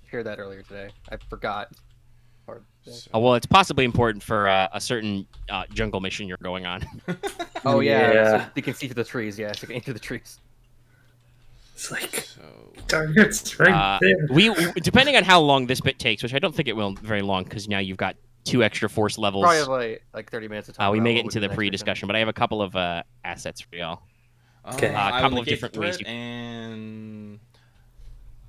hear that earlier today. I forgot. Oh, well, it's possibly important for a certain jungle mission you're going on. Oh, yeah. So you can see through the trees. Yeah, so you can aim through the trees. It's like, target's right there. We depending on how long this bit takes, which I don't think it will very long, because now you've got 2 extra force levels. Probably like 30 minutes of time. We may get into the pre-discussion, but I have a couple of assets for y'all. Okay. A couple of different ways. And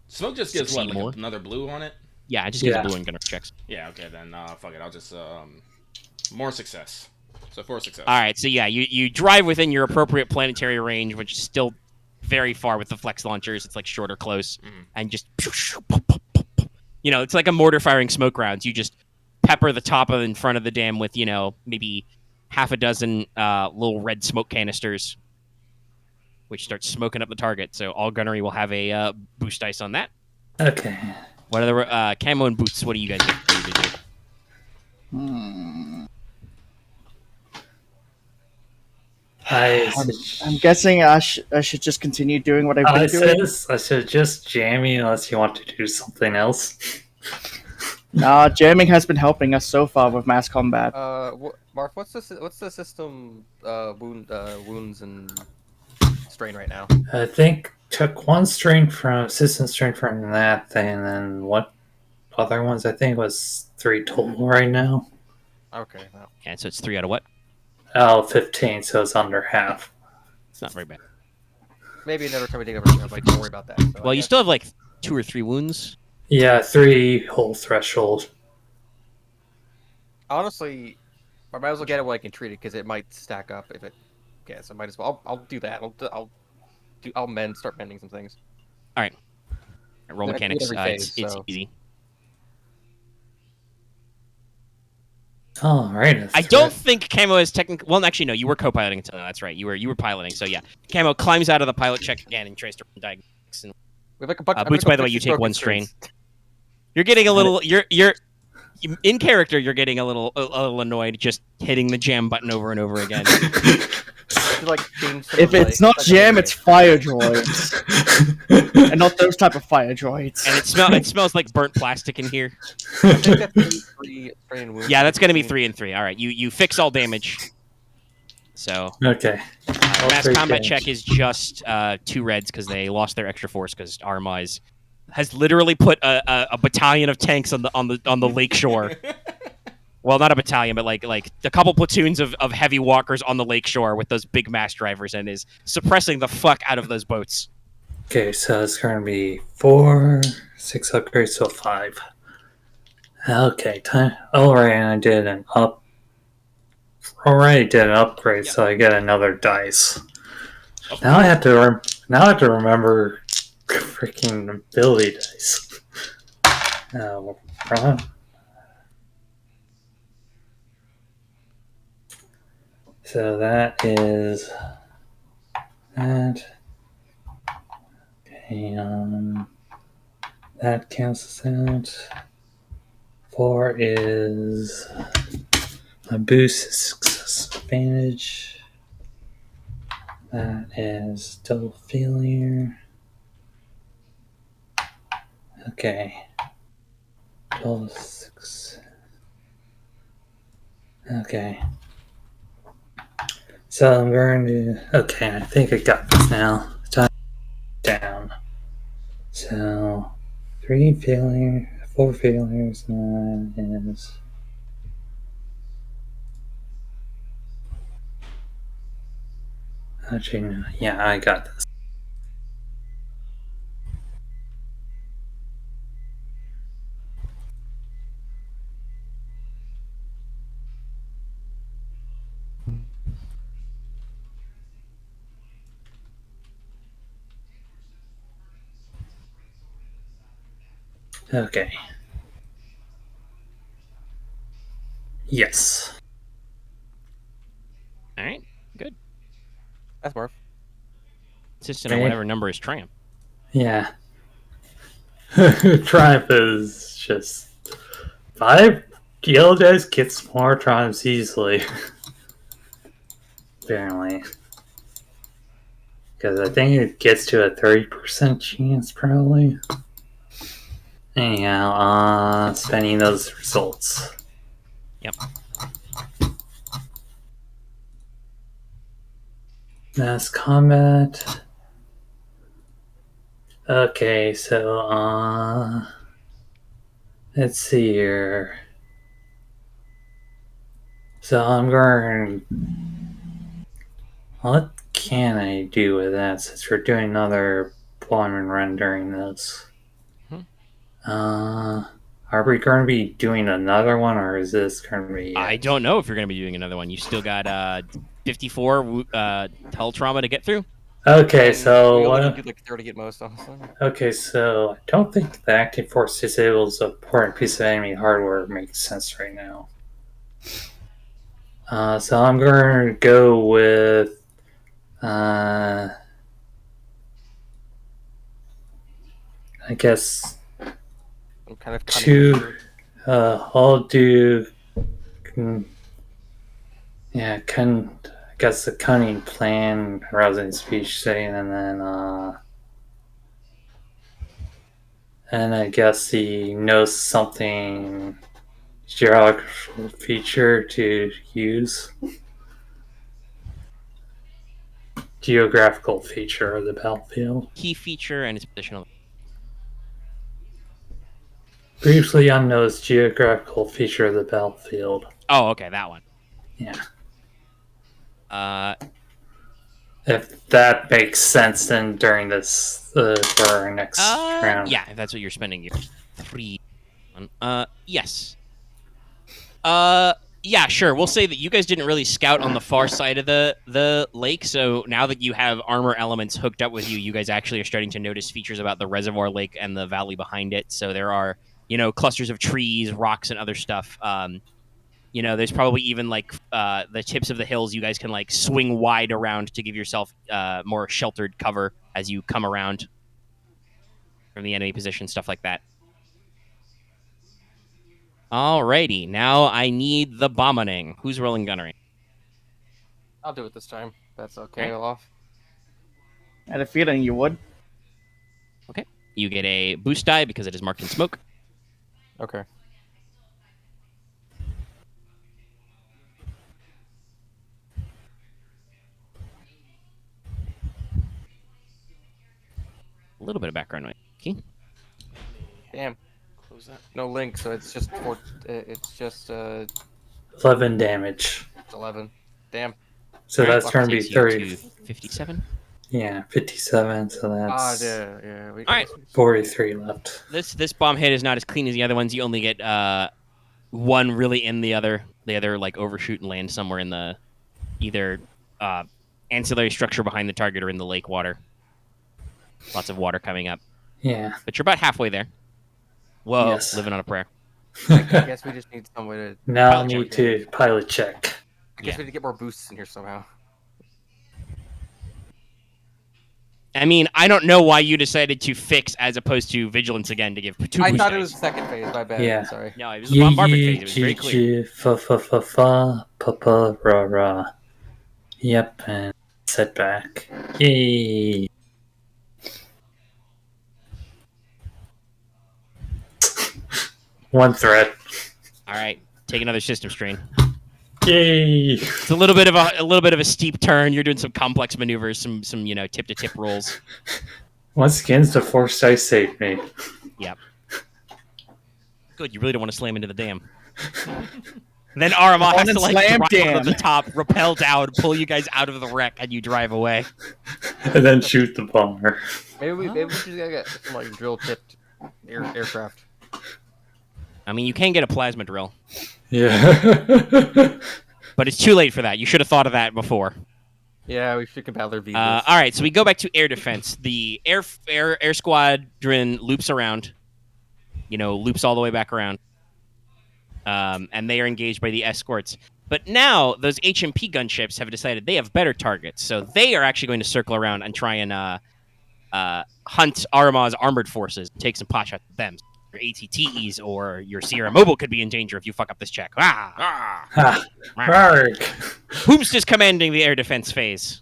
smoke just gives what, like another blue on it? Yeah, it just gives blue and gunner checks. Yeah, okay, then fuck it. I'll just more success. So 4 success. All right, so yeah, you drive within your appropriate planetary range, which is still very far with the flex launchers. It's like short or close, and just it's like a mortar firing smoke rounds. You just pepper the top of in front of the dam with maybe half a dozen little red smoke canisters, which starts smoking up the target. So all gunnery will have a boost dice on that. Okay. What are the camo and boots? What do you guys get to do? I'm guessing I should just continue doing what I've been doing. I should just jamming unless you want to do something else. Nah, jamming has been helping us so far with mass combat. Marth, what's the system wounds and strain right now? I think took 1 strain from system strain from that thing, and then what other ones? I think was 3 total right now. Okay. Wow. Yeah, so it's 3 out of what? 15, so it's under half. It's not very bad. Maybe another time we take over. Like, don't worry about that. So well, you still have like 2 or 3 wounds. Yeah, 3 whole threshold. Honestly, I might as well get it while I can treat it because it might stack up if it. Yeah, so I might as well. I'll do that. I'll start mending some things. All right. Roll Then I can do it mechanics. every phase, It's so. easy. All right. I don't think Camo is technically. Well, actually, no. You were co-piloting until now. That's right. You were piloting. So yeah, Camo climbs out of the pilot check again and tries to diagnose. And, We have like a bunch. Boots, by the way, you take one strain. You're getting a little. You're in character. You're getting a little annoyed just hitting the jam button over and over again. Like, if it's not jam, it's fire droids, and not those type of fire droids. And it smells like burnt plastic in here. I think that's three strain wounds. Yeah, that's gonna be 3 and 3. All right, you fix all damage. So Okay. mass combat check is just 2 reds because they lost their extra force because Aramaa has literally put a battalion of tanks on the lake shore. Well, not a battalion, but like a couple platoons of heavy walkers on the lake shore with those big mass drivers and is suppressing the fuck out of those boats. Okay, so it's going to be 4, 6 upgrades, so 5. Okay, time. Alright, I did an up. Already did an upgrade, so I get another dice. Now I have to remember freaking ability dice. Wrong. So that is that. Okay, that cancels out. 4 is a boost success advantage. That is double failure. Okay. Double 6. Okay. So I'm going to. Okay, I think I got this now. Time down. So 3 failure, 4 failures, 9 is. Actually, no. Yeah, I got this. Okay. Yes. All right, good. That's Marth. Consistent on whatever number is Triumph. Yeah. Triumph is just 5 yellow dice gets more triumphs easily. Apparently. Because I think it gets to a 30% chance, probably. Anyhow, spending those results. Yep. Mass combat. Okay, so, let's see here. So I'm going. What can I do with that since we're doing another deployment run during this? Are we going to be doing another one, or is this going to be? I don't know if you're going to be doing another one. You still got 54 hull trauma to get through. Okay, We so only do like 30 at most, honestly. okay, so I don't think the active force disables a important piece of enemy hardware makes sense right now. So I'm going to go with I guess I'm kind of 2. I'll do. I guess the cunning plan, rousing speech setting, and I guess he knows something geographical feature to use. Geographical feature of the battlefield. Key feature and its positional. Briefly unknown geographical feature of the battlefield. Oh, okay, that one. Yeah. If that makes sense, then during this for our next round. Yeah, if that's what you're spending your 3 on. Yes. Yeah, sure. We'll say that you guys didn't really scout on the far side of the lake, so now that you have armor elements hooked up with you, you guys actually are starting to notice features about the reservoir lake and the valley behind it. So there are, clusters of trees, rocks, and other stuff. There's probably even like the tips of the hills you guys can like swing wide around to give yourself more sheltered cover as you come around from the enemy position, stuff like that. Alrighty, now I need the bombardining. Who's rolling gunnery? I'll do it this time. That's okay, Loth. I had a feeling you would. Okay. You get a boost die because it is marked in smoke. Okay. A little bit of background noise. Okay. Damn. Close that. No link, so it's just 11 damage. 11. Damn. So Alright, that's going to be takes you 30. to 57. Yeah, 57. So that's Yeah. Alright. 43 left. This bomb hit is not as clean as the other ones. You only get one really in the other like overshoot and land somewhere in the either ancillary structure behind the target or in the lake water. Lots of water coming up. Yeah. But you're about halfway there. Whoa, Yes. living on a prayer. I guess we just need some way to. Now I Pilot need to pilot check. I guess Yeah. we need to get more boosts in here somehow. I mean, I don't know why you decided to fix as opposed to vigilance again to give two I boost thought it dice. was the second phase. My bad. Yeah. Sorry. No, it was the bombardment phase. It was very clear. Fa pa pa ra ra. Yep, and setback. Yay. One threat. All right, take another system strain. Yay. It's a little bit of a steep turn. You're doing some complex maneuvers, some tip to tip rolls. Once again, the force dice saved me. Yep. Good. You really don't want to slam into the dam. Then Aramaa has to like slam drop dam. over the top, rappel down, pull you guys out of the wreck, and you drive away. And then shoot the bomber. Maybe we should get some like drill tipped aircraft. I mean, you can get a plasma drill, Yeah. but it's too late for that. You should have thought of that before. Yeah, we should compel their visas. All right, so we go back to air defense. The air squadron loops around, loops all the way back around, and they are engaged by the escorts. But now those HMP gunships have decided they have better targets, so they are actually going to circle around and try and hunt Aramaa's armored forces, take some pot shots at them. Your ATTEs or your Sierra Mobile could be in danger if you fuck up this check. Ha. Arg. Whom's just commanding the air defense phase?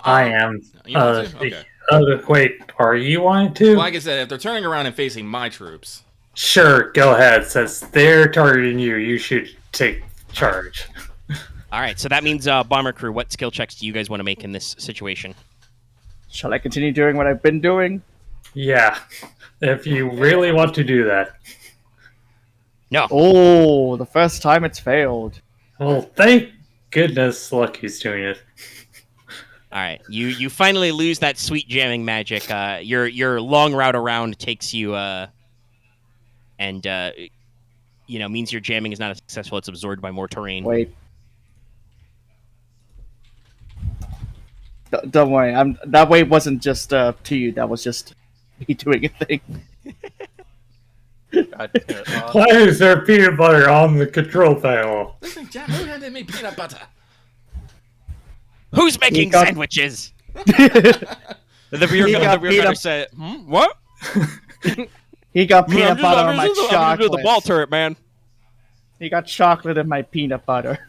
I am. You want to? Okay. Wait, are you wanting to? Like I said, if they're turning around and facing my troops, Sure, go ahead. Since they're targeting you, you should take charge. All right, so that means bomber crew. What skill checks do you guys want to make in this situation? Shall I continue doing what I've been doing? Yeah, if you really want to do that. No. Oh, the first time it's failed. Well, thank goodness Lucky's doing it. All right, you finally lose that sweet jamming magic. Your long route around takes you and means your jamming is not as successful. It's absorbed by more terrain. Wait. Don't worry. That way wasn't just to you. That was just me doing a thing. God damn it. Why is there peanut butter on the control panel? listen, Jack, who handed me peanut butter? Who's making got- sandwiches? The rear He got gunner peanut- said, "What? He got peanut I'm butter on my just do the chocolate. ball turret, man." He got chocolate in my peanut butter.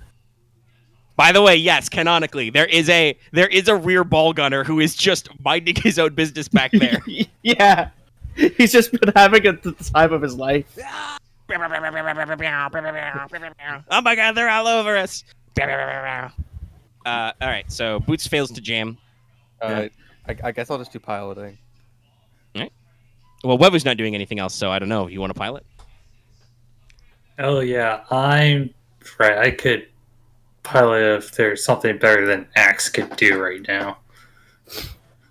By the way, yes, canonically, there is a rear ball gunner who is just minding his own business back there. Yeah. He's just been having it the time of his life. Oh my god, they're all over us. All right, so Boots fails to jam. I guess I'll just do piloting. Well, Webu's not doing anything else, so I don't know. You want to pilot? Oh yeah, I'm right. I could pilot if there's something better than Axe could do right now.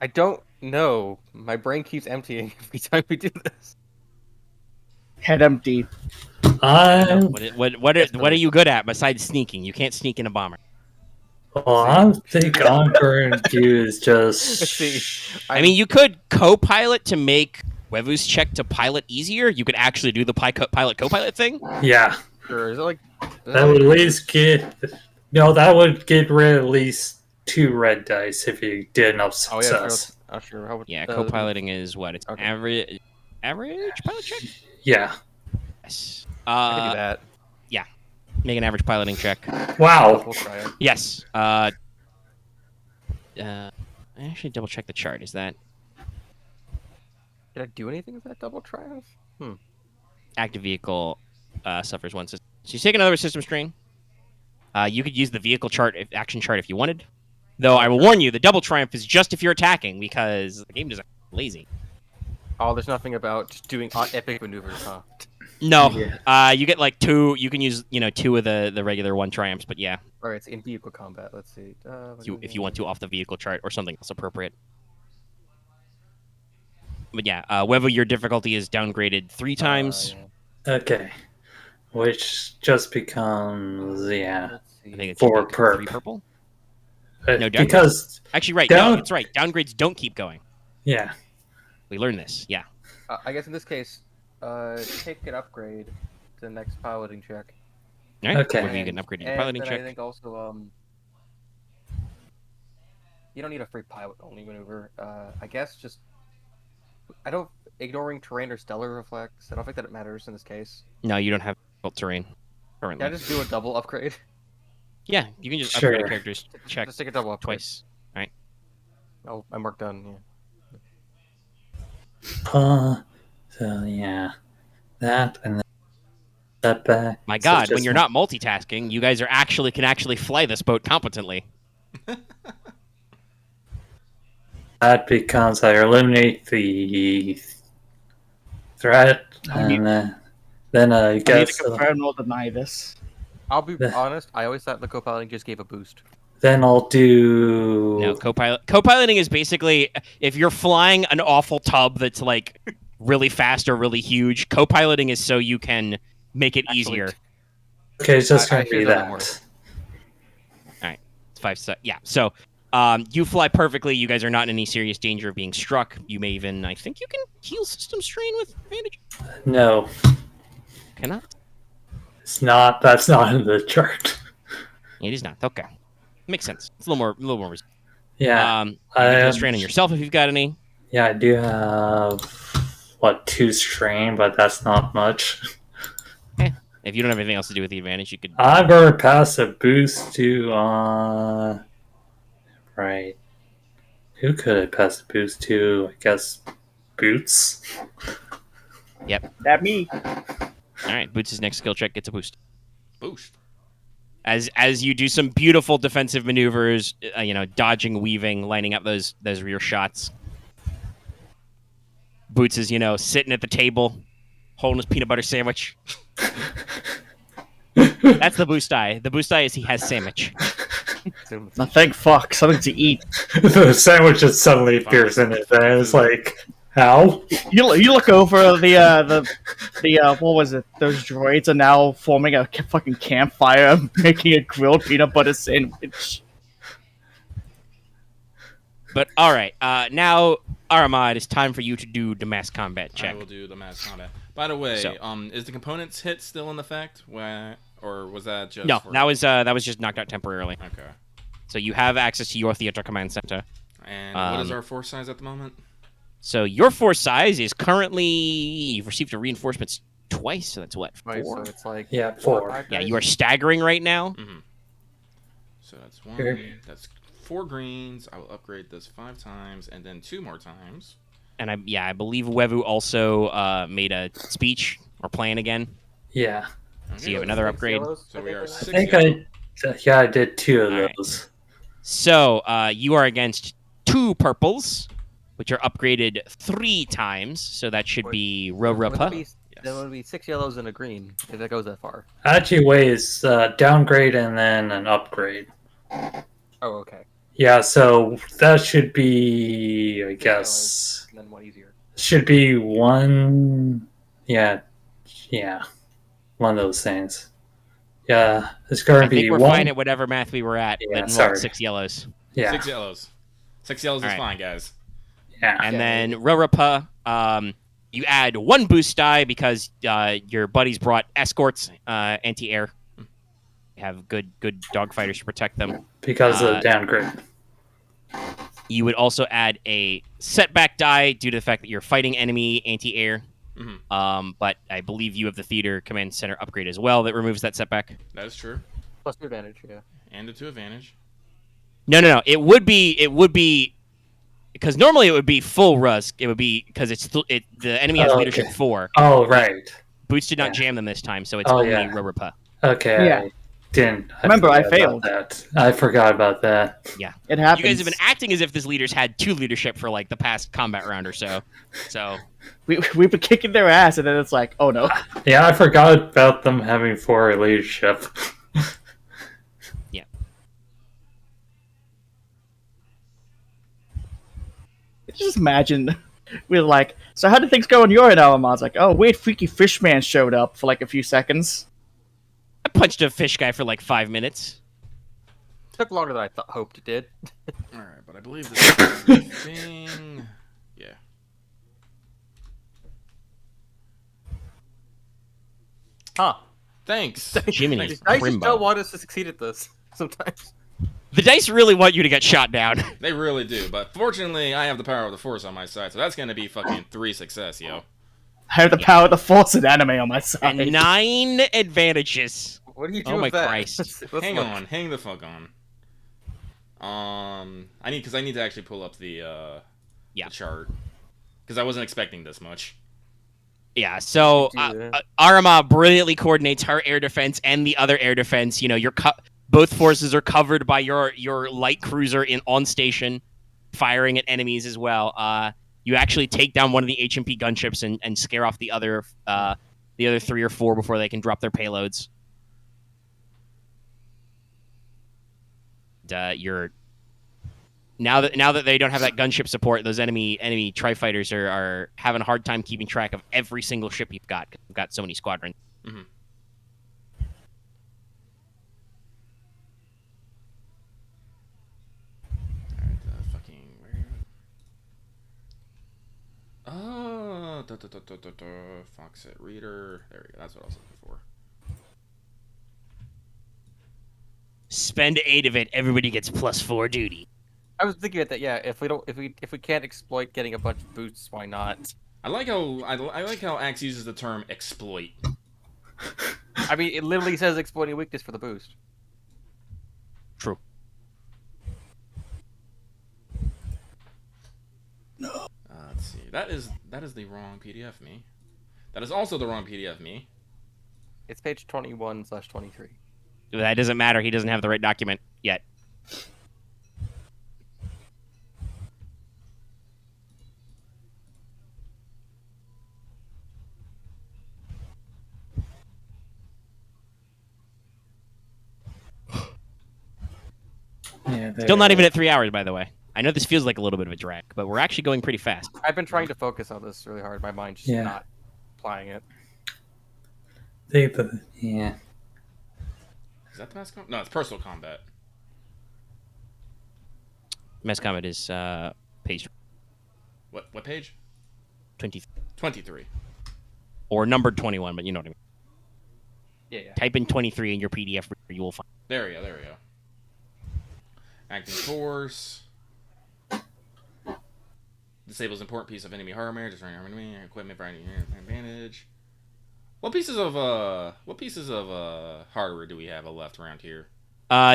I don't know. My brain keeps emptying every time we do this. Head empty. I What are you good at besides sneaking? You can't sneak in a bomber. I think I'm going to use Let's just. see. I mean, you could co-pilot to make Wevu's check to pilot easier. You could actually do the pilot co-pilot thing. Yeah, Sure, is it like that would at least get. No, that would get rid of at least 2 red dice if you did enough Oh success. yeah, sure. How would, Yeah, co-piloting is what? It's Okay. average pilot check? Yeah. Yes. I can do that. Make an average piloting check. Wow. We'll try it. Yes. I actually double check the chart. Is that Did I do anything with that double triumph? active vehicle suffers one system? So you take another system strain. You could use the vehicle chart, action chart, if you wanted. Though I will warn you, the double triumph is just if you're attacking, because the game design is lazy. Oh, there's nothing about doing epic maneuvers, huh? No, Yeah. you get like 2. You can use 2 of the regular 1 triumphs, but yeah, All right, it's in vehicle combat. Let's see. if you want to off the vehicle chart or something else appropriate. But yeah, Wevu, your difficulty is downgraded 3 times. Yeah. Okay. Which just becomes, yeah. Let's see. I think it's 4 3 perk. purple. No, downgrades. Because, Actually, right. Down- No, that's right. Downgrades don't keep going. yeah. We learned this. Yeah. I guess in this case, take an upgrade to the next piloting check. All right. Okay. Wevu, you get an upgrade to your And piloting then check. I think also, you don't need a free pilot only maneuver. I guess just, ignoring terrain or stellar reflex. I don't think that it matters in this case. No, you don't have difficult terrain currently. Can I just do a double upgrade? Yeah, you can just Sure. upgrade a character's check Just take a double upgrade. twice. Oh, I'm marked done. Yeah. So, yeah. That and then that back. My So God, when just- you're not multitasking, you guys can actually fly this boat competently. That becomes I eliminate the threat, and then I I need guess to confirm or deny this. I'll be The- honest. I always thought the co-piloting just gave a boost. then I'll do. No, co-piloting is basically if you're flying an awful tub that's like really fast or really huge. Co-piloting is so you can make it Actually, easier. Okay, it's just I gonna be feel that that. more. It's 5 sec. Yeah. So, you fly perfectly. You guys are not in any serious danger of being struck. You may even, I think, you can heal system strain with advantage. No, Cannot. it's not. That's not in the chart. It is not. Okay. Makes sense. It's a little more. Yeah, You can I heal strain on yourself if you've got any. yeah, I do have 2 strain, but that's not much. If you don't have anything else to do with the advantage, you could. I'm gonna pass a boost to. Right. Who could I pass a boost to? I guess Boots. That me. All right. Boots' next skill check gets a boost. Boost. As you do some beautiful defensive maneuvers, dodging, weaving, lining up those rear shots. Boots is sitting at the table, holding his peanut butter sandwich. That's the boost die. The boost die is he has sandwich. Now, thank fuck, something to eat. The sandwich just suddenly appears in it, and it's like, how? You look over the what was it? Those droids are now forming a fucking campfire, making a grilled peanut butter sandwich. But all right, now Aramaa, it is time for you to do the mass combat check. I will do the mass combat. By the way, So- is the components hit still in effect? Or was that just No, for... that was just knocked out temporarily. Okay. So you have access to your theater command center. And what is our force size at the moment? So your force size is currently you've received a reinforcements twice, so that's what, 4? Right, so it's like Yeah, 4 or 4. 5 Yeah, guys? you are staggering right now. So that's 1. Here. That's 4 greens. I will upgrade this 5 times, and then 2 more times. And I believe Wevu also made a speech or plan again. Yeah. So you have another Six upgrade. yellows, So we are think, I 6 think yellow. I did 2 of Alright. those. So you are against 2 purples, which are upgraded 3 times. So that should be Would that Rorapa. be- Then would be 6 yellows and a green if that goes that far. Actually, ways downgrade and then an upgrade. Oh, okay. Yeah, so that should be, I guess, And then one easier. should be 1. Yeah, Yeah, one of those things. Yeah, it's going I to be think we're one. fine at whatever math we were at. Yeah, Then sorry. 6 yellows. Yeah, 6 yellows. 6 yellows All is right. fine, guys. yeah. And Okay. then Rurapa, you add 1 boost die because your buddies brought escorts, anti-air. You have good dogfighters to protect them. Because of the downgrade. You would also add a setback die due to the fact that you're fighting enemy anti-air. Mhm. But I believe you have the theater command center upgrade as well that removes that setback. That is true. Plus 2 advantage, yeah. And a 2 advantage. No. It would be because normally it would be full Rusk. It would be because the enemy has leadership 4. Oh, right. Boots did not Yeah. jam them this time, so it's only Rurapa. Okay. Yeah. Didn't. Remember, I forgot about failed. That. I forgot about that. Yeah. It happens. You guys have been acting as if this leader's had 2 leadership for like the past combat round or so. So We've been kicking their ass, and then it's like, oh no. Yeah, I forgot about them having 4 leadership. yeah. Just imagine, we're like, so how did things go on your end, Aramaa? It's like, oh, weird freaky fish man showed up for like a few seconds. I punched a fish guy for like 5 minutes. Took longer than I hoped it did. All right, but I believe this is everything. Yeah. Huh. Thanks. Jiminy These dice just Crimbo. don't want us to succeed at this sometimes. The dice really want you to get shot down. They really do, but fortunately, I have the power of the Force on my side, so that's gonna be fucking 3 success, yo. I have the power of the force and anime on my side. And 9 advantages. What do you do Oh with my that? Christ. Let's Hang look. on, hang the fuck on. I need to actually pull up the chart because I wasn't expecting this much. Yeah, so Aramaa brilliantly coordinates her air defense and the other air defense. You know, both forces are covered by your light cruiser on station, firing at enemies as well. You actually take down one of the HMP gunships and scare off the other 3 or 4 before they can drop their payloads. You're now that they don't have that gunship support, those enemy tri-fighters are having a hard time keeping track of every single ship you've got. 'Cause you've got so many squadrons. Mm-hmm. Alright, Foxit Reader. There we go. That's what I was looking for. Spend 8 of it. Everybody gets +4 duty. I was thinking about that. Yeah, if we can't exploit getting a bunch of boosts, why not? I like how Axe uses the term exploit. I mean, it literally says exploiting weakness for the boost. True. Let's see. That is the wrong PDF me. That is also the wrong PDF me. It's page 21/23. That doesn't matter. He doesn't have the right document yet. Yeah, Still not even at 3 hours, by the way. I know this feels like a little bit of a drag, but we're actually going pretty fast. I've been trying to focus on this really hard. My mind's just not applying it. Yeah. Is that the mass combat? No, it's personal combat. Mass combat is page What page? 20 23. or numbered 21, but you know what I mean. Yeah. Type in 23 in your PDF reader, you will find. There we go. Acting force. Disables important piece of enemy hardware, destroying enemy equipment for any advantage. What pieces of hardware do we have left around here?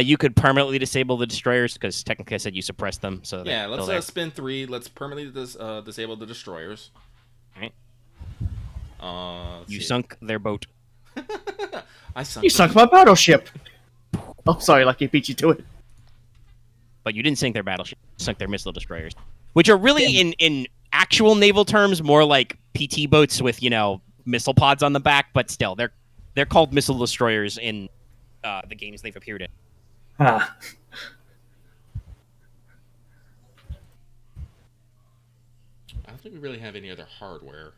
You could permanently disable the destroyers because technically I said you suppressed them. So Yeah, let's spin 3. Let's permanently disable the destroyers. All right. You sunk their boat. You sunk my battleship. Oh, sorry, Lucky beat you to it. But you didn't sink their battleship. You sunk their missile destroyers, which are really in actual naval terms more like PT boats with missile pods on the back. But still, they're called missile destroyers in the games they've appeared in. Ah. I don't think we really have any other hardware.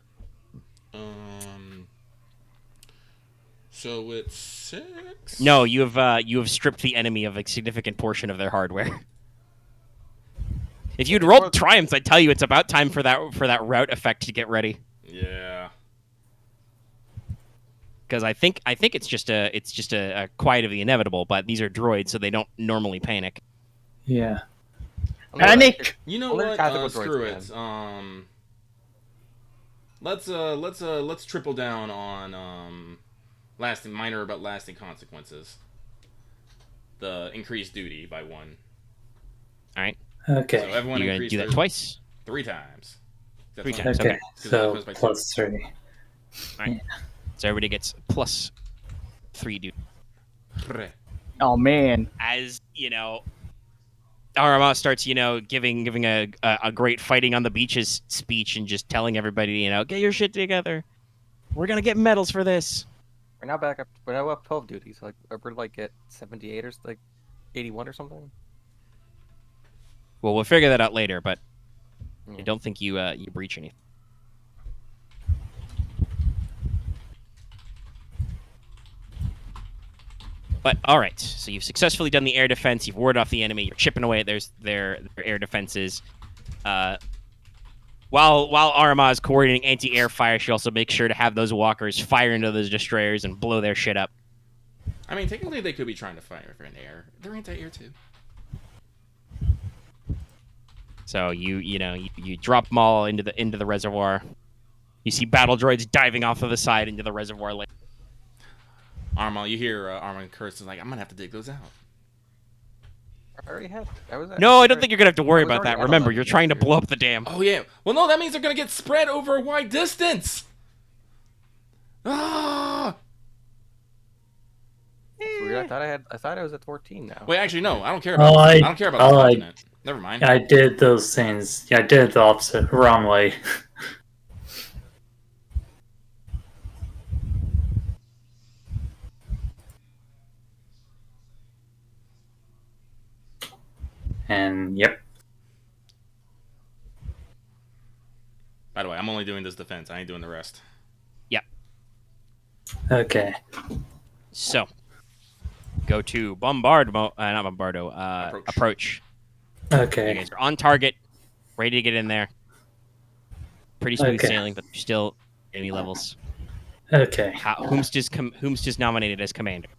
So it's 6. No, you have stripped the enemy of a significant portion of their hardware. If you'd rolled triumphs, I'd tell you it's about time for that route effect to get ready. Yeah. Because I think it's just a quiet of the inevitable, but these are droids, so they don't normally panic. Yeah. Panic! You know Well, what? they're tactical Screw droids, it. Let's triple down on lasting consequences. The increased duty by 1. All right. Okay. So everyone You're gonna increased do that theirs twice. 3 times. That's 3 all. times. Okay. Okay. So Because that goes by plus 3. All right. So everybody gets plus 3 duty. Oh man. As you know, Aramaa starts, giving a great fighting on the beaches speech and just telling everybody, get your shit together. We're gonna get medals for this. We're now back up. We're now up 12 duties. Like we're like at 78 or like 81 or something. Well, we'll figure that out later, but Yeah. I don't think you breach anything. But all right, so you've successfully done the air defense. You've warded off the enemy. You're chipping away at their air defenses. While Aramaa is coordinating anti-air fire, she also makes sure to have those walkers fire into those destroyers and blow their shit up. I mean, technically they could be trying to fire for an air. They're anti-air too. So you drop them all into the reservoir. You see battle droids diving off of the side into the reservoir. Like Aramaa, you hear Aramaa curse is like, I'm gonna have to dig those out. I already had. no, I don't think you're gonna have to worry I was about that. already Remember, analyzing you're it trying to here. blow up the dam. Oh yeah. Well, no, that means they're gonna get spread over a wide distance. Ah! Weird. I thought I was at 14 now. Wait, actually, no. I don't care about. I don't care about this continent. Never mind. I did those things. Yeah, I did the opposite. Wrong way. And yep. By the way, I'm only doing this defense. I ain't doing the rest. Okay. So, go to not approach. You Okay. guys are on target, ready to get in there. Pretty smooth Okay. sailing, but you're still enemy levels. Okay. Whom's just nominated as commander?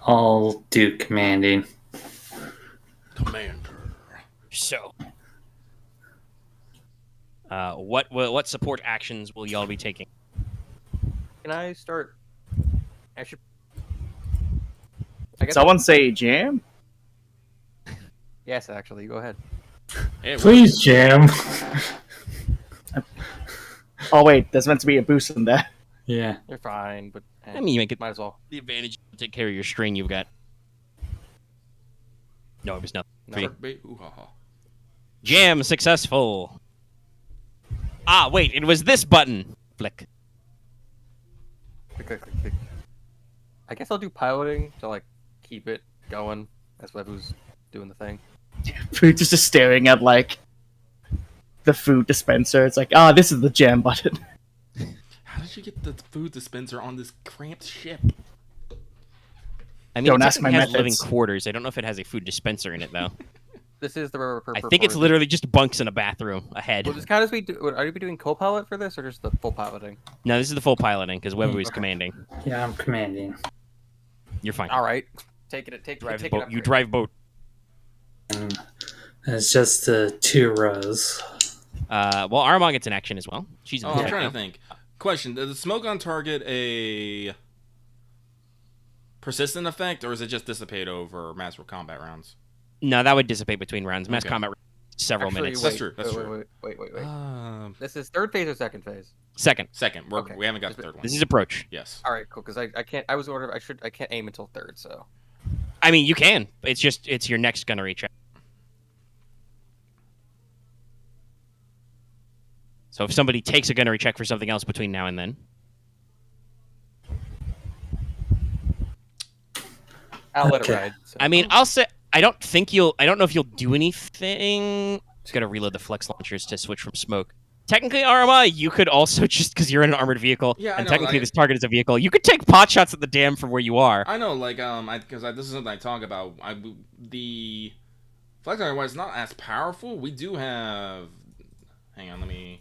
I'll do commanding. Commander. So, what support actions will y'all be taking? Can I start? I should. I guess. Someone say jam? Yes, actually, go ahead. Hey, Please, Jam. Oh wait, there's meant to be a boost in there. Yeah. You're fine, but I mean, you make it might as well. the advantage to take care of your string you've got. No, it was nothing. No. For you. Ooh-ha-ha. Jam successful. Ah, wait, it was this button. Flick. Click, click, click, click. I guess I'll do piloting to like keep it going as Wevu's doing the thing. Food just staring at like the food dispenser. It's like, this is the jam button. How did you get the food dispenser on this cramped ship? I mean, Don't it ask my has living methods. quarters. I don't know if it has a food dispenser in it though. This is the. I think it's literally just bunks in a bathroom ahead. Will this count as we do? Are you doing co-pilot for this or just the full piloting? No, this is the full piloting because Webu is Okay. commanding. Yeah, I'm commanding. You're fine. All right, take it. Drive Take boat. it You drive boat. And it's just the 2 rows. Well, Aramaa gets an action as well. She's in Oh, the I'm right trying now. to think. Question: Does the smoke on target a persistent effect, or is it just dissipate over mass combat rounds? No, that would dissipate between rounds. Mass Okay. combat several Actually, minutes. That's true, that's wait, true. Wait. Um, This is third phase or second phase? Second. second. Okay. We haven't got the third one. This is approach. Yes. All right, cool. Because I can't. I was ordered. I can't aim until third. So I mean, you can. It's your next gunnery check. So if somebody takes a gunnery check for something else between now and then, I'll let it Okay. ride. So. I mean, I'll say I don't know if you'll do anything. Just gotta reload the flex launchers to switch from smoke. technically, Aramaa, you could also just because you're in an armored vehicle, Yeah, I and know, technically like- this target is a vehicle. You could take pot shots at the dam from where you are. I know, like, because this is something I talk about. The flex armor is not as powerful. We do have. Hang on, let me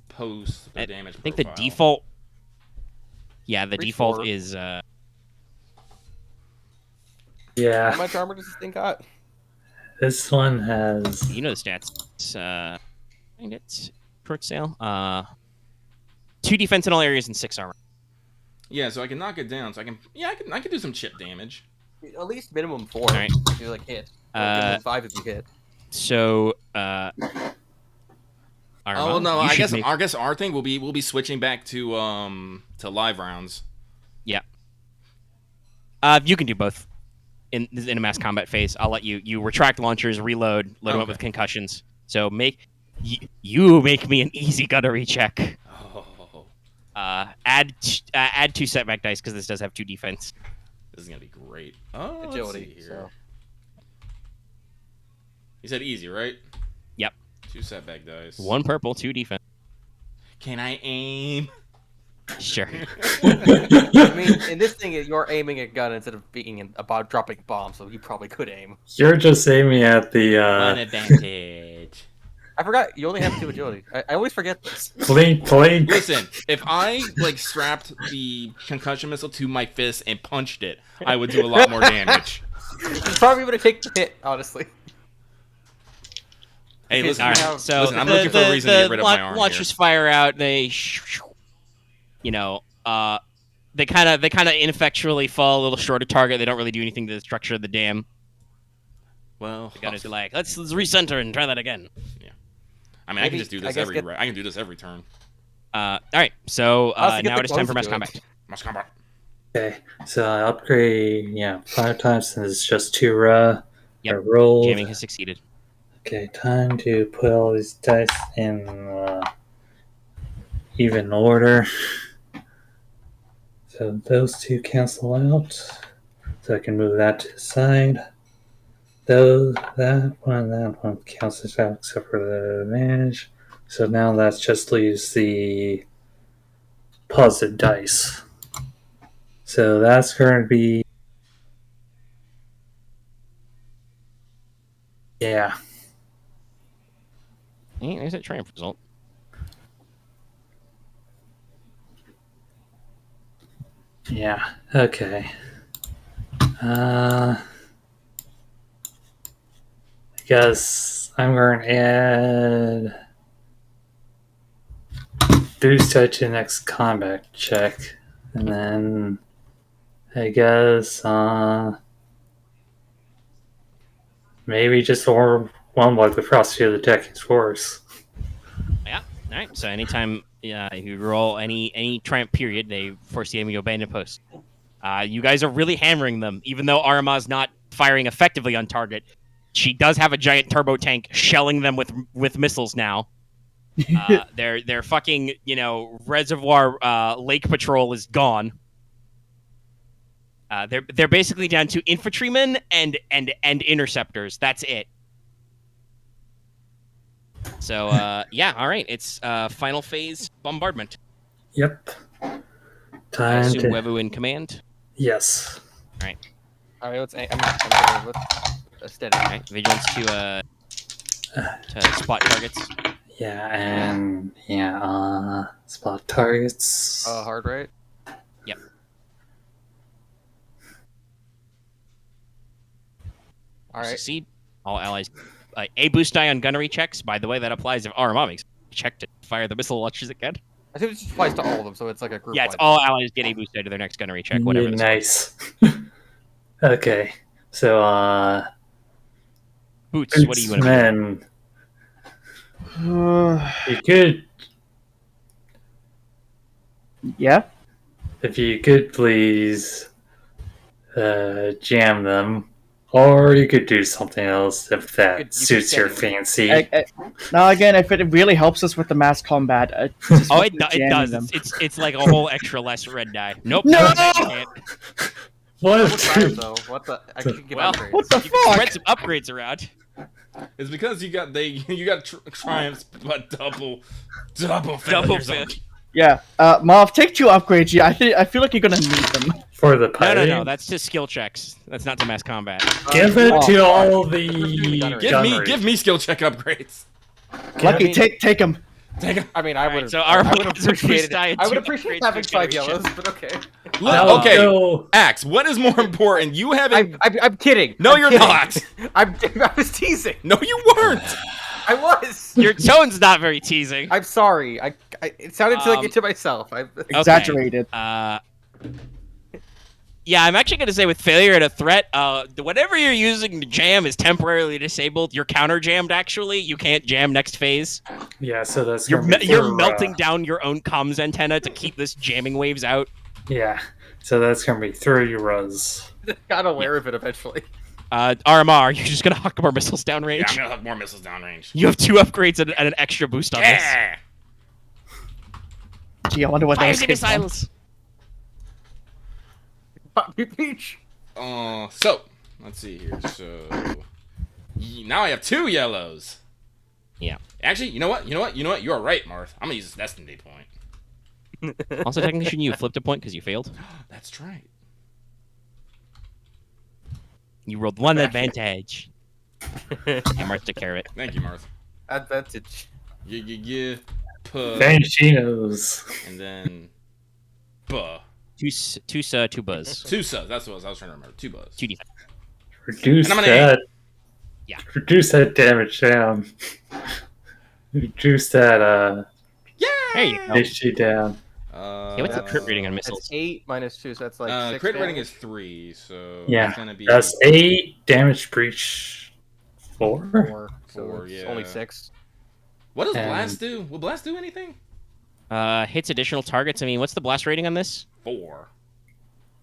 post the damage. I think the profile. default. Yeah, the Pretty default sure. is. Yeah, How much armor does this thing got? this one has. You know the stats. It's, find it. Short sale. 2 defense in all areas and 6 armor. Yeah, so I can knock it down. So I can. Yeah, I can do some chip damage. At least minimum 4 Alright. if you like hit. Or minimum 5 if you hit. So, Oh Aramaa, no, you I should guess our thing will be switching back to live rounds. Yeah. You can do both. In a mass combat phase, I'll let you retract launchers, reload, load them up Okay. with concussions. So you make me an easy gunnery check. Oh, Add 2 setback dice because this does have 2 defense. this is gonna be great. Oh, let's Agility. see here. So. You said easy, right? Yep. 2 setback dice. 1 purple, 2 defense. Can I aim? Sure. I mean, in this thing, you're aiming a gun instead of being about dropping bombs, so you probably could aim. You're just aiming at the One advantage. I forgot you only have 2 agility. I always forget this. blink, blink. Listen, if I strapped the concussion missile to my fist and punched it, I would do a lot more damage. It's probably gonna take the hit, honestly. Hey, listen, All right. have- So listen, I'm looking for a reason to get rid of my arm launchers here. fire out. They, they kind of ineffectually fall a little short of target. They don't really do anything to the structure of the dam. Well, The gunners are like, let's recenter and try that again. I mean, I can Maybe- just do I this guess I can do this every turn. All right. So Also get now the it is time for close mass to it. combat. Mass combat. Okay, so I upgrade, 5 times since it's just 2 Yep. I rolled. Jamming has succeeded. Okay, time to put all these dice in even order. So those 2 cancel out. So I can move that to the side. That one cancels out except for the advantage. So now that just leaves the positive dice. So that's going to be. Yeah. Hey, there's that triumph result. Yeah, okay. I guess I'm going to add boost to the next combat check. And then I guess maybe just one block the frosty of the deck is worse. Yeah. All right. So anytime you roll any triumph period, they force the enemy to abandon post. You guys are really hammering them, even though Aramaa's not firing effectively on target. She does have a giant turbo tank shelling them with missiles now. Their fucking reservoir lake patrol is gone. They're basically down to infantrymen and interceptors. That's it. So all right. It's final phase bombardment. Yep. I Time assume to. Wevu in command. Yes. All right, let's. I'm going with a steady. All right. Vigilance to spot targets. Yeah, and spot targets. Hard right. Yep. All right. Succeed. All allies. A boost die on gunnery checks. By the way, that applies if Aramaa makes a check to fire the missile launchers again. I think it just applies to all of them, so it's like a group. Yeah, it's all allies get a boost die to their next gunnery check. Whatever. Yeah, this is. nice. Okay, so Boots. What do you want to do? men, you could, Yeah. if you could please, jam them, or you could do something else if that You could suits your steady. fancy. Now again, if it really helps us with the mass combat, Oh, it jamming does. them. It's like a whole extra less red die. Nope. No! that can't. Double What? triumph, though. What the? I can give Well, upgrades. What the You can fuck? spread some upgrades around. It's because you got triumphs, but double Double failures. failure. Yeah. Marv, take 2 upgrades. Yeah, I feel like you're gonna need them. For the No, piloting? no. That's just skill checks. That's not to mass combat. Give it Oh, to fuck. all the Give me skill check upgrades. Lucky, take them. Take 'em. I mean, I would have. so our I would points have of appreciated. Freestyle and I would 2 appreciate upgrades having per 5 generation. yellows, but okay. Look, okay, Go. Axe. What is more important? You having? I'm kidding. No, I'm you're kidding. not. I was teasing. No, you weren't. I was. Your tone's not very teasing. I'm sorry. It sounded like it to myself. Exaggerated. Yeah, I'm actually going to say with failure at a threat, whatever you're using to jam is temporarily disabled. You're counter jammed, actually. You can't jam next phase. Yeah, so that's You're, gonna be you're for, melting down your own comms antenna to keep this jamming waves out. Yeah, so that's gonna be 3 Ruz. Got aware of it eventually. Aramaa, are you just going to huck more missiles downrange? Yeah, I'm gonna have more missiles downrange. You have 2 upgrades and an extra boost on this. Yeah. Gee, I wonder what Fire those the came from. missiles! Peach. So let's see here. So now I have 2 yellows. Yeah. Actually, you know what? You are right, Marth. I'm gonna use this destiny point. Also, technically, shouldn't you have flipped a point because you failed? That's right. You rolled 1 advantage. Yeah, Marth took care of it. Thank you, Marth. Advantage. Yeah. Banchinos. And then, buh. Two buzz. 2 subs. That's what I was trying to remember. 2 buzz. 2 defense. Reduce And I'm gonna that. Yeah. Reduce that damage down. Reduce that Yeah. There you go. issue down. Yeah, what's the crit rating on That's missiles? 8 minus 2, so that's like 6 crit rating damage. is 3, so Yeah, it's gonna be that's 8 damage breach. 4. 4, so 4, it's yeah. only 6. What does And- blast do? Will blast do anything? Hits additional targets. I mean, what's the blast rating on this? 4.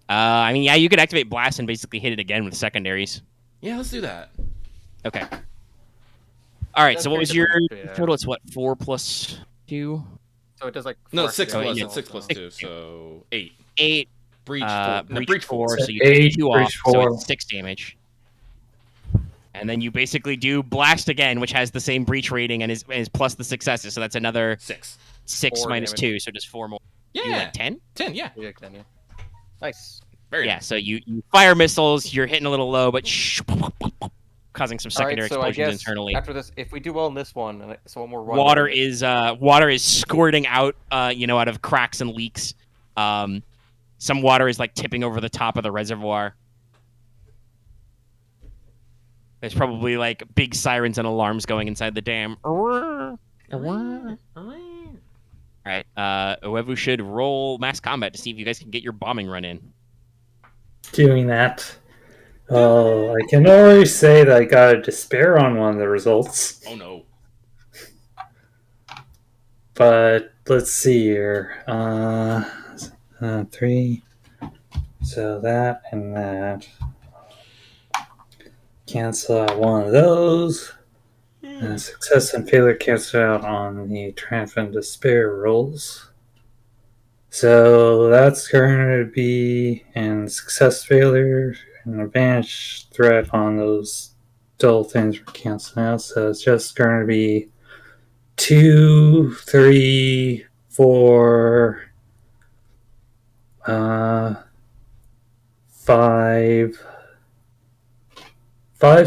I mean, yeah, you could activate blast and basically hit it again with secondaries. Yeah, let's do that. Okay. All right. That's So what pretty was your different, yeah. total? It's what, 4 plus 2? So it does like No, 4 6 extra plus damage. yeah. it's 6 plus 2, so 8. 8. Breach 4. No, Breach breach 4. 4. So you 8, take 2 off. breach So 4. it's 6 damage. And then you basically do blast again, which has the same breach rating and is plus the successes. So that's another 6. 6 4 minus damage. 2, so just 4 more. You Yeah. like 10? 10, yeah. Yeah, then, yeah. Nice. Very Yeah, nice. so you fire missiles, you're hitting a little low, but causing some All right, secondary so I explosions guess internally. after this, if we do well in this one, and so one more run. Water is squirting out, out of cracks and leaks. Some water is like tipping over the top of the reservoir. There's probably like big sirens and alarms going inside the dam. All right, Wevu should roll mass combat to see if you guys can get your bombing run in. Doing that. Oh, I can already say that I got a despair on one of the results. Oh no. But let's see here. 3. So that and that. Cancel out one of those. And success and failure cancel out on the triumph and despair rolls. So that's going to be and success failure and advantage threat on those dull things we're canceling out. So it's just going to be 2, 3, 4, 5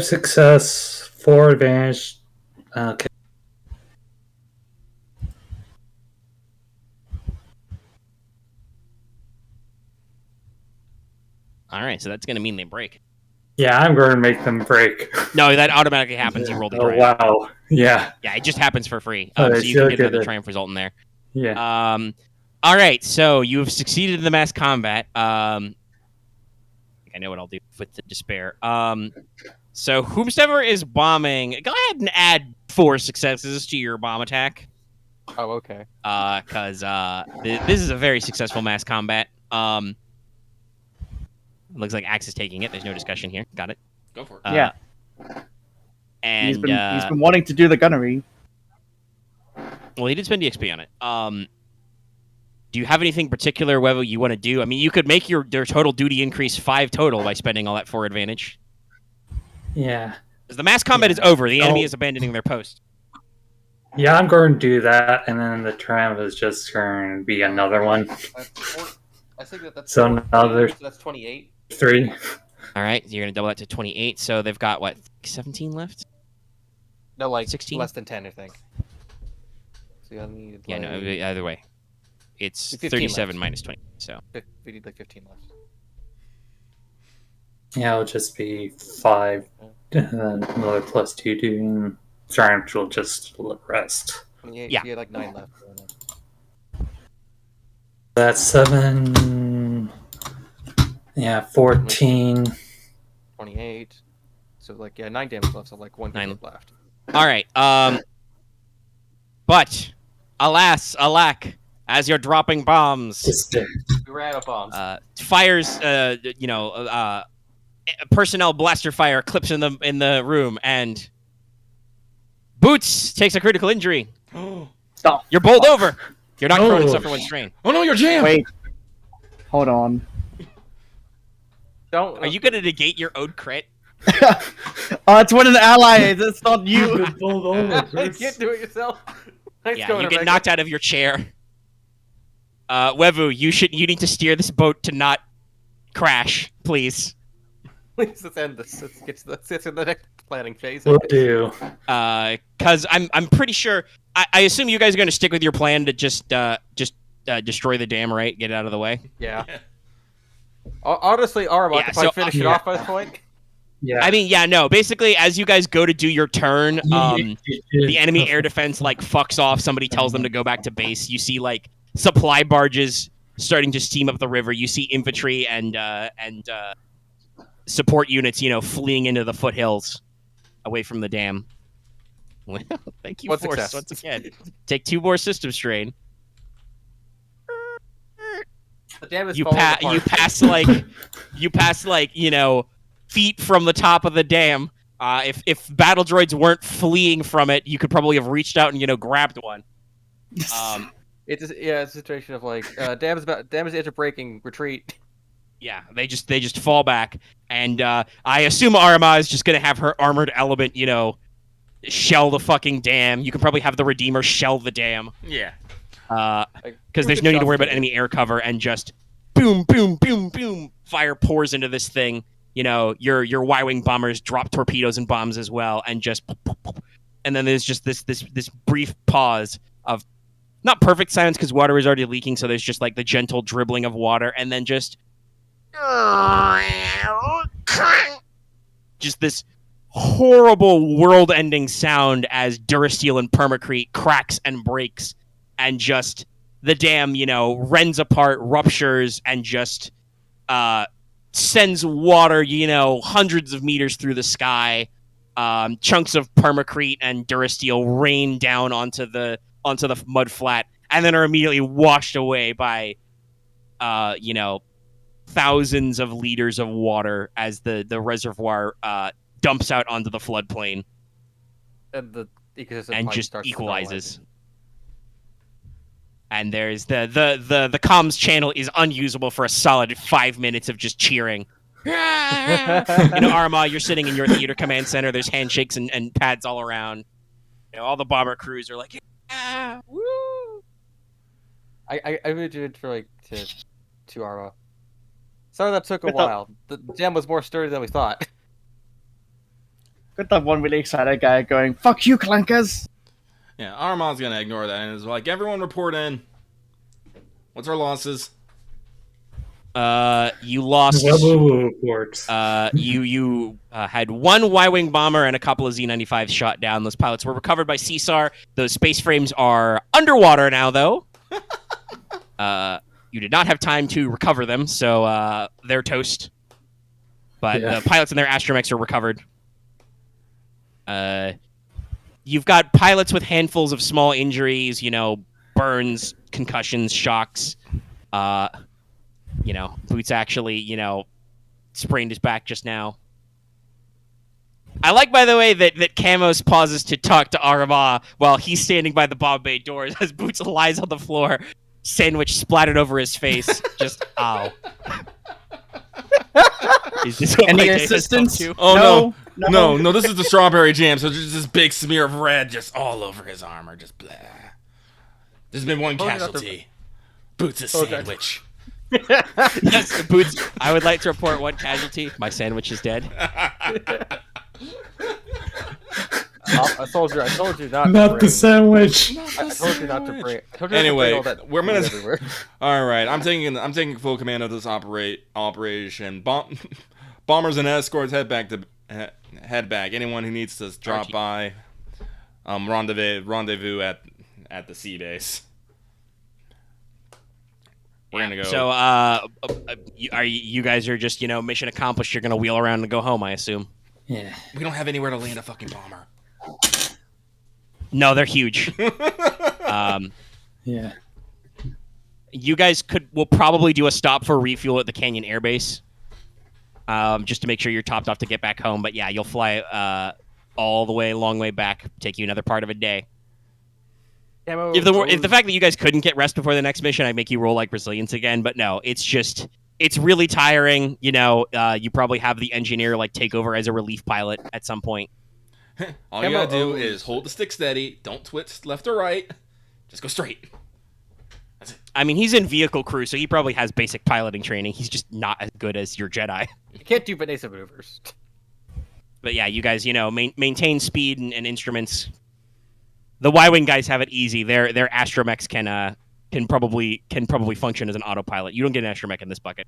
success, 4 advantage. Okay. All right, so that's going to mean they break. Yeah, I'm going to make them break. No, that automatically happens. You roll the Oh, triumph. wow. Yeah. Yeah, it just happens for free. Oh, So it's you can so get another good. triumph result in there. Yeah. All right, so you've succeeded in the mass combat. I think I know what I'll do with the despair. So whomsoever is bombing, go ahead and add 4 successes to your bomb attack. Oh, okay. Because this is a very successful mass combat. Looks like Axe is taking it. There's no discussion here. Got it. Go for it. Yeah. And He's been wanting to do the gunnery. well, he did spend the XP on it. Do you have anything particular, Wevo, you want to do? I mean, you could make their total duty increase 5 total by spending all that 4 advantage. Yeah. Because the mass combat is over. The enemy is abandoning their post. Yeah, I'm going to do that, and then the tram is just going to be another one. I think that's So another so that's 28. 3. All right, you're gonna double that to 28. So they've got what, 17 left? No, like 16? less than 10, I think. So you need Yeah, no. Either way, it's 15 37 left. minus 20. So we need like 15 left. Yeah, it'll just be 5, and then another +2 doing Giant will just rest. 28. Yeah. You had like 9 left. That's 7. Yeah, 14. 28. So like 9 damage left. So like 1 9 hit left. all right. But alas, alack, as you're dropping bombs, Just We ran out of bombs. fires. Personnel blaster fire clips in the room, and Boots takes a critical injury. Stop. You're bowled over. You're not prone and Oh. suffer one strain. Oh no, you're jammed! Wait. Hold on. Don't. Are you gonna negate your own crit? Oh, it's when an ally is. It's not you. You can't do it yourself. Nice Yeah, going, you get Rebecca. knocked out of your chair. Wevu, you need to steer this boat to not crash, please. Please, let's end this. Let's get to the next planning phase. will do. Because I'm pretty sure. I assume you guys are gonna stick with your plan to just destroy the dam, right? Get it out of the way. Yeah. Honestly, Aramaa Yeah, could so, probably finish it yeah. off by this point. Yeah. I mean, yeah, no. Basically, as you guys go to do your turn, the enemy air defense like fucks off. Somebody tells them to go back to base. You see like supply barges starting to steam up the river. You see infantry and support units, fleeing into the foothills away from the dam. Well, thank you, One Force, success. once again. Take 2 more system strain. The dam is You falling apart. you pass like feet from the top of the dam. If battle droids weren't fleeing from it, you could probably have reached out and grabbed one. It's a situation of like dam is the edge of breaking. Retreat. Yeah, they just fall back, and I assume Aramaa is just gonna have her armored element, shell the fucking dam. You can probably have the Redeemer shell the dam. Yeah. Because there's no need to worry about enemy air cover, and just boom, boom, boom, boom, fire pours into this thing. Your Y-wing bombers drop torpedoes and bombs as well, and just, and then there's just this brief pause of not perfect silence because water is already leaking, so there's just like the gentle dribbling of water, and then just this horrible world-ending sound as Durasteel and Permacrete cracks and breaks. And just the dam, rends apart, ruptures, and just sends water, hundreds of meters through the sky. Chunks of Permacrete and Durasteel rain down onto the mud flat, and then are immediately washed away by, thousands of liters of water as the reservoir dumps out onto the floodplain And the ecosystem and pipe just starts to equalizes. And there's the comms channel is unusable for a solid 5 minutes of just cheering. Aramaa, you're sitting in your theater command center. There's handshakes and pads all around. All the bomber crews are like, yeah, woo. I imagine for like to Aramaa. Sorry that took a while. The dam was more sturdy than we thought. Got that one really excited guy going, "Fuck you, clankers!" Yeah, Aramaa's gonna ignore that and is like, everyone report in. What's our losses? You lost. Reports. You had 1 Y-wing bomber and a couple of Z-95s shot down. Those pilots were recovered by CSAR. Those space frames are underwater now, though. You did not have time to recover them, so they're toast. But the pilots and their astromechs are recovered. You've got pilots with handfuls of small injuries, burns, concussions, shocks. Boots actually, sprained his back just now. I like, by the way, that Camos pauses to talk to Aramaa while he's standing by the bomb bay doors as Boots lies on the floor, sandwich splattered over his face. Just, ow. Is this what Any my day has come assistance? to? Oh No. no. No, this is the strawberry jam. So just this big smear of red just all over his armor, just blah. There's been one casualty. Boots' sandwich. Yes, Boots. I would like to report one casualty. My sandwich is dead. I told you not. Not the sandwich. I told you not to bring. Anyway, all that we're gonna. everywhere. All right, I'm taking full command of this operation. Bombers and escorts head back. Anyone who needs to drop by, rendezvous at the sea base. We're gonna go. So, you guys are just mission accomplished. You're gonna wheel around and go home, I assume. Yeah. We don't have anywhere to land a fucking bomber. No, they're huge. Yeah. You guys will probably do a stop for refuel at the Canyon Air Base, just to make sure you're topped off to get back home. But yeah, you'll fly all the way, long way back. Take you another part of a day. Camo, If the fact that you guys couldn't get rest before the next mission, I'd make you roll like resilience again. But no, it's really tiring. You probably have the engineer take over as a relief pilot at some point. All you gotta do is hold the stick steady. Don't twist left or right. Just go straight. That's it. I mean, he's in vehicle crew, so he probably has basic piloting training. He's just not as good as your Jedi. You can't do Vanessa maneuvers. But yeah, you guys, maintain speed and instruments. The Y-wing guys have it easy. Their astromechs can probably function as an autopilot. You don't get an astromech in this bucket.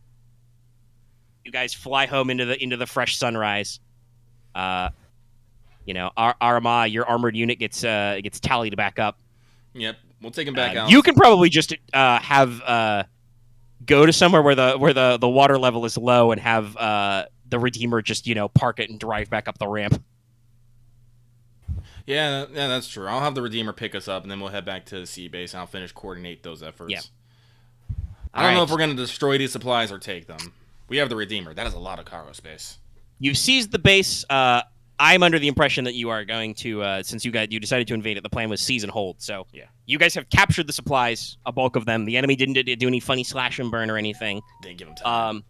You guys fly home into the fresh sunrise. Aramaa, your armored unit gets tallied back up. Yep, we'll take him back out. You can probably just have go to somewhere where the water level is low and have the Redeemer just park it and drive back up the ramp. Yeah, that's true. I'll have the Redeemer pick us up, and then we'll head back to the sea base, and I'll coordinate those efforts. Yeah. I don't know if we're going to destroy these supplies or take them. We have the Redeemer. That is a lot of cargo space. You've seized the base. I'm under the impression that you are going to, since you decided to invade it, the plan was seize and hold. So yeah, you guys have captured the supplies, a bulk of them. The enemy didn't do any funny slash and burn or anything. Didn't give them time.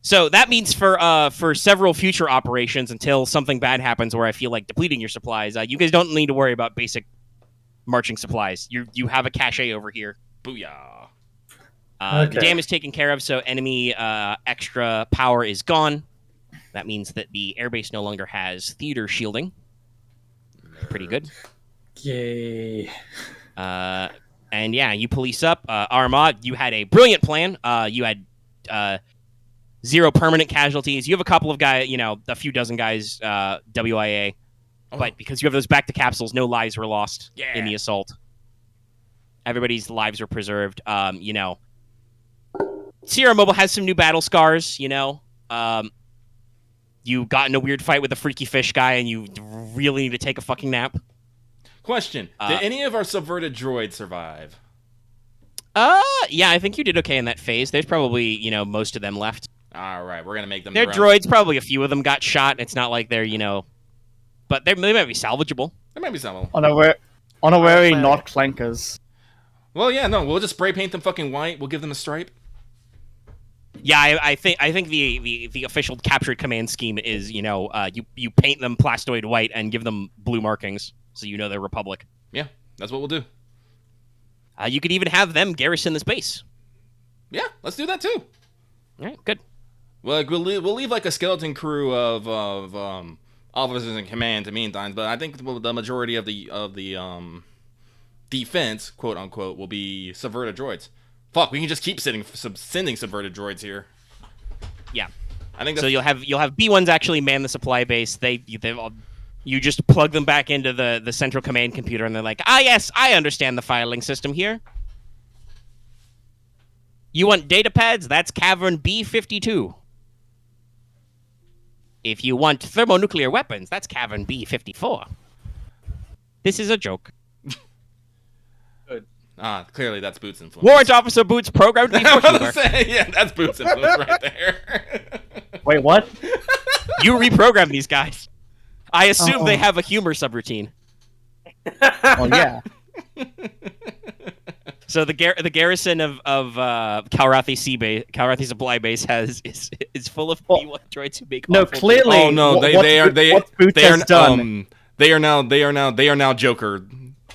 So that means for several future operations, until something bad happens where I feel like depleting your supplies, you guys don't need to worry about basic marching supplies. You have a cache over here. Booyah. The dam is taken care of, so enemy extra power is gone. That means that the airbase no longer has theater shielding. Pretty good. Yay. And yeah, you police up. Aramaa, you had a brilliant plan. You had 0 permanent casualties. You have a couple of guys, a few dozen guys, WIA. Oh. But because you have those back to capsules, no lives were lost in the assault. Everybody's lives were preserved. Sierra Mobile has some new battle scars, You got in a weird fight with a freaky fish guy, and you really need to take a fucking nap. Question: did any of our subverted droids survive? Yeah, I think you did okay in that phase. There's probably, most of them left. All right, we're gonna make them. They're droids. Probably a few of them got shot. It's not like they're, but they might be salvageable. They might be salvageable. Honorary, not clankers. Well, yeah, no, we'll just spray paint them fucking white. We'll give them a stripe. Yeah, I think the official captured command scheme is you paint them plastoid white and give them blue markings so they're Republic. Yeah, that's what we'll do. You could even have them garrison this base. Yeah, let's do that too. All right, good. Well, we'll leave like a skeleton crew of officers in command in the meantime, but I think the majority of the defense, quote unquote, will be subverted droids. Fuck, we can just keep sending subverted droids here. Yeah, I think so. You'll have B1s actually man the supply base. You just plug them back into the central command computer, and they're like, yes, I understand the filing system here. You want data pads? That's Cavern B52. If you want thermonuclear weapons, that's Cavern B54. This is a joke. Clearly that's Boots' influence. Warrant Officer Boots programmed to be yeah, that's Boots' influence right there. Wait, what? You reprogram these guys. I assume they have a humor subroutine. Oh, yeah. So the garrison of Kalrathi Sea Base, Kalrathi Supply Base is full of B1 droids who make No, awful clearly. Oh no, what Boots has done. They are now Joker.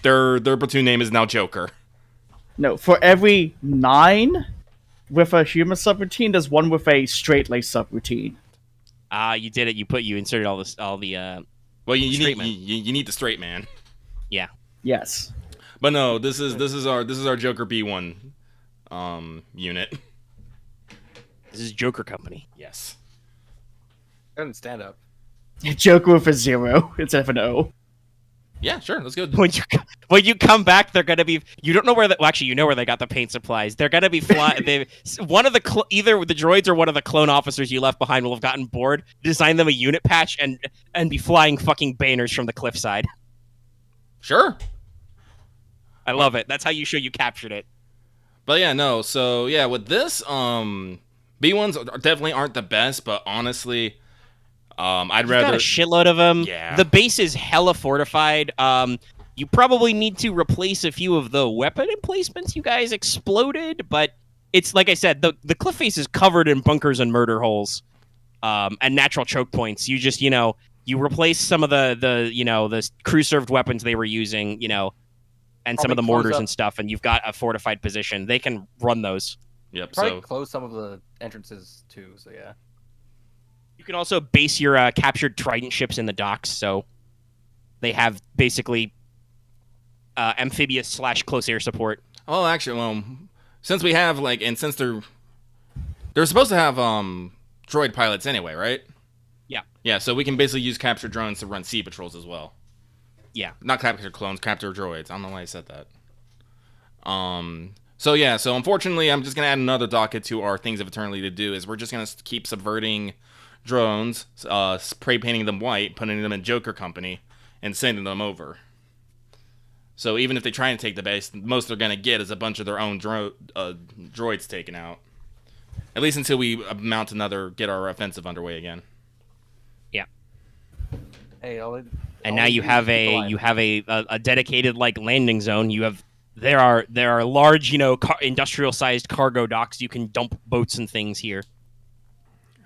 Their platoon name is now Joker. No, for every 9 with a human subroutine, there's 1 with a straight lace subroutine. You did it. You inserted all the. Well, you straight need the straight man. Yeah. Yes. But no, this is our Joker B1 unit. This is Joker Company. Yes. Doesn't stand up. Joker with a 0 instead of an O. Yeah, sure. Let's go. When you come back, they're gonna be. You don't know where. Actually, you know where they got the paint supplies. They're gonna be one of the either the droids or one of the clone officers you left behind will have gotten bored, design them a unit patch, and be flying fucking banners from the cliffside. Sure. I love it. That's how you show you captured it. But yeah, no. So yeah, with this, B1s definitely aren't the best, but honestly, I'd rather got a shitload of them. Yeah. The base is hella fortified. You probably need to replace a few of the weapon emplacements you guys exploded, but it's like I said, the cliff face is covered in bunkers and murder holes, and natural choke points. You just you replace some of the crew served weapons they were using, and some of the mortars and stuff, and you've got a fortified position. They can run those. Yep. Probably close some of the entrances too. So yeah. You can also base your captured Trident ships in the docks, so they have basically amphibious / close air support. Oh, actually, since we have and since they're supposed to have droid pilots anyway, right? Yeah. Yeah. So we can basically use captured drones to run sea patrols as well. Yeah. Not capture clones, capture droids. I don't know why I said that. So yeah, so unfortunately, I'm just gonna add another docket to our things of eternity to do. Is we're just gonna keep subverting drones, spray painting them white, putting them in Joker Company, and sending them over. So even if they try and take the base, most they're gonna get is a bunch of their own droids taken out. At least until we get our offensive underway again. Yeah. Hey, and now you have a dedicated landing zone. There are large industrial sized cargo docks. You can dump boats and things here.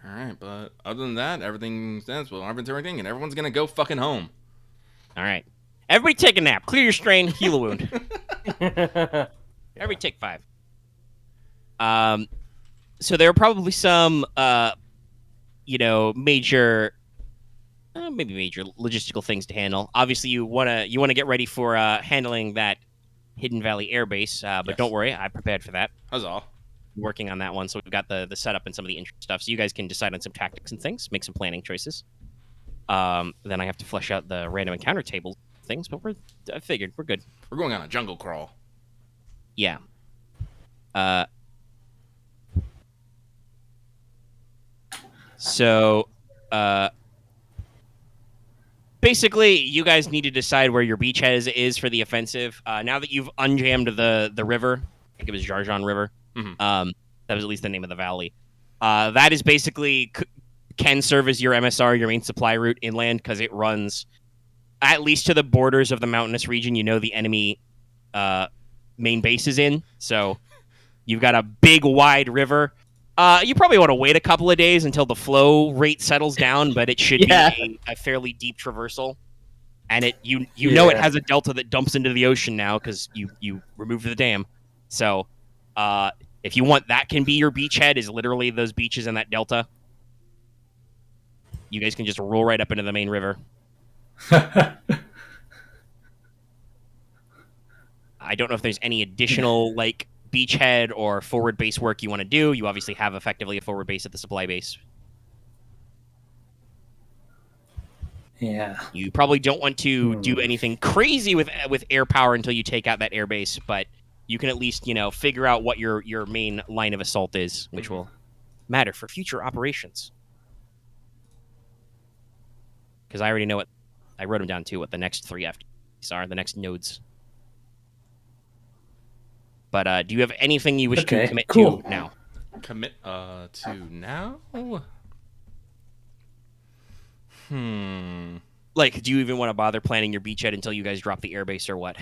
All right, but other than that, everything stands well. Everything, and everyone's gonna go fucking home. All right, everybody take a nap, clear your strain, heal a wound. Everybody take 5. So there are probably some major. Maybe major logistical things to handle. Obviously, you wanna get ready for handling that Hidden Valley Air Base, but Yes. Don't worry, I prepared for that. That's all. Working on that one, so we've got the setup and some of the intro stuff, so you guys can decide on some tactics and things, make some planning choices. Then I have to flesh out the random encounter table things, but I figured we're good. We're going on a jungle crawl. Yeah. So, basically, you guys need to decide where your beachhead is for the offensive. Now that you've unjammed the river, I think it was Jarjan River. Mm-hmm. That was at least the name of the valley. That is basically can serve as your MSR, your main supply route inland, because it runs at least to the borders of the mountainous region. The enemy main base is in, so you've got a big, wide river. You probably want to wait a couple of days until the flow rate settles down, but it should be a fairly deep traversal. And it has a delta that dumps into the ocean now because you removed the dam. So if you want, that can be your beachhead, is literally those beaches in that delta. You guys can just roll right up into the main river. I don't know if there's any additional beachhead or forward base work you want to do. You obviously have effectively a forward base at the supply base. Yeah. You probably don't want to do anything crazy with air power until you take out that air base, but you can at least, figure out what your main line of assault is, which will matter for future operations. Because I already know I wrote them down too, what the next 3 FDs are, the next nodes. But do you have anything you wish to commit to now? Commit to now? Do you even want to bother planning your beachhead until you guys drop the airbase or what?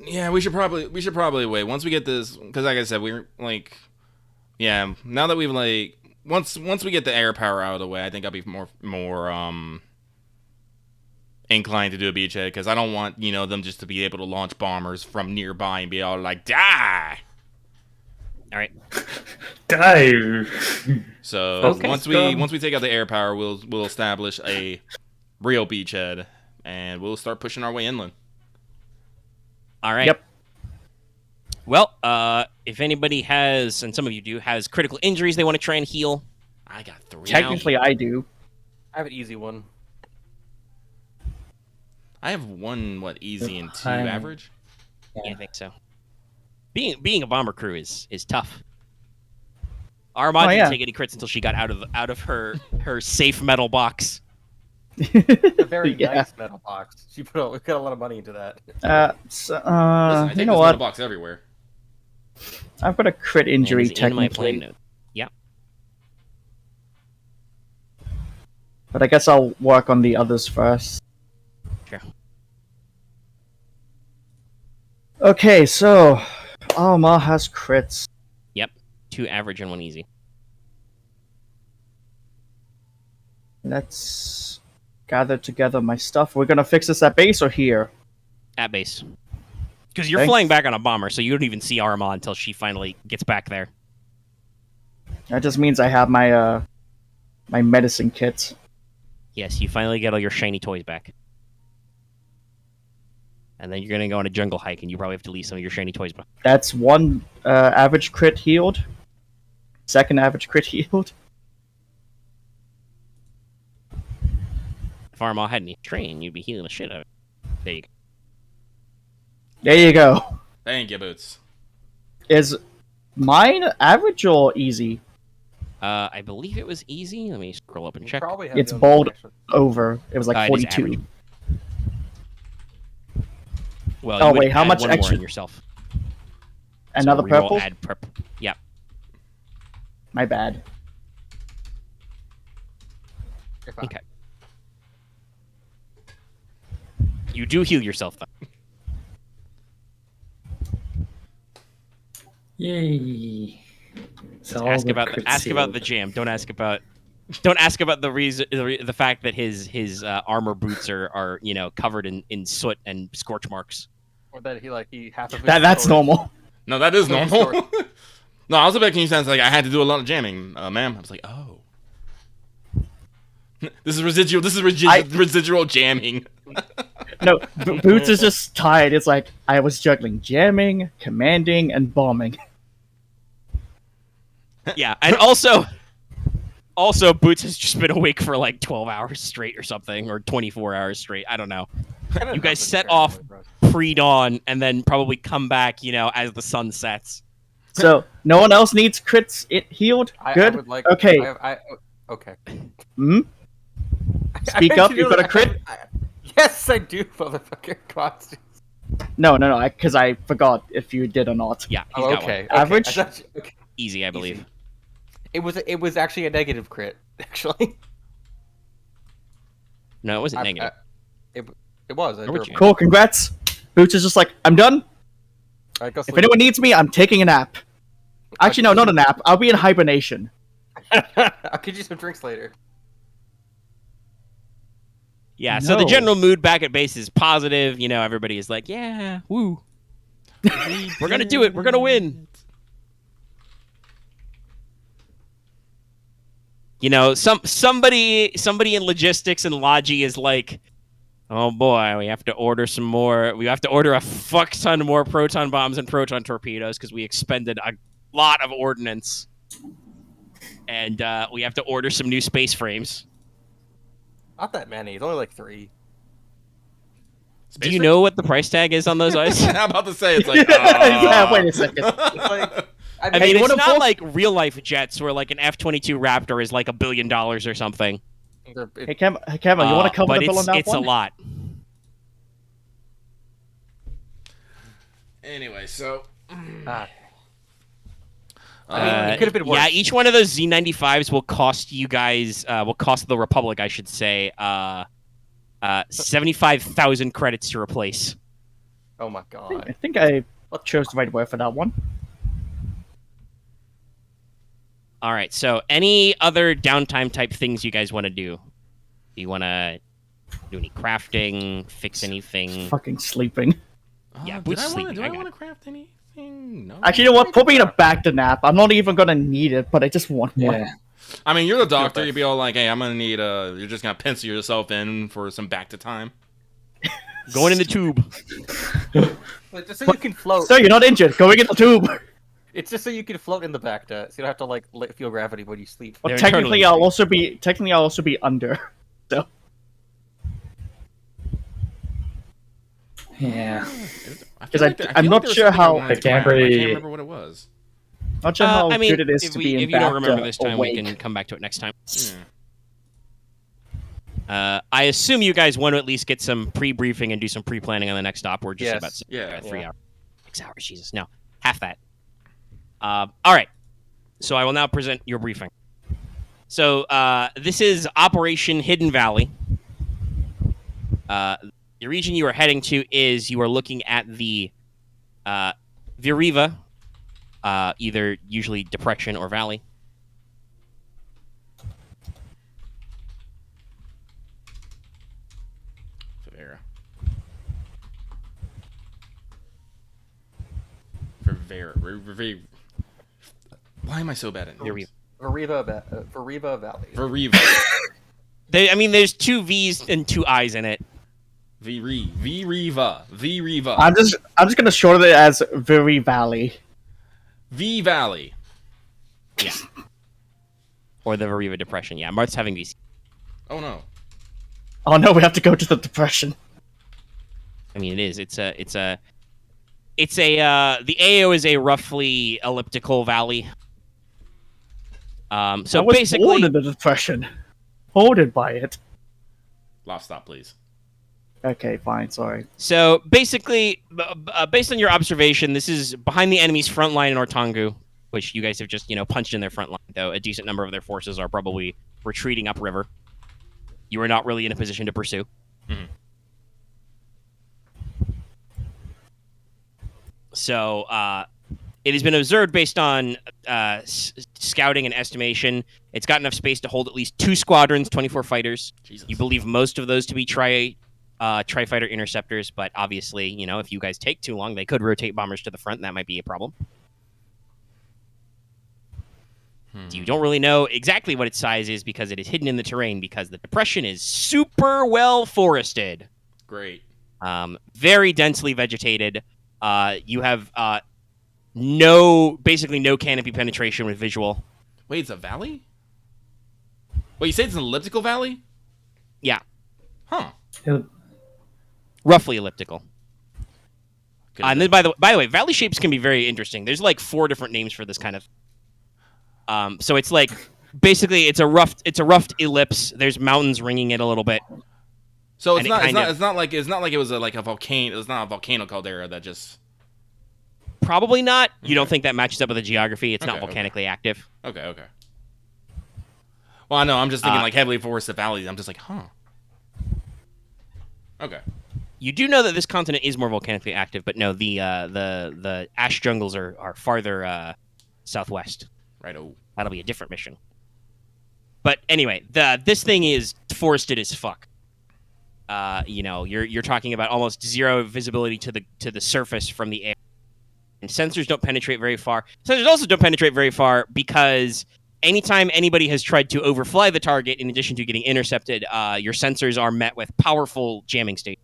Yeah, we should probably wait once we get this, because like I said, we're like, yeah. Now that we've like once we get the air power out of the way, I think I'll be more inclined to do a beachhead, because I don't want them just to be able to launch bombers from nearby and be all like die. All right. Die. So Okay, once we take out the air power, we'll establish a real beachhead, and we'll start pushing our way inland. All right. Yep. Well, if anybody has, and some of you do, has critical injuries they want to try and heal, I got 3 now. Technically, I do. I have an easy one. I have 1 easy and 2 I'm- average. Yeah, I think so. Being a bomber crew is tough. Aramaa didn't take any crits until she got out of her safe metal box. A very Yeah. nice metal box. We put a lot of money into that. Listen, I take you know this what? little box everywhere. I've got a crit injury And it's in my plan technically, note. Yeah. but I guess I'll work on the others first. Sure. Okay, so Aramaa has crits. 2 average and 1 easy. Let's gather together my stuff. We're gonna fix this at base or here? At base. Because you're Thanks. flying back on a bomber, so you don't even see Aramaa until she finally gets back there. That just means I have my my medicine kit. Yes, you finally get all your shiny toys back. And then you're going to go on a jungle hike, and you probably have to leave some of your shiny toys behind. That's 1 average crit healed. 2nd average crit healed. If Aramaa hadn't trained, you'd be healing the shit out of it. There you go. There you go. Thank you, Boots. Is mine average or easy? I believe it was easy. Let me scroll up and You check. probably have It's the bold. actually. Over. It was like It is 42. average. Well, Oh, you would wait, how add much 1 more extra- in yourself. Another so reroll, purple? Add purple. Yep. My bad. You're fine. Okay. You do heal yourself, though. Yay. So Ask about the jam. Don't ask about the reason, the fact that his armor boots are covered in soot and scorch marks. Or that he half of his That's storage- normal. No, that is Sorry. normal. No, I was making you sound like I had to do a lot of jamming, ma'am. I was like, oh. This is residual jamming. No, Boots is just tired. It's like, I was juggling jamming, commanding, and bombing. Yeah, and also Boots has just been awake for like 12 hours straight or something, or 24 hours straight. I don't know. Kinda You guys nothing set fair off anyway, bro. pre-dawn and then probably come back, as the sun sets. So, no one else needs crits healed? I Good? would like, Okay. Okay. Hmm? I Speak bet up, you you do got a that. crit? Yes, I do, motherfucker. Costume. No, because I forgot if you did or not. Yeah, he's Oh, got okay. one. Average? I thought okay. Easy, I believe. Easy. It was actually a negative crit, actually. No, it wasn't negative. It was. Or would you? Cool, congrats. Boots is just like, I'm done. Alright, go If sleep. anyone needs me, I'm taking a nap. Actually, no, not a nap. I'll be in hibernation. I'll get you some drinks later. Yeah, so the No. general mood back at base is positive. Everybody is like, yeah, woo. We're going to do it. We're going to win. Somebody in logistics and logi is like, oh boy, we have to order some more. We have to order a fuck ton more proton bombs and proton torpedoes because we expended a lot of ordnance. And we have to order some new space frames. Not that many. It's only like 3. Do you know what the price tag is on those ice? I'm about to say it's like. Yeah, wait a second. It's like I Hey, mean, what it's if not both- like real life jets where like an F-22 Raptor is like $1 billion or something. Hey, Camo, you want to cover but the bill on that it's one? a lot. Anyway, so. I mean, it could have been worse. Yeah, each one of those Z95s will cost you guys, will cost the Republic, I should say, 75,000 credits to replace. Oh my I god. think I chose the right word for that one. All right. So, any other downtime type things you guys want to do? Do you want to do any crafting, fix anything? Fucking sleeping. Yeah, Did Boots I sleeping, I want got to craft anything? No. Actually, you know what? Put me in a back to nap. I'm not even gonna need it, but I just want one. Yeah. I mean, you're the doctor. You'd be all like, "Hey, I'm gonna need You're just gonna pencil yourself in for some back to time." Going in the tube. Like, just so you can float. So you're not injured. Going in the tube. It's just so you can float in the back, so you don't have to like feel gravity when you sleep. But They're technically, internally I'll also be under. So Yeah. Because I'm not sure how- I can't really- remember what it was. not sure how I mean, good it is if to we, be in if you don't back remember to this time, awake. we can come back to it next time. Yeah. I assume you guys want to at least get some pre-briefing and do some pre-planning on the next stop. We're just Yes. about Yeah. 3 hours. 6 hours, Jesus. No, half that. All right. So I will now present your briefing. So this is Operation Hidden Valley. The region you are heading to is you are looking at the Viriva, either usually depression or valley. Viriva. Why am I so bad at names? Veriva Valley. Viriva. There's 2 V's and 2 I's in it. Viriva. I'm just gonna shorten it as Very Valley. V Valley. Yeah. Or the Veriva Depression. Yeah, Marth's having these. Oh no. Oh no, we have to go to the depression. I mean, it is. The AO is a roughly elliptical valley. So I was basically, born in the depression. Hoarded by it. Lost stop, please. Okay, fine. Sorry. so basically, based on your observation, this is behind the enemy's front line in Ortangu, which you guys have just punched in their front line. Though a decent number of their forces are probably retreating upriver. You are not really in a position to pursue. Mhm. So it has been observed based on scouting and estimation. It's got enough space to hold at least 2 squadrons, 24 fighters. Jesus. You believe most of those to be tri-fighter interceptors, but obviously, if you guys take too long, they could rotate bombers to the front, and that might be a problem. You don't really know exactly what its size is because it is hidden in the terrain because the depression is super well forested. Great. Very densely vegetated. You have basically no canopy penetration with visual. Wait, it's a valley? Wait, you say it's an elliptical valley? Yeah, Huh. roughly elliptical. Good And then, by the way, valley shapes can be very interesting. There's like 4 different names for this kind of. So it's like basically it's a rough ellipse. There's mountains ringing it a little bit. So And it's not like it was a volcano. It's not a volcano caldera that just. Probably not. You don't think that matches up with the geography? It's not Okay, volcanically active. Okay. Well, I know. I'm just thinking like heavily forested valleys. I'm just like, huh. Okay. You do know that this continent is more volcanically active, but no, the ash jungles are farther southwest. Right. Oh. That'll be a different mission. But anyway, this thing is forested as fuck. You're talking about almost 0 visibility to the surface from the air. And sensors don't penetrate very far. Sensors also don't penetrate very far because anytime anybody has tried to overfly the target, in addition to getting intercepted, your sensors are met with powerful jamming stations.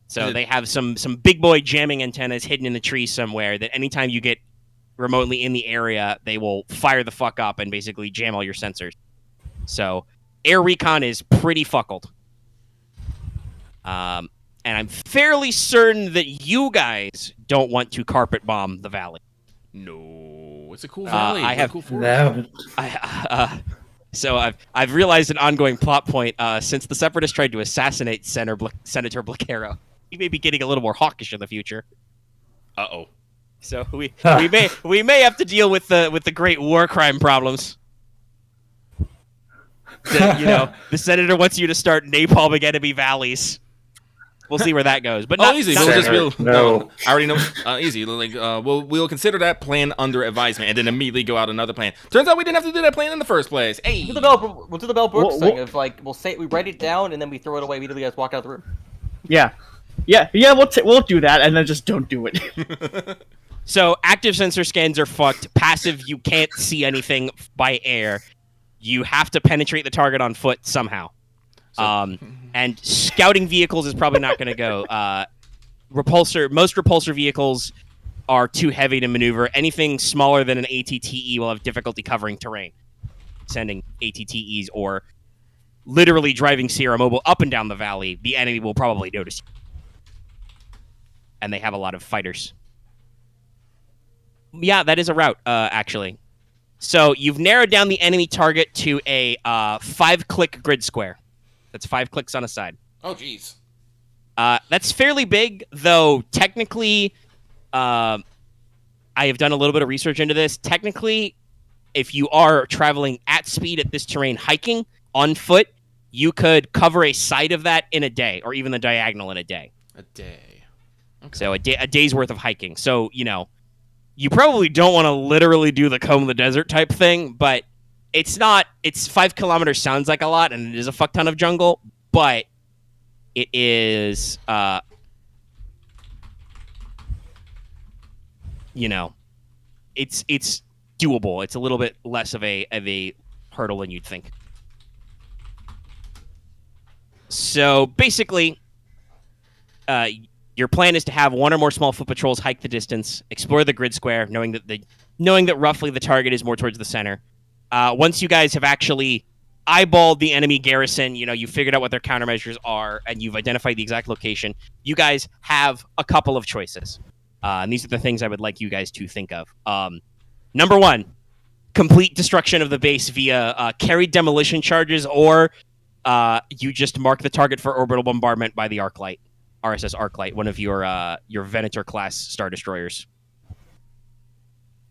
So they have some big boy jamming antennas hidden in the trees somewhere that anytime you get remotely in the area, they will fire the fuck up and basically jam all your sensors. So air recon is pretty fuckled. And I'm fairly certain that you guys don't want to carpet bomb the valley. No, it's a cool valley. I It's a have- cool forest. No. So I've realized an ongoing plot point since the Separatists tried to assassinate Senator Blacaro. He may be getting a little more hawkish in the future. Uh-oh. So we may have to deal with the great war crime problems. The senator wants you to start napalming enemy valleys. we'll see where that goes. But Oh, not, easy. not- We'll just No. I already know. Easy. Like we'll consider that plan under advisement, and then immediately go out another plan. Turns out we didn't have to do that plan in the first place. Hey. We'll do the Bell Brooks Wha- thing wha- of like we write it down and then we throw it away immediately as walk out the room. Yeah. We'll do that, and then just don't do it. So active sensor scans are fucked. Passive, you can't see anything by air. You have to penetrate the target on foot somehow. And scouting vehicles is probably not going to go. Most repulsor vehicles are too heavy to maneuver. Anything smaller than an ATTE will have difficulty covering terrain. Sending ATTEs or literally driving Sierra Mobile up and down the valley, the enemy will probably notice you. And they have a lot of fighters. Yeah, that is a route, actually. So you've narrowed down the enemy target to a 5-click grid square. That's 5 clicks on a side. Oh, jeez. That's fairly big, though technically, I have done a little bit of research into this. Technically, if you are traveling at speed at this terrain hiking on foot, you could cover a side of that in a day, or even the diagonal in a day. A day. Okay. So a day's worth of hiking. So, you probably don't want to literally do the comb the desert type thing, but it's 5 kilometers sounds like a lot, and it is a fuck ton of jungle, but it is, it's doable. It's a little bit less of a hurdle than you'd think. So basically, your plan is to have one or more small foot patrols hike the distance, explore the grid square, knowing that roughly the target is more towards the center. Once you guys have actually eyeballed the enemy garrison, you figured out what their countermeasures are, and you've identified the exact location, you guys have a couple of choices. And these are the things I would like you guys to think of. Number 1, complete destruction of the base via carried demolition charges, or you just mark the target for orbital bombardment by the Arclight. RSS Arclight, one of your Venator class Star Destroyers.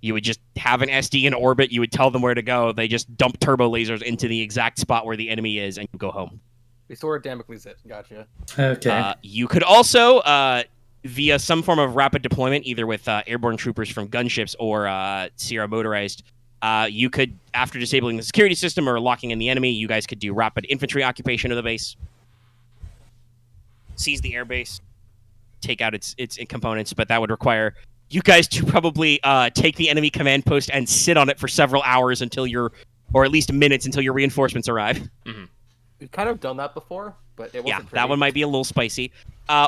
You would just have an SD in orbit, you would tell them where to go, they just dump turbo lasers into the exact spot where the enemy is, and you go home. We sort of Damocles it. Gotcha. Okay. You could also, via some form of rapid deployment, either with airborne troopers from gunships or Sierra motorized, you could, after disabling the security system or locking in the enemy, you guys could do rapid infantry occupation of the base. Seize the airbase, take out its components, but that would require you guys to probably take the enemy command post and sit on it for several hours or at least minutes until your reinforcements arrive. Mm-hmm. We've kind of done that before, but it wasn't that one might be a little spicy.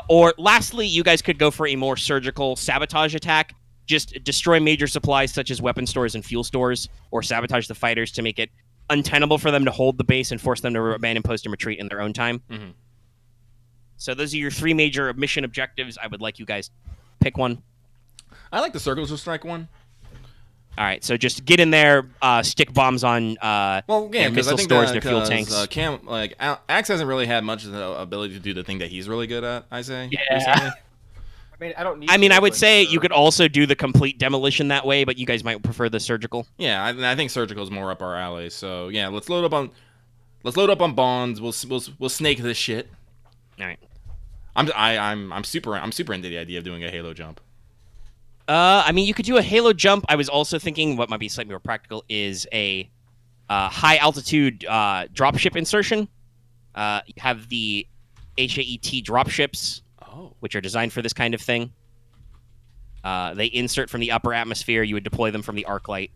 Or lastly, you guys could go for a more surgical sabotage attack. Just destroy major supplies such as weapon stores and fuel stores, or sabotage the fighters to make it untenable for them to hold the base and force them to abandon post and retreat in their own time. Mm-hmm. So those are your 3 major mission objectives. I would like you guys pick one. I like the circles of strike one. All right, so just get in there, stick bombs on missile stores, their fuel tanks. Axe hasn't really had much of the ability to do the thing that he's really good at, I say. Yeah. Recently. I would say you could also do the complete demolition that way, but you guys might prefer the surgical. Yeah, I think surgical is more up our alley. So yeah, let's load up on bonds. We'll snake this shit. All right. I'm super into the idea of doing a Halo jump. You could do a Halo jump. I was also thinking what might be slightly more practical is a high altitude dropship insertion. You have the HAET dropships, which are designed for this kind of thing. They insert from the upper atmosphere. You would deploy them from the Arclight.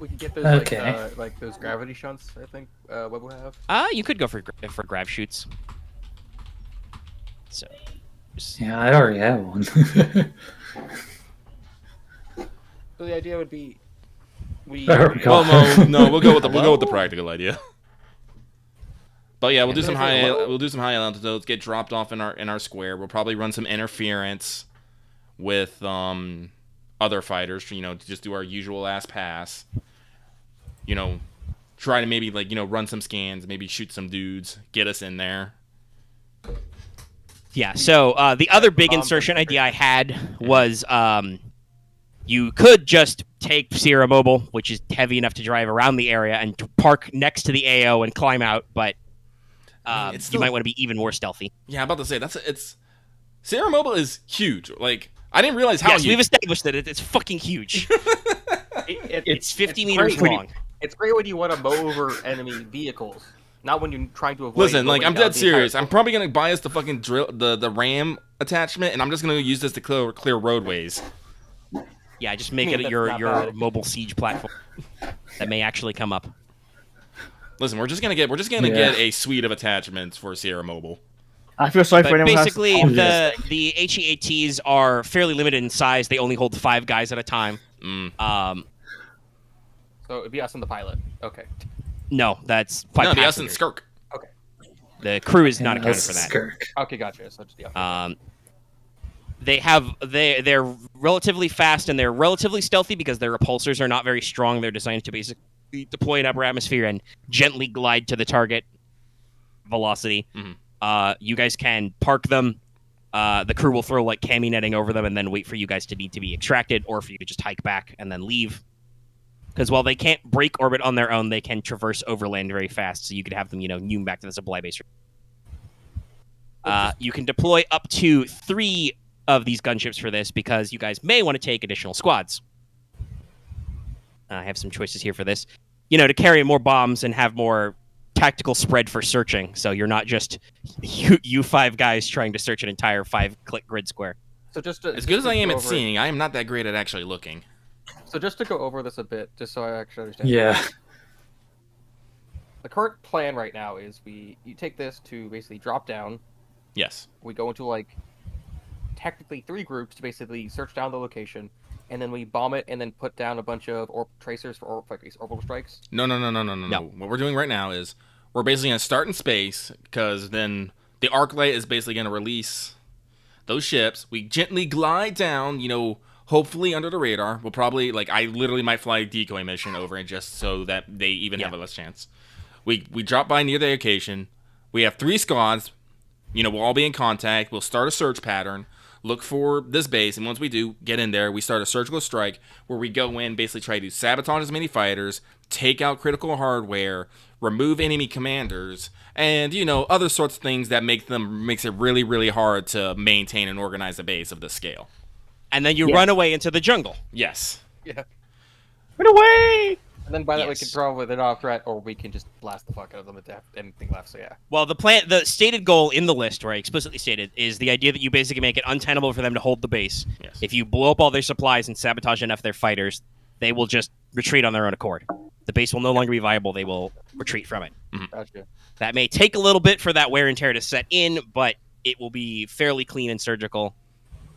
We can get those like those gravity shunts. I think what we have. You could go for grav shoots. So, yeah, I already have one. So the idea would be we'll go with the practical idea. But yeah, we'll do some high altitudes, get dropped off in our square. We'll probably run some interference with other fighters, to just do our usual ass pass. Try to maybe run some scans, maybe shoot some dudes, get us in there. Yeah, so the other big insertion idea I had was You could just take Sierra Mobile, which is heavy enough to drive around the area, and park next to the AO and climb out, but you might want to be even more stealthy. Yeah, I'm about to say it's Sierra Mobile is huge. Like I didn't realize how huge. We've established that it's fucking huge. It's 50 meters long. It's great when you want to mow over enemy vehicles, not when you're trying to avoid. Listen, like I'm dead serious. I'm probably gonna buy us the fucking the ram attachment, and I'm just gonna use this to clear roadways. Yeah, just make it your mobile siege platform that may actually come up. Listen, we're just gonna get a suite of attachments for Sierra Mobile. I feel sorry for anyone. Basically, the HEATs are fairly limited in size. They only hold 5 guys at a time. So it'd be us and the pilot. Okay. No, that's 5 No, passengers. us and Skirk. Okay. The crew is not accounted for that. Skirk. Okay, gotcha. So just the They're relatively fast and they're relatively stealthy because their repulsors are not very strong. They're designed to basically deploy in upper atmosphere and gently glide to the target velocity. You guys can park them. The crew will throw like cami netting over them and then wait for you guys to need to be extracted, or for you to just hike back and then leave. Because while they can't break orbit on their own, they can traverse overland very fast, so you could have them, noom back to the supply base. You can deploy up to 3 of these gunships for this, because you guys may want to take additional squads. I have some choices here for this. To carry more bombs and have more tactical spread for searching, so you're not just you 5 guys trying to search an entire 5-click grid square. So as good as I am at seeing, I am not that great at actually looking. So just to go over this a bit, just so I actually understand. Yeah. The current plan right now is you take this to basically drop down. Yes. We go into technically 3 groups to basically search down the location, and then we bomb it and then put down a bunch of tracers for orbital strikes. No. What we're doing right now is we're basically gonna start in space, because then the arc light is basically gonna release those ships. We gently glide down, hopefully under the radar. We'll probably, I literally might fly a decoy mission over it just so that they even have a less chance. We drop by near the location. We have 3 squads. We'll all be in contact. We'll start a search pattern. Look for this base, and once we do, get in there. We start a surgical strike where we go in, basically try to sabotage as many fighters, take out critical hardware, remove enemy commanders, and, other sorts of things that makes it really, really hard to maintain and organize a base of this scale. And then you run away into the jungle. Yes. Yeah. Run away! And then by that we can draw with an off threat, or we can just blast the fuck out of them if they have anything left. So yeah. Well, the stated goal in the list, where I explicitly stated, is the idea that you basically make it untenable for them to hold the base. Yes. If you blow up all their supplies and sabotage enough of their fighters, they will just retreat on their own accord. The base will no longer be viable. They will retreat from it. Gotcha. That may take a little bit for that wear and tear to set in, but it will be fairly clean and surgical.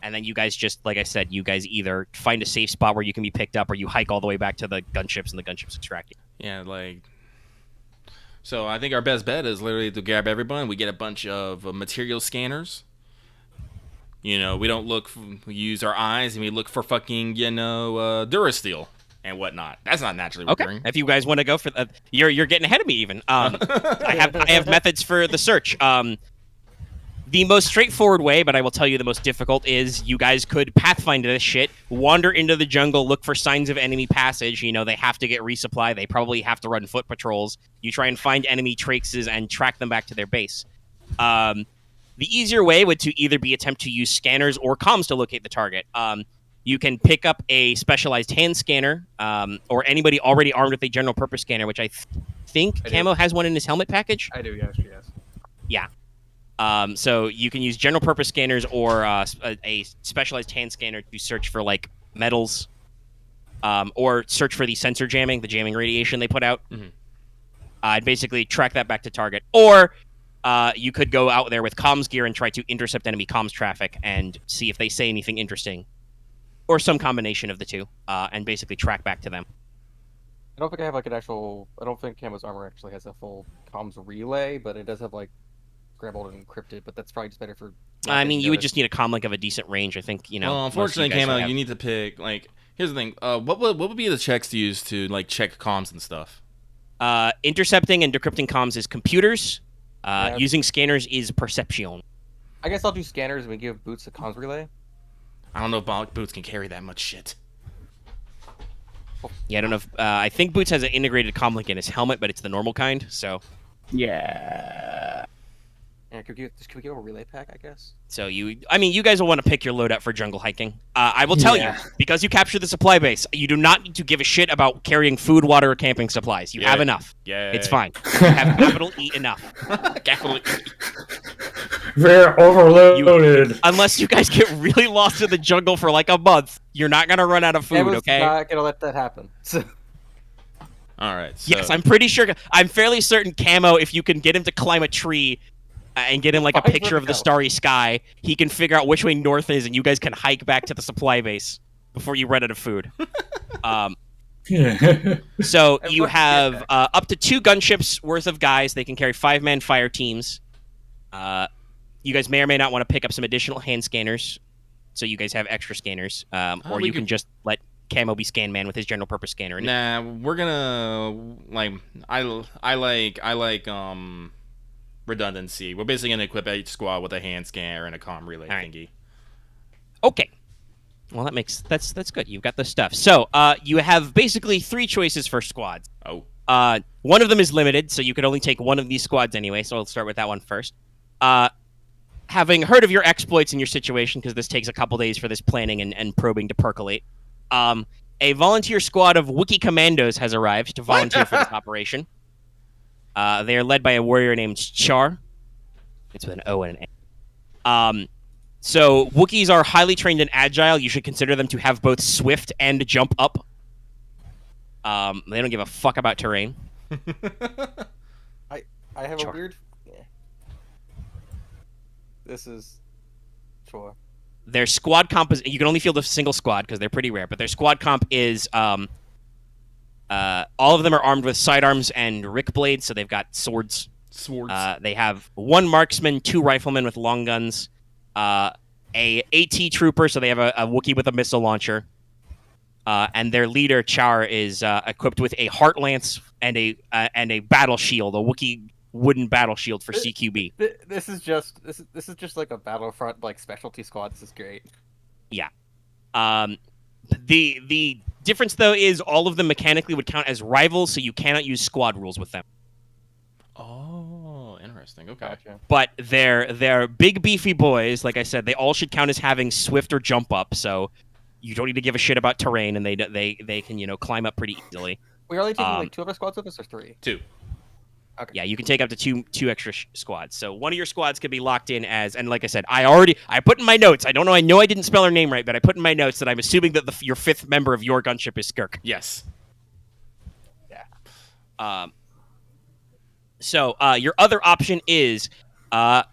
And then you guys just, like I said, you guys either find a safe spot where you can be picked up, or you hike all the way back to the gunships and the gunships extract you. Yeah, so I think our best bet is literally to grab everyone. We get a bunch of material scanners. We don't we use our eyes, and we look for fucking, Durasteel and whatnot. That's not naturally recurring. If you guys want to go for that, you're getting ahead of me even. I have methods for the search. The most straightforward way, but I will tell you the most difficult, is you guys could pathfinder this shit, wander into the jungle, look for signs of enemy passage. They have to get resupply. They probably have to run foot patrols. You try and find enemy traces and track them back to their base. The easier way would to either be attempt to use scanners or comms to locate the target. You can pick up a specialized hand scanner, or anybody already armed with a general purpose scanner, which I think Camo has one in his helmet package. I do, yes. Yeah. So you can use general purpose scanners or a specialized hand scanner to search for metals, or search for the sensor jamming, the jamming radiation they put out. I'd basically track that back to target. Or you could go out there with comms gear and try to intercept enemy comms traffic and see if they say anything interesting, or some combination of the two, and basically track back to them. I don't think I have an actual. I don't think Camo's armor actually has a full comms relay, but it does have scrambled and encrypted, but that's probably just better for. I mean, you would just need a comm link of a decent range, I think. Well, unfortunately, Camo, you need to pick Here's the thing. What would be the checks to use to check comms and stuff? Intercepting and decrypting comms is computers. Using scanners is perception. I guess I'll do scanners and we give Boots a comms relay. I don't know if Boots can carry that much shit. Yeah, I don't know if I think Boots has an integrated comlink in his helmet, but it's the normal kind. So Yeah. Yeah, can we give a relay pack? I guess. So you guys will want to pick your loadout for jungle hiking. I will tell you, because you captured the supply base, you do not need to give a shit about carrying food, water, or camping supplies. You have enough. Yeah. It's fine. You have capital E enough. Capital E. We're overloaded. Unless you guys get really lost in the jungle for like a month, you're not gonna run out of food, okay? Not gonna let that happen. All right. So. Yes, I'm pretty sure. I'm fairly certain Camo, if you can get him to climb a tree and get him like a picture of the starry sky, he can figure out which way north is, and you guys can hike back to the supply base before you run out of food. So you have up to 2 gunships worth of guys. They can carry 5-man fire teams. You guys may or may not want to pick up some additional hand scanners, so you guys have extra scanners, or you can just let Camo be scan man with his general purpose scanner. Nah, we're gonna like I like redundancy. We're basically gonna equip each squad with a hand scanner and a comm relay thingy. Okay. Well, that's good. You've got the stuff. So you have basically 3 choices for squads. Oh. One of them is limited, so you can only take one of these squads anyway. So I'll start with that one first. Having heard of your exploits in your situation, because this takes a couple days for this planning and probing to percolate, a volunteer squad of Wookiee commandos has arrived to volunteer for this operation. They are led by a warrior named Char. It's with an O and an A. So Wookiees are highly trained and agile. You should consider them to have both swift and jump up. They don't give a fuck about terrain. I have a weird. Yeah. This is sure. Their squad comp is, you can only field a single squad because they're pretty rare, but their squad comp is all of them are armed with sidearms and rick blades, so they've got swords. They have 1 marksman, 2 riflemen with long guns, a AT trooper, so they have a Wookiee with a missile launcher, and their leader Char is equipped with a heart lance and a battle shield, a Wookiee wooden battle shield for CQB. This is just like a Battlefront like specialty squad. This is great. Yeah. The difference though is all of them mechanically would count as rivals, so you cannot use squad rules with them. Oh, interesting. Okay. Gotcha. But they're big beefy boys. Like I said, they all should count as having swift or jump up, so you don't need to give a shit about terrain, and they can climb up pretty easily. We're only taking like 2 other squads with us, or 3? 2. Okay. Yeah, you can take up to two extra squads. So one of your squads could be locked in as, and like I said, I put in my notes. I know I didn't spell her name right, but I put in my notes that I'm assuming that your 5th member of your gunship is Skirk. Yes. Yeah. So your other option is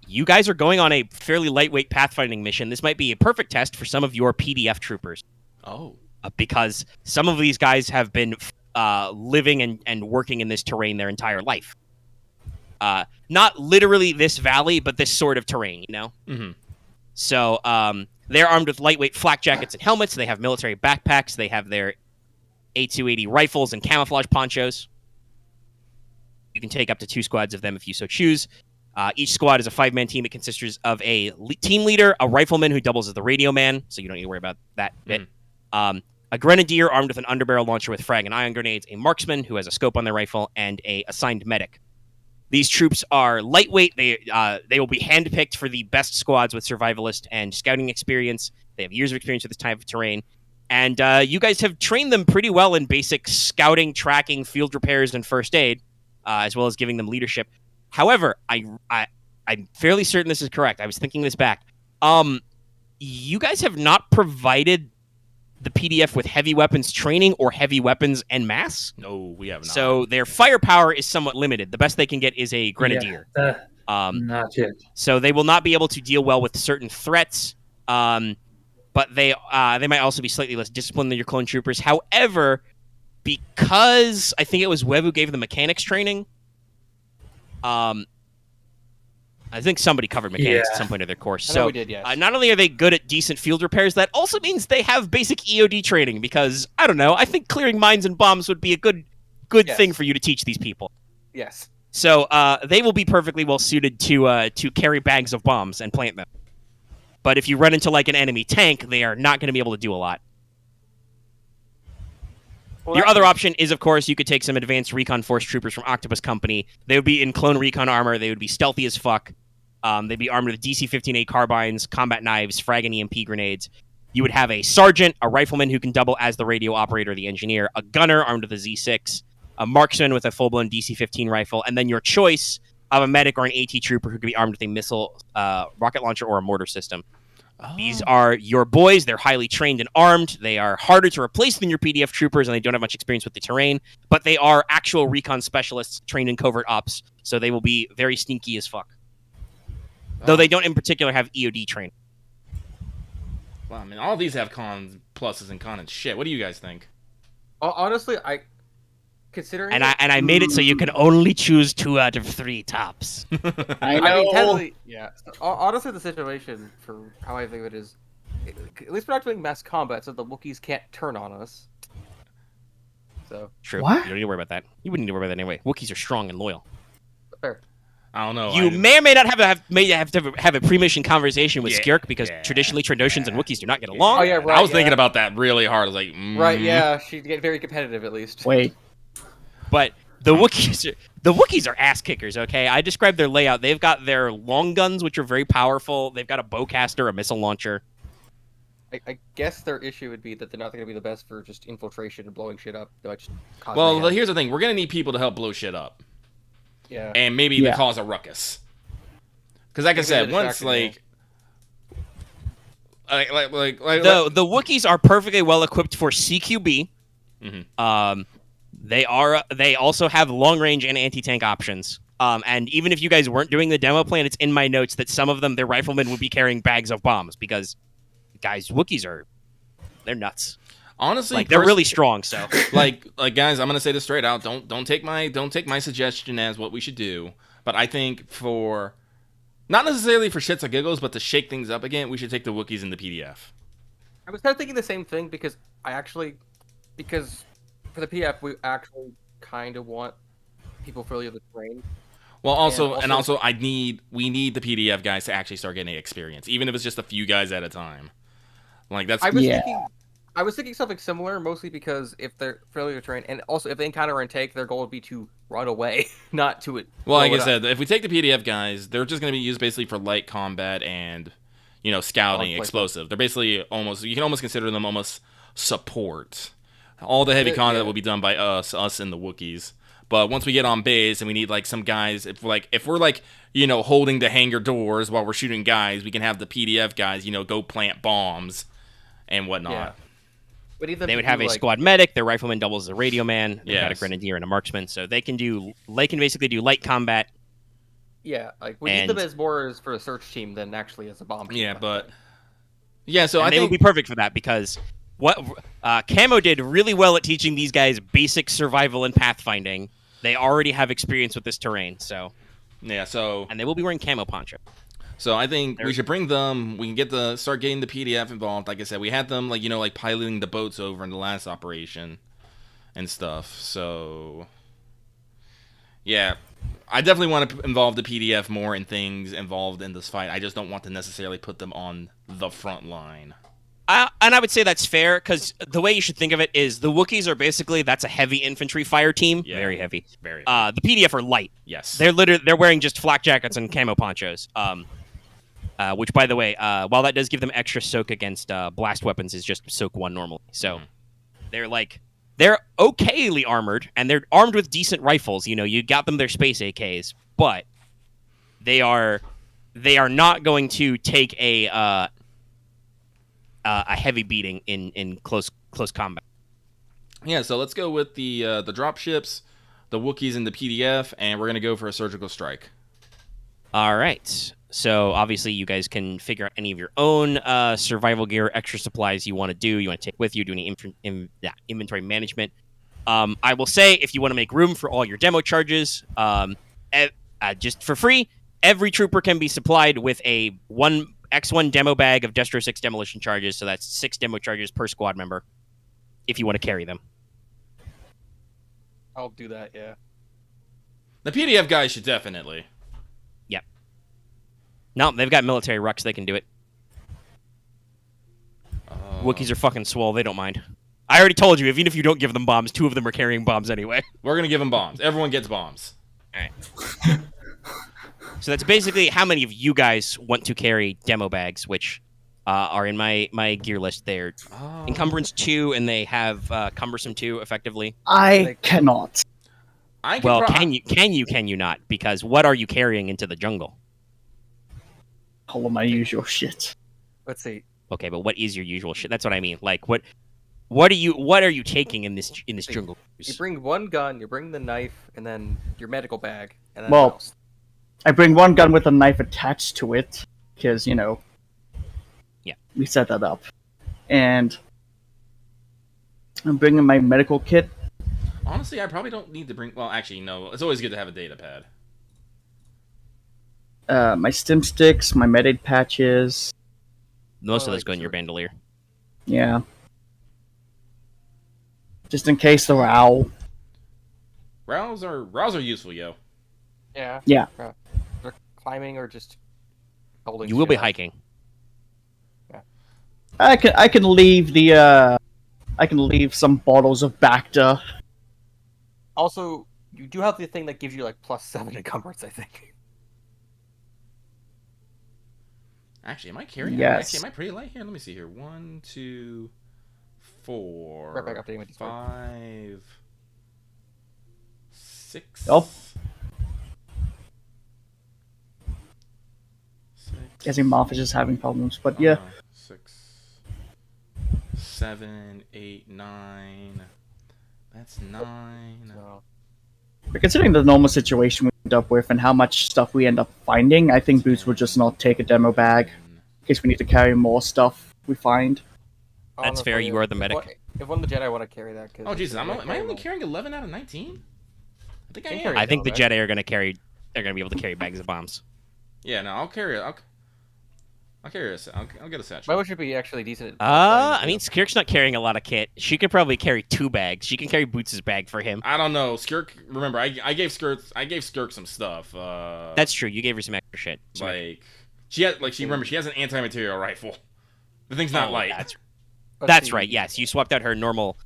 you guys are going on a fairly lightweight pathfinding mission. This might be a perfect test for some of your PDF troopers. Oh. Because some of these guys have been living and working in this terrain their entire life. Not literally this valley, but this sort of terrain, Mm-hmm. So they're armed with lightweight flak jackets and helmets. They have military backpacks. They have their A280 rifles and camouflage ponchos. You can take up to 2 squads of them if you so choose. Each squad is a 5-man team. It consists of a team leader, a rifleman who doubles as the radio man, so you don't need to worry about that bit. A grenadier armed with an underbarrel launcher with frag and ion grenades, a marksman who has a scope on their rifle, and a assigned medic. These troops are lightweight. They will be handpicked for the best squads with survivalist and scouting experience. They have years of experience with this type of terrain. And you guys have trained them pretty well in basic scouting, tracking, field repairs, and first aid, as well as giving them leadership. However, I'm fairly certain this is correct. I was thinking this back. You guys have not provided the PDF with heavy weapons training or heavy weapons en masse. No, we have not. So their firepower is somewhat limited. The best they can get is a grenadier. Not yet. So they will not be able to deal well with certain threats. But they might also be slightly less disciplined than your clone troopers. However, because I think it was Wevuguk gave them mechanics training. I think somebody covered mechanics at some point of their course. So we did, yes. Not only are they good at decent field repairs, that also means they have basic EOD training. Because I don't know, I think clearing mines and bombs would be a good thing for you to teach these people. Yes. So they will be perfectly well suited to carry bags of bombs and plant them. But if you run into like an enemy tank, they are not going to be able to do a lot. Well, Your that- other option is, of course, you could take some advanced recon force troopers from Octopus Company. They would be in clone recon armor. They would be stealthy as fuck. They'd be armed with DC-15A carbines, combat knives, frag and EMP grenades. You would have a sergeant, a rifleman who can double as the radio operator or the engineer, a gunner armed with a Z6, a marksman with a full-blown DC-15 rifle, and then your choice of a medic or an AT trooper who could be armed with a missile, rocket launcher, or a mortar system. These are your boys. They're highly trained and armed. They are harder to replace than your PDF troopers, and they don't have much experience with the terrain, but they are actual recon specialists trained in covert ops, so they will be very sneaky as fuck. Though they don't in particular have EOD training. Well, I mean, all these have cons, pluses, and cons and shit. What do you guys think? Honestly, considering And I made it so you can only choose 2 out of 3 tops. I I know. mean, technically, yeah. Honestly, the situation for how I think of it is, at least we're not doing mass combat, so the Wookiees can't turn on us. So True. What? You don't need to worry about that. You wouldn't need to worry about that anyway. Wookiees are strong and loyal. fair. I don't know. You may or may not have a pre-mission conversation with Skirk because traditionally Trandoshans and Wookiees do not get along. Oh yeah, right. I was yeah. thinking about that really hard. I was like, Right, yeah, she'd get very competitive at least. Wait. But the Wookiees are ass kickers, okay? I described their layout. They've got their long guns, which are very powerful. They've got a bowcaster, a missile launcher. I guess their issue would be that they're not going to be the best for just infiltration and blowing shit up. They might just cause Well, mayhem. here's the thing. We're going to need people to help blow shit up. Yeah. And maybe Yeah. to cause a ruckus. Because like I Maybe said, a once, distraction, The Wookiees are perfectly well equipped for CQB. Mhm. They also have long range and anti-tank options. And even if you guys weren't doing the demo plan, it's in my notes that some of them, their riflemen would be carrying bags of bombs because, guys, Wookiees they're nuts. honestly, Like they're really strong. So like guys, I'm gonna say this straight out. Don't take my suggestion as what we should do. But I think for not necessarily for shits or giggles, but to shake things up again, we should take the Wookiees in the PDF. I was kind of thinking the same thing because for the PDF we actually kind of want people familiar with the terrain. Well, also And also- we need the PDF guys to actually start getting experience, even if it's just a few guys at a time. Like that's I was thinking something similar, mostly because if they're familiar with terrain, and also if they encounter and take, their goal would be to run away, not to it. well, like blow I it up. said, if we take the PDF guys, they're just going to be used basically for light combat and scouting, Like- explosive. They're basically you can almost consider them almost support. All the heavy Yeah, combat yeah. will be done by us and the Wookiees. But once we get on base and we need like some guys, if we're holding the hangar doors while we're shooting guys, we can have the PDF guys, go plant bombs and whatnot. Yeah. We need them they to would have do, a like- squad medic. Their rifleman doubles as a radio man. They've got a Yes. grenadier and a marksman, so they can basically do light combat. Yeah, like we need them And- as more as for a search team than actually as a bomb team. Yeah, but so And I they think would be perfect for that because what Camo did really well at teaching these guys basic survival and pathfinding. They already have experience with this terrain, and they will be wearing camo poncho. So I think we should bring them. We can start getting the PDF involved. Like I said, we had them like piloting the boats over in the last operation and stuff. So yeah, I definitely want to involve the PDF more in things involved in this fight. I just don't want to necessarily put them on the front line. And I would say that's fair because the way you should think of it is the Wookiees are basically that's a heavy infantry fire team, Yeah. very heavy. Very The PDF are light. yes. They're wearing just flak jackets and camo ponchos. Which, by the way, while that does give them extra soak against blast weapons, is just soak 1 normally. So they're okayly armored, and they're armed with decent rifles. You got them their space AKs, but they are not going to take a heavy beating in close combat. Yeah. So let's go with the drop ships, the Wookiees, and the PDF, and we're gonna go for a surgical strike. All right. So obviously you guys can figure out any of your own survival gear, extra supplies you want to do. You want to take with you, do any inventory management. I will say if you want to make room for all your demo charges, just for free, every trooper can be supplied with a X1 demo bag of Destro 6 demolition charges. So that's 6 demo charges per squad member if you want to carry them. I'll do that. Yeah. The PDF guys should definitely. No, they've got military rucks. They can do it. Wookiees are fucking swole. They don't mind. I already told you, even if you don't give them bombs, 2 of them are carrying bombs anyway. We're gonna give them bombs. Everyone gets bombs. All right. So that's basically how many of you guys want to carry demo bags, which are in my gear list. They're encumbrance 2, and they have cumbersome 2, effectively. I cannot. Can you not? Because what are you carrying into the jungle? All of my usual shit. Let's see. Okay, but what is your usual shit? That's what I mean. Like, what are you taking in this jungle? You bring 1 gun, you bring the knife, and then your medical bag, and then Well, what else? I bring 1 gun with a knife attached to it, because, yeah, we set that up. And I'm bringing my medical kit. Honestly, I probably don't need to bring... Well, actually, no. It's always good to have a data pad. My stim sticks, my med aid patches. Most of those go in your bandolier. Yeah. Just in case the row. Rows are useful, yo. Yeah. Yeah. They're climbing or just holding. You will shit be up. hiking. I can leave the I can leave some bottles of Bacta. Also, you do have the thing that gives you like +7 encumbrance, I think. Actually, am I carrying? Yes. Actually, am I pretty light here? Let me see here. 1, 2, 4, Right back up to 5, 6. Oh. Guessing Marth is just having problems, but yeah. 6, 7, 8, 9. That's 9. So, But considering the normal situation we end up with and how much stuff we end up finding, I think Boots will just not take a demo bag in case we need to carry more stuff we find. That's fair, you are the medic. If one of the Jedi want to carry that, Oh Jesus! Am I only carrying 11 out of 19? I think I am. I think the right? Jedi are gonna carry. They're gonna be able to carry bags of bombs. Yeah, no, I'll carry it. I'll carry it. I'll get a satchel. My wish would be actually decent. I mean, Skirk's not carrying a lot of kit. She could probably carry 2 bags. She can carry Boots' bag for him. I don't know. Skirk, remember, I gave Skirk some stuff. That's true. You gave her some extra shit. Like she has an anti-material rifle. The thing's not light. That's right. Yes, you swapped out her normal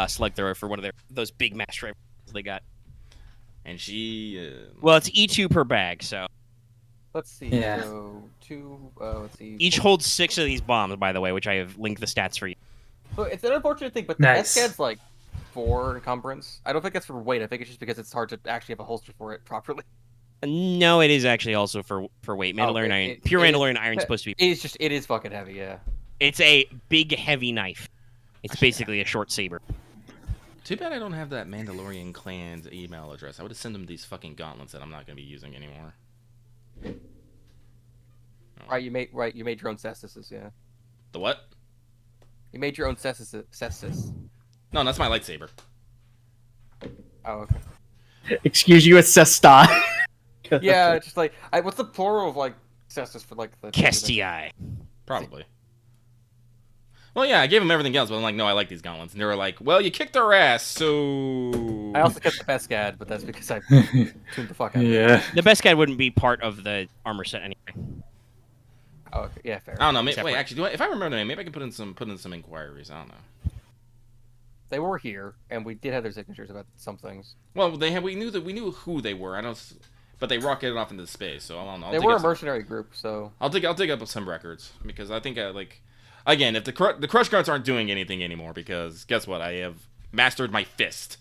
slug thrower for one of those big mass rifles they got. And she. Well, it's E2 per bag, so. Let's see. Yeah. So 2. Let's see. Each holds 6 of these bombs, by the way, which I have linked the stats for you. So it's an unfortunate thing, but the Nice. SCAD's like 4 encumbrance. I don't think that's for weight. I think it's just because it's hard to actually have a holster for it properly. No, it is actually also for weight. Mandalorian iron, pure Mandalorian iron is supposed to be. It is fucking heavy, yeah. It's a big, heavy knife. It's basically a short saber. Too bad I don't have that Mandalorian clan's email address. I would have sent them these fucking gauntlets that I'm not going to be using anymore. Right, you made your own cestus, yeah. The what? You made your own cestus. No, that's my lightsaber. Oh, okay. Excuse you, it's Cestai. Yeah, just like what's the plural of like cestus for like the Xcii. Probably. Well, yeah, I gave them everything else, but I'm like, no, I like these gauntlets. And they were like, well, you kicked our ass, so... I also kept the best SCAD, but that's because I tuned the fuck out. Yeah. The best guy wouldn't be part of the armor set anyway. Oh, okay. Yeah, fair. I don't know. Wait, Separate. actually, if I remember the name, maybe I can put in some inquiries. I don't know. They were here, and we did have their signatures about some things. Well, we knew who they were. But they rocketed off into space, so I don't know. They were a mercenary group, so I'll dig up some records because I think again, if the crush guards aren't doing anything anymore, because guess what? I have mastered my fist.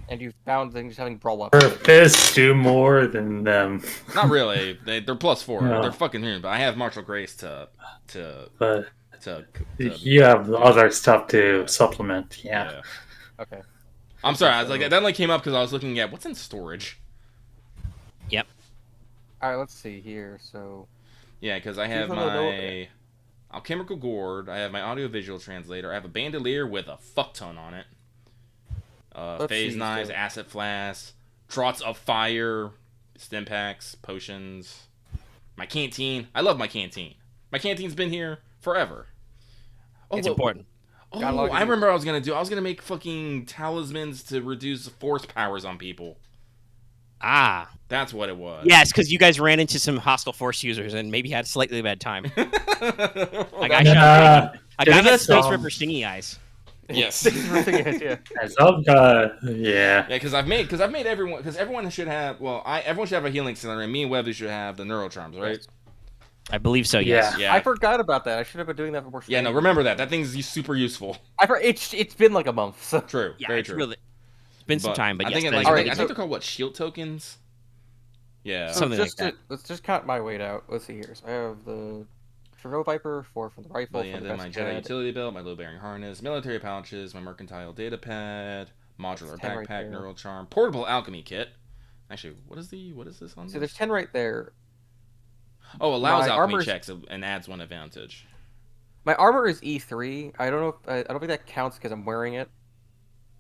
and you found things having brawl Her weapons. fists do more than them. Not really. They're +4. No. They're fucking human. But I have martial grace But to you have other stuff to supplement. Yeah. Okay. I'm sorry. I was like that only came up because I was looking at what's in storage. Yep. All right. Let's see here. So Yeah, because I have my alchemical gourd. I have my audio-visual translator. I have a bandolier with a fuck ton on it. Phase knives, acid flasks, draughts of fire, stim packs, potions. My canteen. I love my canteen. My canteen's been here forever. Oh, It's important. Oh, I remember what I was gonna do. I was gonna make fucking talismans to reduce force powers on people. Ah. That's what it was. Yes, because you guys ran into some hostile force users and maybe had a slightly bad time. Like I Nah. shot I got that Space some- Ripper stingy eyes. Yes. Yeah. As I've got, yeah. Yeah, because I've made everyone, because everyone should have, everyone should have a healing cylinder, and me and Webby should have the neural charms, right? I believe so. Yes. Yeah. I forgot about that. I should have been doing that before. Yeah, no, remember that. That thing's super useful. It's been like a month. So. True. Yeah, very it's true. really. It's been some time, but I yes, think that is I really think good. they're called what, shield tokens? Yeah. So Something like just that. let's just count my weight out. Let's see here. So I have the Chernobyl Viper, 4 from the rifle, But yeah, from the then my best Jedi pad. utility belt, my low bearing harness, military pouches, my mercantile data pad, modular That's 10 right backpack, there. neural charm, portable alchemy kit. Actually, what is this on? So this? there's 10 right there. Oh, allows my alchemy armor's- checks and adds 1 advantage. My armor is E3. I don't know. I don't think that counts because I'm wearing it.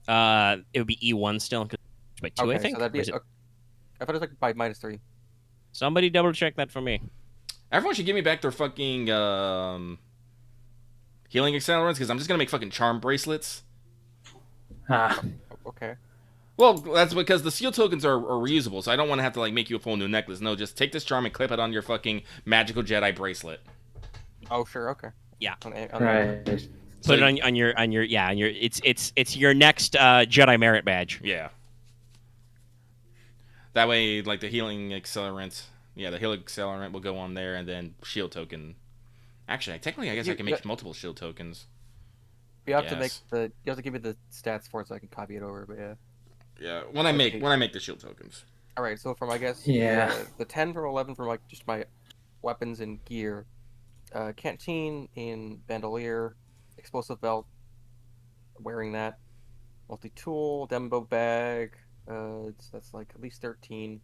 It would be E1 still, by 2, I think. So that'd Or be. is it- I thought it was like by -3. Somebody double check that for me. Everyone should give me back their fucking healing accelerants, because I'm just gonna make fucking charm bracelets. Ah, Okay. Well, that's because the seal tokens are reusable, so I don't want to have to like make you a full new necklace. No, just take this charm and clip it on your fucking magical Jedi bracelet. Oh sure. Okay. Yeah. right. Put it on your it's your next Jedi merit badge. Yeah. That way, like the healing accelerant, the healing accelerant will go on there, and then shield token. Actually, technically, I guess I can make multiple shield tokens. You have to Yes. make you have to give me the stats for it so I can copy it over. But yeah. Yeah, when I make the shield tokens. All right. So from I guess Yeah. the 10 from 11 from like just my weapons and gear. Canteen in bandolier, explosive belt. Wearing that. Multi-tool, Dembo bag. That's like at least 13.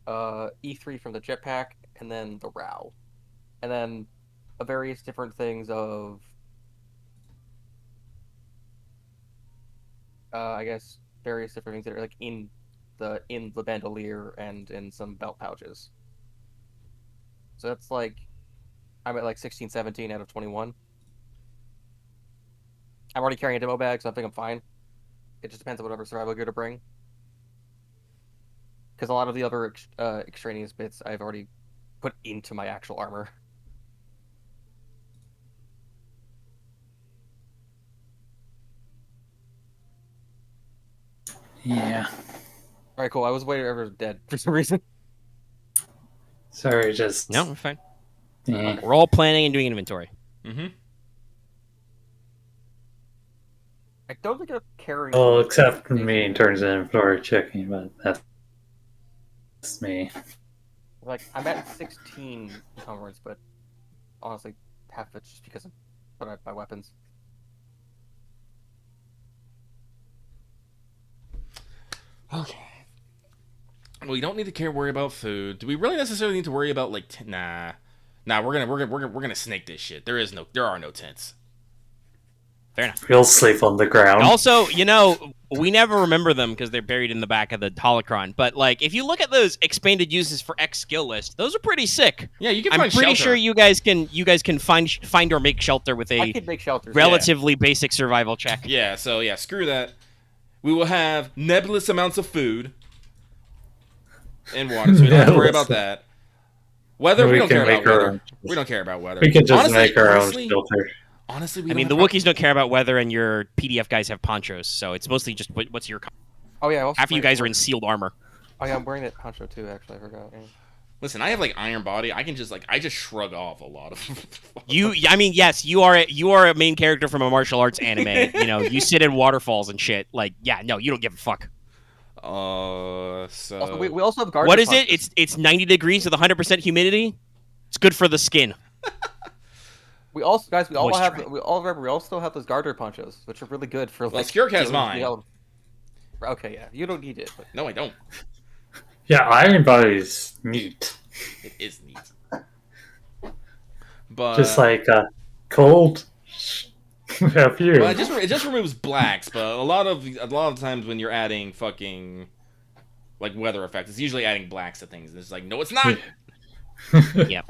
E3 from the jetpack, and then the RAW, and then various different things of. I guess various different things that are like in the bandolier and in some belt pouches. So that's like, I'm at like 16, 17 out of 21. I'm already carrying a demo bag, so I think I'm fine. It just depends on whatever survival gear to bring. Because a lot of the other extraneous bits I've already put into my actual armor. Yeah. Alright, cool. I was waiting ever dead for some reason. Sorry, just. No, we're fine. Eh. We're all planning and doing inventory. Mm-hmm. I don't think I'm carrying. Well, except for me in terms of inventory checking, but that's me. Like, I'm at 16 encumbrance, but honestly, half of it's just because of my weapons. Okay. Well, you don't need to worry about food. Do we really necessarily need to worry about like? Nah. We're gonna snake this shit. There are no tents. Fair enough. We'll sleep on the ground. Also, we never remember them because they're buried in the back of the holocron. But like, if you look at those expanded uses for X skill list, those are pretty sick. Yeah, you can. I'm find pretty shelter. sure you guys can find or make shelter with I a could make shelters. relatively basic survival check. Yeah. So yeah, screw that. We will have nebulous amounts of food and water, so we don't have to worry about that. Weather, we don't care about weather. We don't care about weather. We can just Honestly- make our honestly- own shelter. Honestly, we I mean, the don't have Wookiees don't care about weather, and your PDF guys have ponchos, so it's mostly just what's your. Oh yeah. I also Half of you guys are in sealed armor. Oh yeah, I'm wearing that poncho too. Actually, I forgot. Yeah. Listen, I have like iron body. I can just shrug off a lot of. I mean, yes, you are a main character from a martial arts anime. You sit in waterfalls and shit. Like, yeah, no, you don't give a fuck. So Also, we also have guard. What is it? It's 90 degrees with 100% humidity. It's good for the skin. We also Moisture. we all still have those garter ponchos, which are really good for like. Skirk has dealing with mine. the elements. Okay, yeah, you don't need it. But... No, I don't. Yeah, Iron Body's neat. It is neat. But Just like cold. Have you? well, it just removes blacks, but a lot of times when you're adding fucking like weather effects, it's usually adding blacks to things. And it's like, no, it's not. Yeah.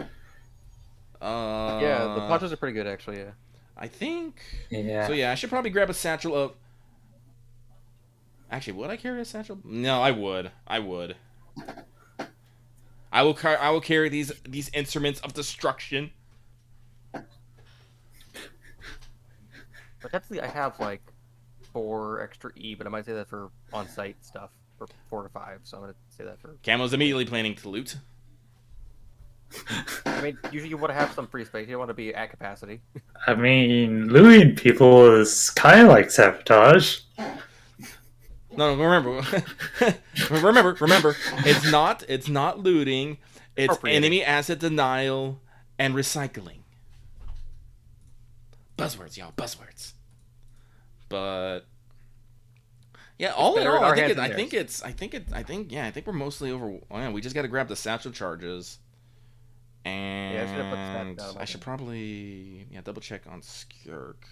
Yeah, the ponchos are pretty good actually. Yeah. I think. Yeah. So yeah, I should probably grab a satchel of. Actually, would I carry a satchel? No, I would. I will carry these instruments of destruction. But technically, I have like 4 extra E, but I might say that for on-site stuff, for 4 to 5. So I'm gonna say that for. Camo's immediately planning to loot. I mean, usually you want to have some free space. You don't want to be at capacity. I mean, looting people is kind of like sabotage. No, remember, remember. It's not looting. It's enemy asset denial and recycling. Buzzwords, y'all, buzzwords. But yeah, all in all, I think we're mostly over. Yeah, we just got to grab the satchel charges, and I should probably double check on Skirk.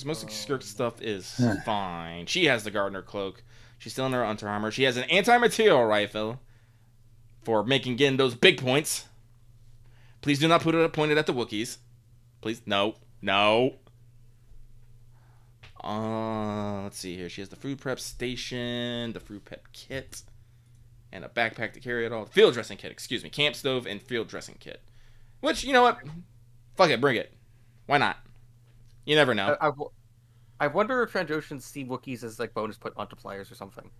Most of Skirk's stuff is fine. She has the Gardener cloak. She's still in her Hunter armor. She has an anti-material rifle for getting those big points. Please do not point it at the Wookiees. Please, no. Let's see here. She has the food prep station, the food prep kit, and a backpack to carry it all. Field dressing kit, excuse me. Camp stove and field dressing kit. Which, you know what? Fuck it, bring it. Why not? You never know. I wonder if Trandoshans see Wookiees as like bonus put onto players or something.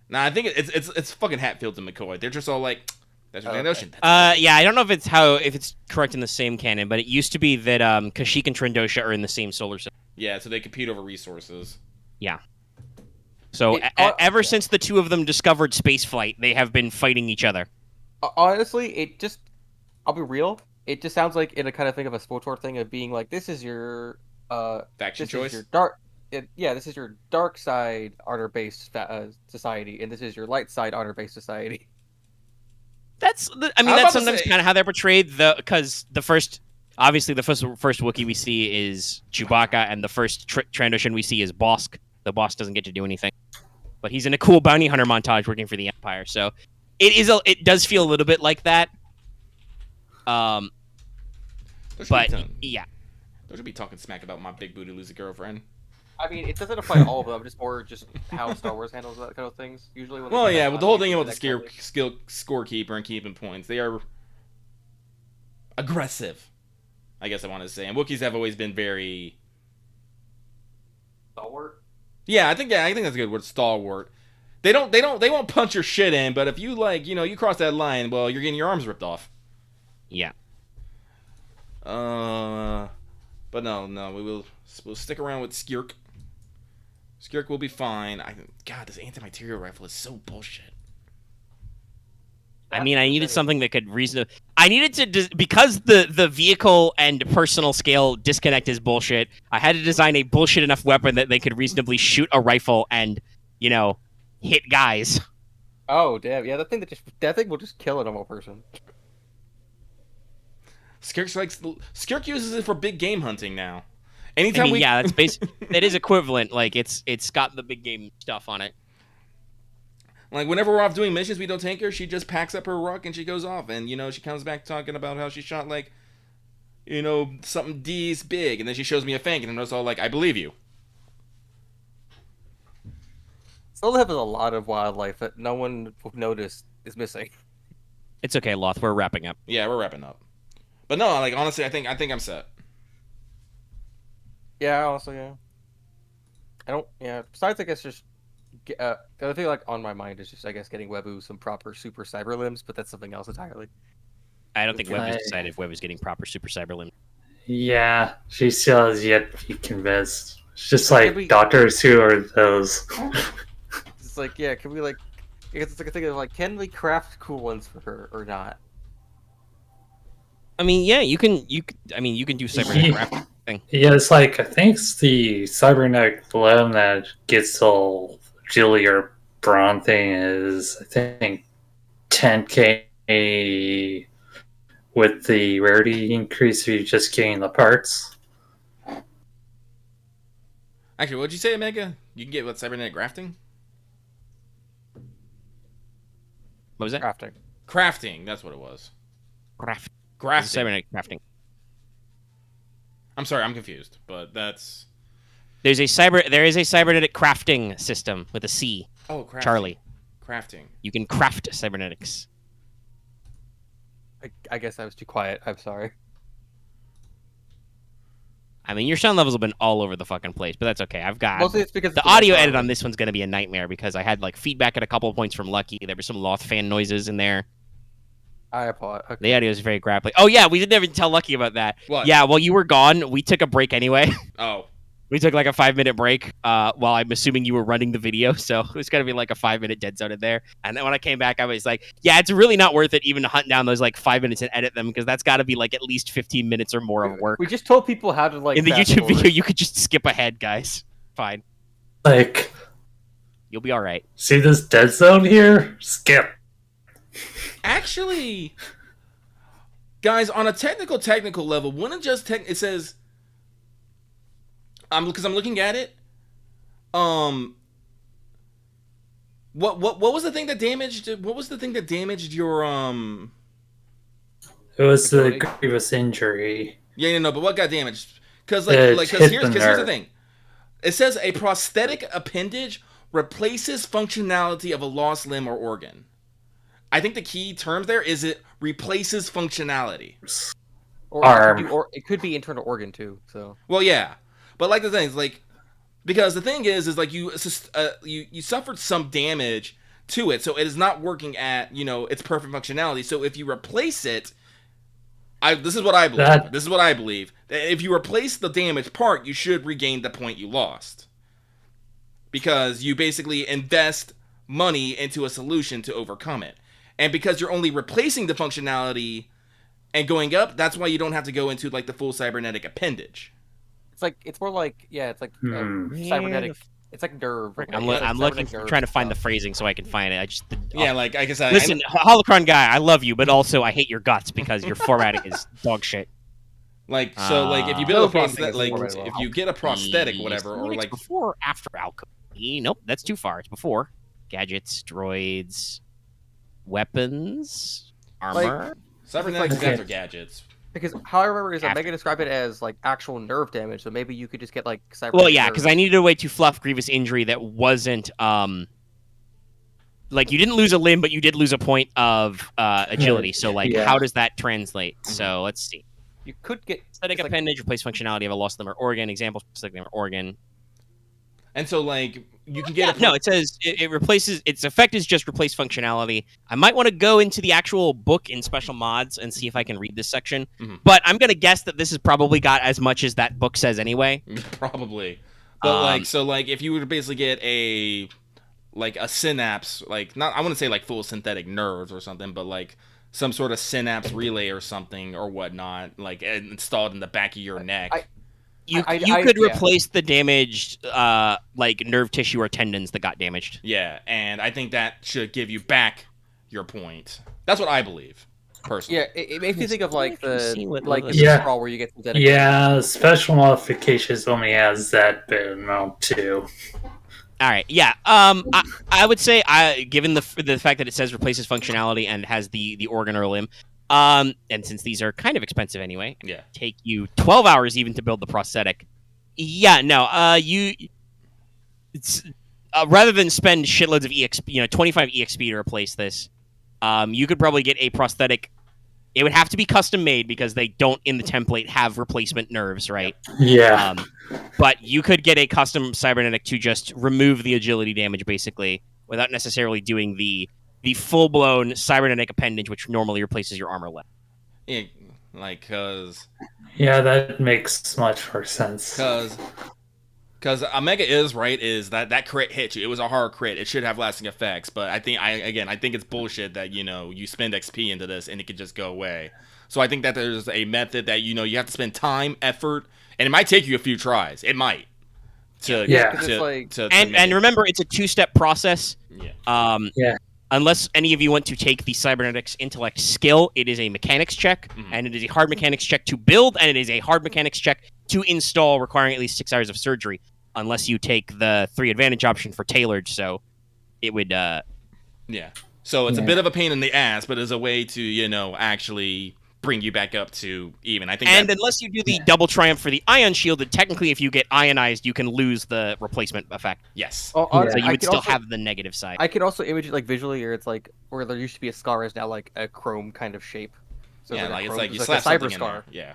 Nah, I think it's fucking Hatfields and McCoy. They're just all like, that's Trandoshan. Yeah, I don't know if it's correct in the same canon, but it used to be that Kashyyyk and Trandoshan are in the same solar system. Yeah, so they compete over resources. Yeah. So ever since the two of them discovered spaceflight, they have been fighting each other. Honestly, I'll be real. It just sounds like in a kind of thing of a SWTOR thing of being like, this is your faction choice. This is your dark side honor-based society, and this is your light side honor-based society. That's sometimes kind of how they're portrayed. Because the first Wookiee we see is Chewbacca, and the first Trandoshan we see is Bosk. The Bosk doesn't get to do anything, but he's in a cool bounty hunter montage working for the Empire. So it does feel a little bit like that. Yeah. Don't you be talking smack about my big booty loser girlfriend. I mean, it doesn't apply to all of them. Just more just how Star Wars handles that kind of things. Usually, with the whole thing about the skill scorekeeper and keeping points, they are aggressive. I guess I want to say, and Wookiees have always been very stalwart. Yeah, I think that's a good word, stalwart. They won't punch your shit in, but if you you cross that line, well, you're getting your arms ripped off. Yeah. But no, we'll stick around with Skirk. Skirk will be fine. God, this anti-material rifle is so bullshit. I mean, I needed something that could reasonably. I needed to because the vehicle and personal scale disconnect is bullshit. I had to design a bullshit enough weapon that they could reasonably shoot a rifle and hit guys. Oh damn! Yeah, that thing will just kill a normal person. Skirk uses it for big game hunting now. That's that is equivalent. Like it's got the big game stuff on it. Like whenever we're off doing missions, we don't take her. She just packs up her ruck and she goes off, and she comes back talking about how she shot something D's big, and then she shows me a fang, and I was all like, I believe you. Solheim has a lot of wildlife that no one will notice is missing. It's okay, Loth. We're wrapping up. Yeah, we're wrapping up. But no, honestly, I think I'm set. Yeah, also, yeah. I don't, yeah. Besides, I guess just, the other thing, on my mind is just, I guess, getting Webu some proper super cyber limbs, but that's something else entirely. I don't think Webu's decided if Webu's getting proper super cyber limbs. Yeah, she still has yet to be convinced. It's just doctors who are those. It's can we, I guess it's a thing of, can we craft cool ones for her or not? I mean, yeah, you can do cybernetic crafting. Yeah, it's I think it's the cybernetic limb that gets the Jilly or Braun thing is, I think, 10k with the rarity increase if you're just getting the parts. Actually, what'd you say, Omega? You can get cybernetic grafting? What was that? Crafting, that's what it was. Crafting. Cybernetic crafting. I'm sorry, I'm confused, but that's. There is a cybernetic crafting system with a C. Oh, crafting. Charlie. Crafting. You can craft cybernetics. I guess I was too quiet. I'm sorry. I mean, your sound levels have been all over the fucking place, but that's okay. I've got Mostly it's because the audio edit on this one's going to be a nightmare because I had like feedback at a couple of points from Lucky. There were some Loth fan noises in there. I apologize. Okay. The audio is very grappling. Oh yeah, we didn't even tell Lucky about that. What? Yeah, while you were gone, we took a break anyway. Oh. We took like a 5-minute break while I'm assuming you were running the video, so it was going to be like a 5-minute dead zone in there. And then when I came back, I was like, yeah, it's really not worth it even to hunt down those like 5 minutes and edit them because that's got to be like at least 15 minutes or more of work. We just told people how to like. In the fast YouTube forward. video, you could just skip ahead, guys. Fine. Like, You'll be all right. see this dead zone here? Skip. Actually, guys, on a technical level, wouldn't just it says, because I'm looking at it. What was the thing that damaged? What was the thing that damaged your It was the Ability? grievous injury. Yeah, no, but what got damaged? Because It because hit the here's the nerve. thing. It says a prosthetic appendage replaces functionality of a lost limb or organ. I think the key terms there is it replaces functionality. Or Arm. it could be internal organ too. So Well, yeah, but like the thing is like, because the thing is like you suffered some damage to it, so it is not working at its perfect functionality. So if you replace it, this is what I believe. This is what I believe. That if you replace the damaged part, you should regain the point you lost, because you basically invest money into a solution to overcome it, and because you're only replacing the functionality and going up, that's why you don't have to go into like the full cybernetic appendage. it's more like it's like cybernetic. It's like nerve. I'm Cybernetic looking, nerve trying to find the stuff. phrasing so I can find it. I just Yeah, like I said, listen, Holocron guy, I love you, but also I hate your guts because your formatting is dog shit. like if you build a No game prosthetic, thing like is more right if you get a prosthetic, whatever, or It's like before or after alchemy. Nope, that's too far. It's before gadgets, droids, weapons, armor. cybernetics, like- guns are gadgets. Because how I remember is that After. Mega described it as like actual nerve damage. So maybe you could just get like cybernetic. Well, yeah, nerve. because I needed a way to fluff grievous injury that wasn't like you didn't lose a limb, but you did lose a point of agility. So like, Yeah. how does that translate? So let's see. you could get Aesthetic it's like- appendage, replace functionality of a lost limb or organ. Example, specific limb or organ. And so like you can get No, it says it replaces. Its effect is just replace functionality. I might want to go into the actual book in special mods and see if I can read this section. Mhm. But I'm gonna guess that this has probably got as much as that book says anyway. probably, but Um, like if you were to basically get a synapse, like not, I wouldn't say like full synthetic nerves or something, but like some sort of synapse relay or something or whatnot, like installed in the back of your neck. You I- could yeah. replace the damaged like nerve tissue or tendons that got damaged. Yeah, and I think that should give you back your point. That's what I believe, personally. Yeah, it makes me think of like See what the this- Yeah. sprawl where you get synthetic. Yeah, special modifications only has that bit amount too. All right, yeah. I would say, given the fact that it says replaces functionality and has the organ or limb, and since these are kind of expensive anyway, Yeah. take you 12 hours even to build the prosthetic. Yeah, no. It's rather than spend shitloads of exp, 25 exp to replace this, you could probably get a prosthetic. It would have to be custom made because they don't in the template have replacement nerves, right? Yeah. But you could get a custom cybernetic to just remove the agility damage, basically, without necessarily doing the full-blown cybernetic appendage, which normally replaces your armor limb. Yeah, like because Yeah, that makes much more sense. Omega is right. Is that crit hit you? It was a hard crit. It should have lasting effects, but I think it's bullshit that you spend XP into this and it could just go away. So I think that there's a method that you have to spend time, effort, and it might take you a few tries. It might. Yeah. Because it's like- And remember, it's a two-step process. Yeah. Yeah. Unless any of you want to take the cybernetics intellect skill, it is a mechanics check, and it is a hard mechanics check to build, and it is a hard mechanics check to install, requiring at least 6 hours of surgery. Unless you take the 3 advantage option for tailored, so it would. Yeah. So it's a Yeah. bit of a pain in the ass, but as a way to actually bring you back up to even. I think. And that, unless you do the double triumph for the ion shield, then technically, if you get ionized, you can lose the replacement effect. yes. Oh, Yeah. So you I would could still also- have the negative side. I could also image it like visually, or it's like where there used to be a scar is now like a chrome kind of shape. So Yeah, like like it's chrome- like you it's slap a cyber something in scar. there. Yeah.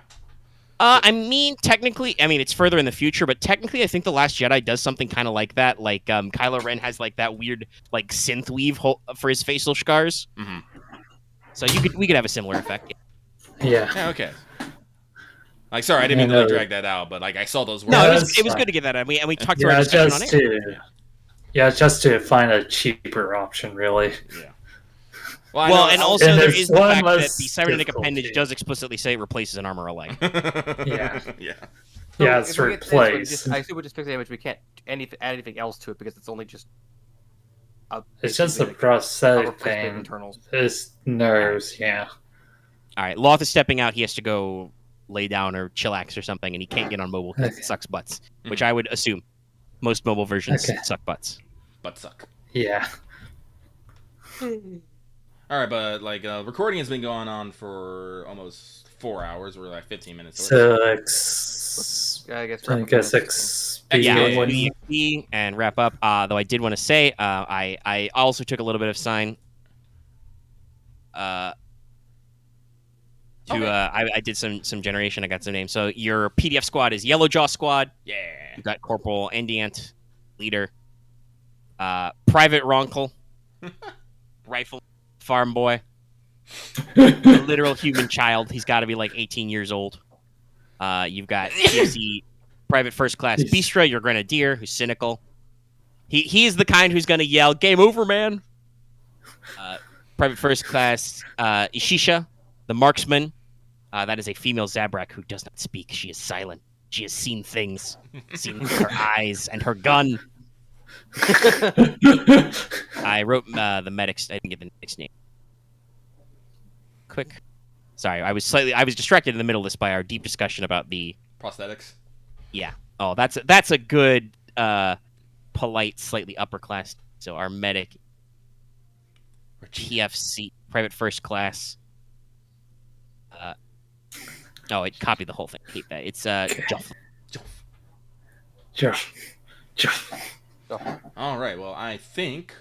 I mean, technically, it's further in the future, but technically, I think The Last Jedi does something kind of like that. Like, Kylo Ren has like that weird like synth weave for his facial scars. Mm-hmm. So we could have a similar effect. Yeah. Yeah, okay. Like, sorry, I didn't mean to like, drag that out, but like I saw those words. No, Yeah, it was good to get that. And we talked through our Yeah, discussion on it. just to find a cheaper option, really. Yeah. Well, and also And there there's is the one fact that less the cybernetic difficulty. appendage does explicitly say it replaces an armor leg. Yeah. Yeah. So Yeah, if it's we get this, replaced. I assume we just fix the damage. We can't add anything else to it because it's only just. It's just a basically, like, prosthetic replacement thing. internals. His nerves, yeah. All right, Loth is stepping out. He has to go lay down or chillax or something, and he can't get on mobile because Okay. it sucks butts, which I would assume most mobile versions Okay. suck butts. Butt suck. Yeah. All right, but like recording has been going on for almost 4 hours. We're like 15 minutes away. Yeah, I guess. I guess Yeah, Yeah. let's do EXP and wrap up. Though I did want to say, I also took a little bit of sign. I did some generation. I got some names. So your PDF squad is Yellow Jaw Squad. Yeah. You got Corporal Andiant, leader. Private Ronkel, rifle farm boy, a literal human child. He's got to be like 18 years old. You've got TFC Private First Class Bistra, your grenadier, who's cynical. He is the kind who's going to yell, "Game over, man!" Private First Class Ishisha, the marksman. That is a female Zabrak who does not speak. She is silent. She has seen things, seen with her eyes and her gun. I wrote the medics. I didn't get the medic's name. Quick. Sorry, I was distracted in the middle of this by our deep discussion about the Prosthetics. Yeah. Oh, that's a good polite, slightly upper class. So our medic, TFC, Private First Class. Oh, it copied the whole thing. I hate that. It's Joff. All right. Well, I think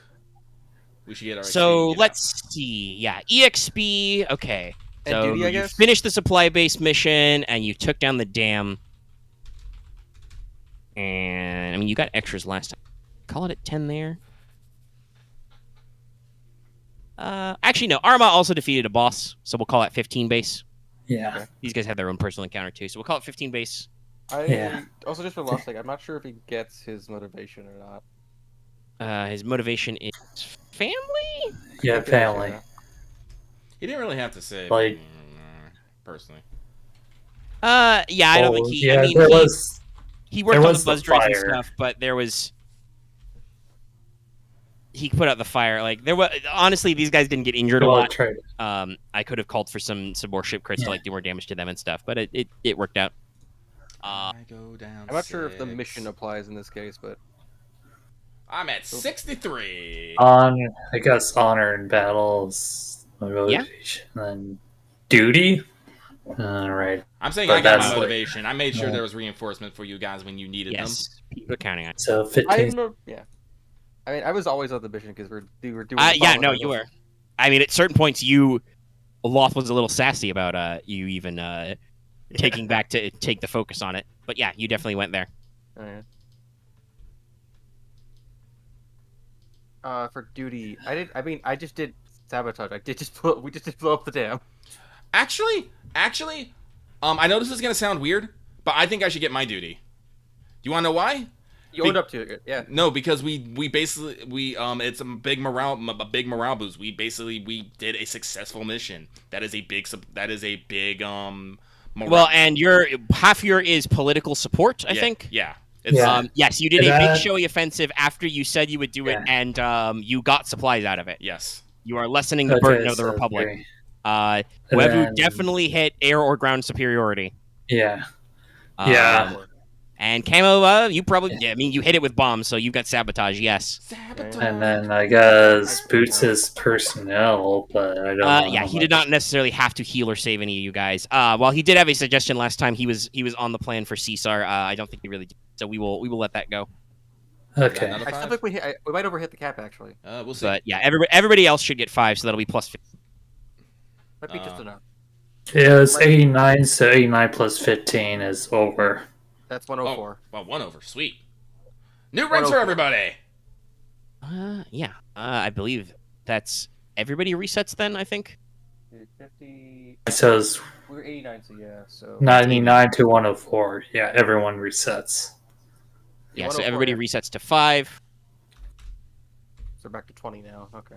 we should get our. So exchange let's see. Yeah, EXP. Okay. And So duty, I you guess? finished the supply base mission and you took down the dam. And I mean, you got extras last time. Call it at 10 there. Actually, no. Aramaa also defeated a boss, so we'll call it 15 base. Yeah. These guys have their own personal encounter too, so we'll call it 15 base. Yeah. Also, just for last thing, I'm not sure if he gets his motivation or not. His motivation is family. Yeah, family. He didn't really have to say. Like- personally. Yeah, I don't think he. I mean, there was. he worked there on the was the buzz droids and fire. stuff, but there was. He put out the fire. Like there was honestly, these guys didn't get injured a lot. I could have called for some more ship crits to like do more damage to them and stuff, but it worked out. I go down. I'm not sure if the 6. mission applies in this case, but I'm at 63. I guess honor in battles, motivation, and duty. Right. I'm saying But I got my that's like- motivation. I made sure Yeah. there was reinforcement for you guys when you needed Yes, people are counting on it. So 15. yeah. I mean, I was always on the mission because we were doing. Yeah, no, you were. I mean, at certain points, Loth was a little sassy about you even taking back to take the focus on it. But yeah, you definitely went there. Oh, yeah. For duty, I just did sabotage. We just did blow up the dam. Actually, I know this is gonna sound weird, but I think I should get my duty. Do you want to know why? You owned up to it, yeah. No, because we basically it's a big morale boost. We did a successful mission. That is a big morale. Well, and half your is political support, I think. Yeah. Yes, you did a That- big showy offensive after you said you would do it, and you got supplies out of it. Yes. You are lessening the burden of the Republic. And Wevu then- definitely hit air or ground superiority. Yeah. Um, Yeah. And Camo, you probably, I mean, you hit it with bombs, so you've got sabotage, yes. Sabotage. And then I guess Boots is personnel, but I don't know. Yeah, how he did not necessarily have to heal or save any of you guys. While he did have a suggestion last time, he was on the plan for Caesar. I don't think he really did, so we will let that go. Okay. Another I still 5? think we might overhit the cap actually. We'll see. But yeah, everybody else should get 5, so that'll be plus 50. Might be just enough. It was 89, so 89 plus 15 is over. That's 104. Well, 1 over. Sweet. New ranks for 104. everybody. Yeah. I believe that's everybody resets then. I think. 50. So it's We're 89, so yeah. So 99 to 104. Yeah, everyone resets. Yeah. So 104, everybody yeah. resets to 5. So we're back to 20 now. Okay.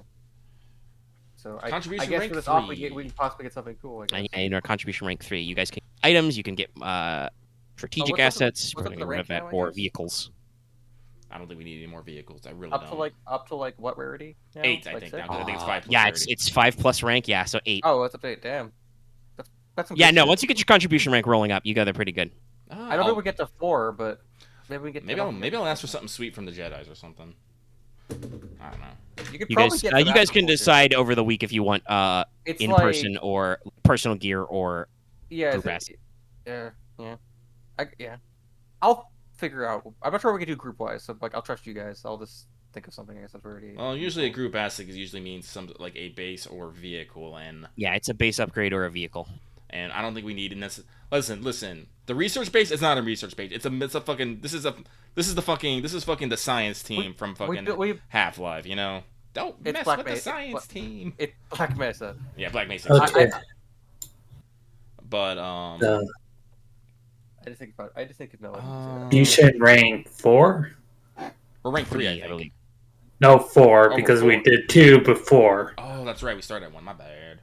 So I Contribution guess rank for this off, we 3. can possibly get something cool. I guess. And our contribution rank 3. You guys can get items. You can get strategic what's up with- assets. what's We're up gonna with get the rid of rank that, now, I or guess? vehicles. I don't think we need any more vehicles. I really Up don't. to like what rarity? Now? 8, I Like think. 6? Now, 'cause I think it's 5 plus Yeah, 30. it's 5 plus rank. Yeah, so 8. Oh, that's up to 8. Damn. That's some Yeah, good no. shit. Once you get your contribution rank rolling up, you guys are pretty good. I don't think we get to 4, but maybe we get. Maybe I'll ask for something sweet from the Jedi's or something. I don't know. You could You probably guys, get. to you that guys can before, too. decide over the week if you want It's in like, person or personal gear or Yeah. group it's- asset. Yeah. Yeah. I'll figure out. I'm not sure we can do group wise, so like I'll trust you guys. I'll just think of something. I guess that's already. Well, usually a group asset usually means some like a base or vehicle, and Yeah, it's a base upgrade or a vehicle. I don't think we need it. Listen. The research base is not a research base. It's a fucking. This is fucking the science team from fucking Half-Life. You know. Don't It's mess Black with the Mesa. science team. It's Black Mesa. Yeah, Black Mesa. Okay. But I just think about. I just think of no. You should rank 4? we're ranked 3, I 3, I think. believe. No, 4, Oh, because we're we 4. did 2 before. Oh, that's right. We started at 1. My bad.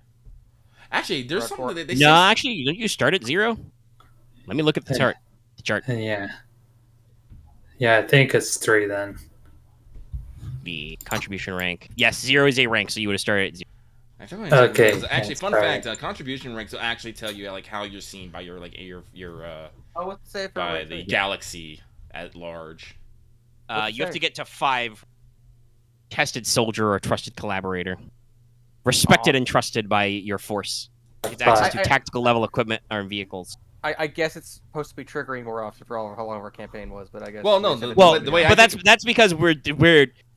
Actually, there's We're at something 4. that they No, say. actually, don't you start at 0? Let me look at the chart. The chart. Yeah. Yeah, I think it's 3 then. The contribution rank. Yes, 0 is a rank, so you would have started at 0. Okay. Okay, Actually, that's fun right. fact: contribution ranks will actually tell you like how you're seen by your Oh, what's say for by rank the three? galaxy at large. What's You have say? to get to 5 tested soldier or trusted collaborator. Respected and trusted by your force. It's access to I- tactical level equipment or vehicles. I guess it's supposed to be triggering more often for how long our campaign was, but I guess. Well, no, they said the- it Well, was- the way I but think- that's because we're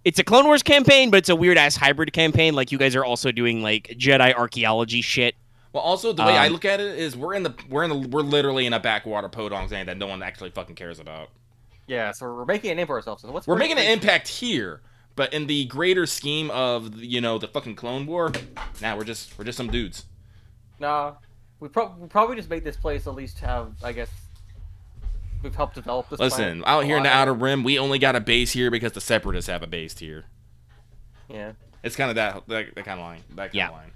it's a Clone Wars campaign, but it's a weird ass hybrid campaign. Like you guys are also doing like Jedi archaeology shit. Well, also the way I look at it is we're literally in a backwater podong land that no one actually fucking cares about. Yeah, so we're making a name for ourselves. So We're making an impact here, but in the greater scheme of the fucking Clone War, we're just some dudes. Nah, we probably just made this place at least have, I guess, we've helped develop this. Listen, planet out a here in the lot. Outer Rim, we only got a base here because the Separatists have a base here. Yeah. It's kind of that kind of line. That kind Yeah. of line.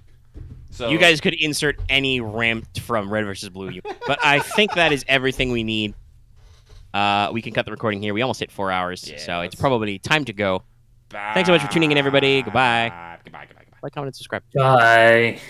So You guys could insert any ramped from Red versus Blue, but I think that is everything we need. We can cut the recording here. We almost hit 4 hours, Yeah, so it's let's- probably time to go. Thanks so much for tuning in, everybody. Goodbye. Goodbye. Like, comment, and subscribe. Bye.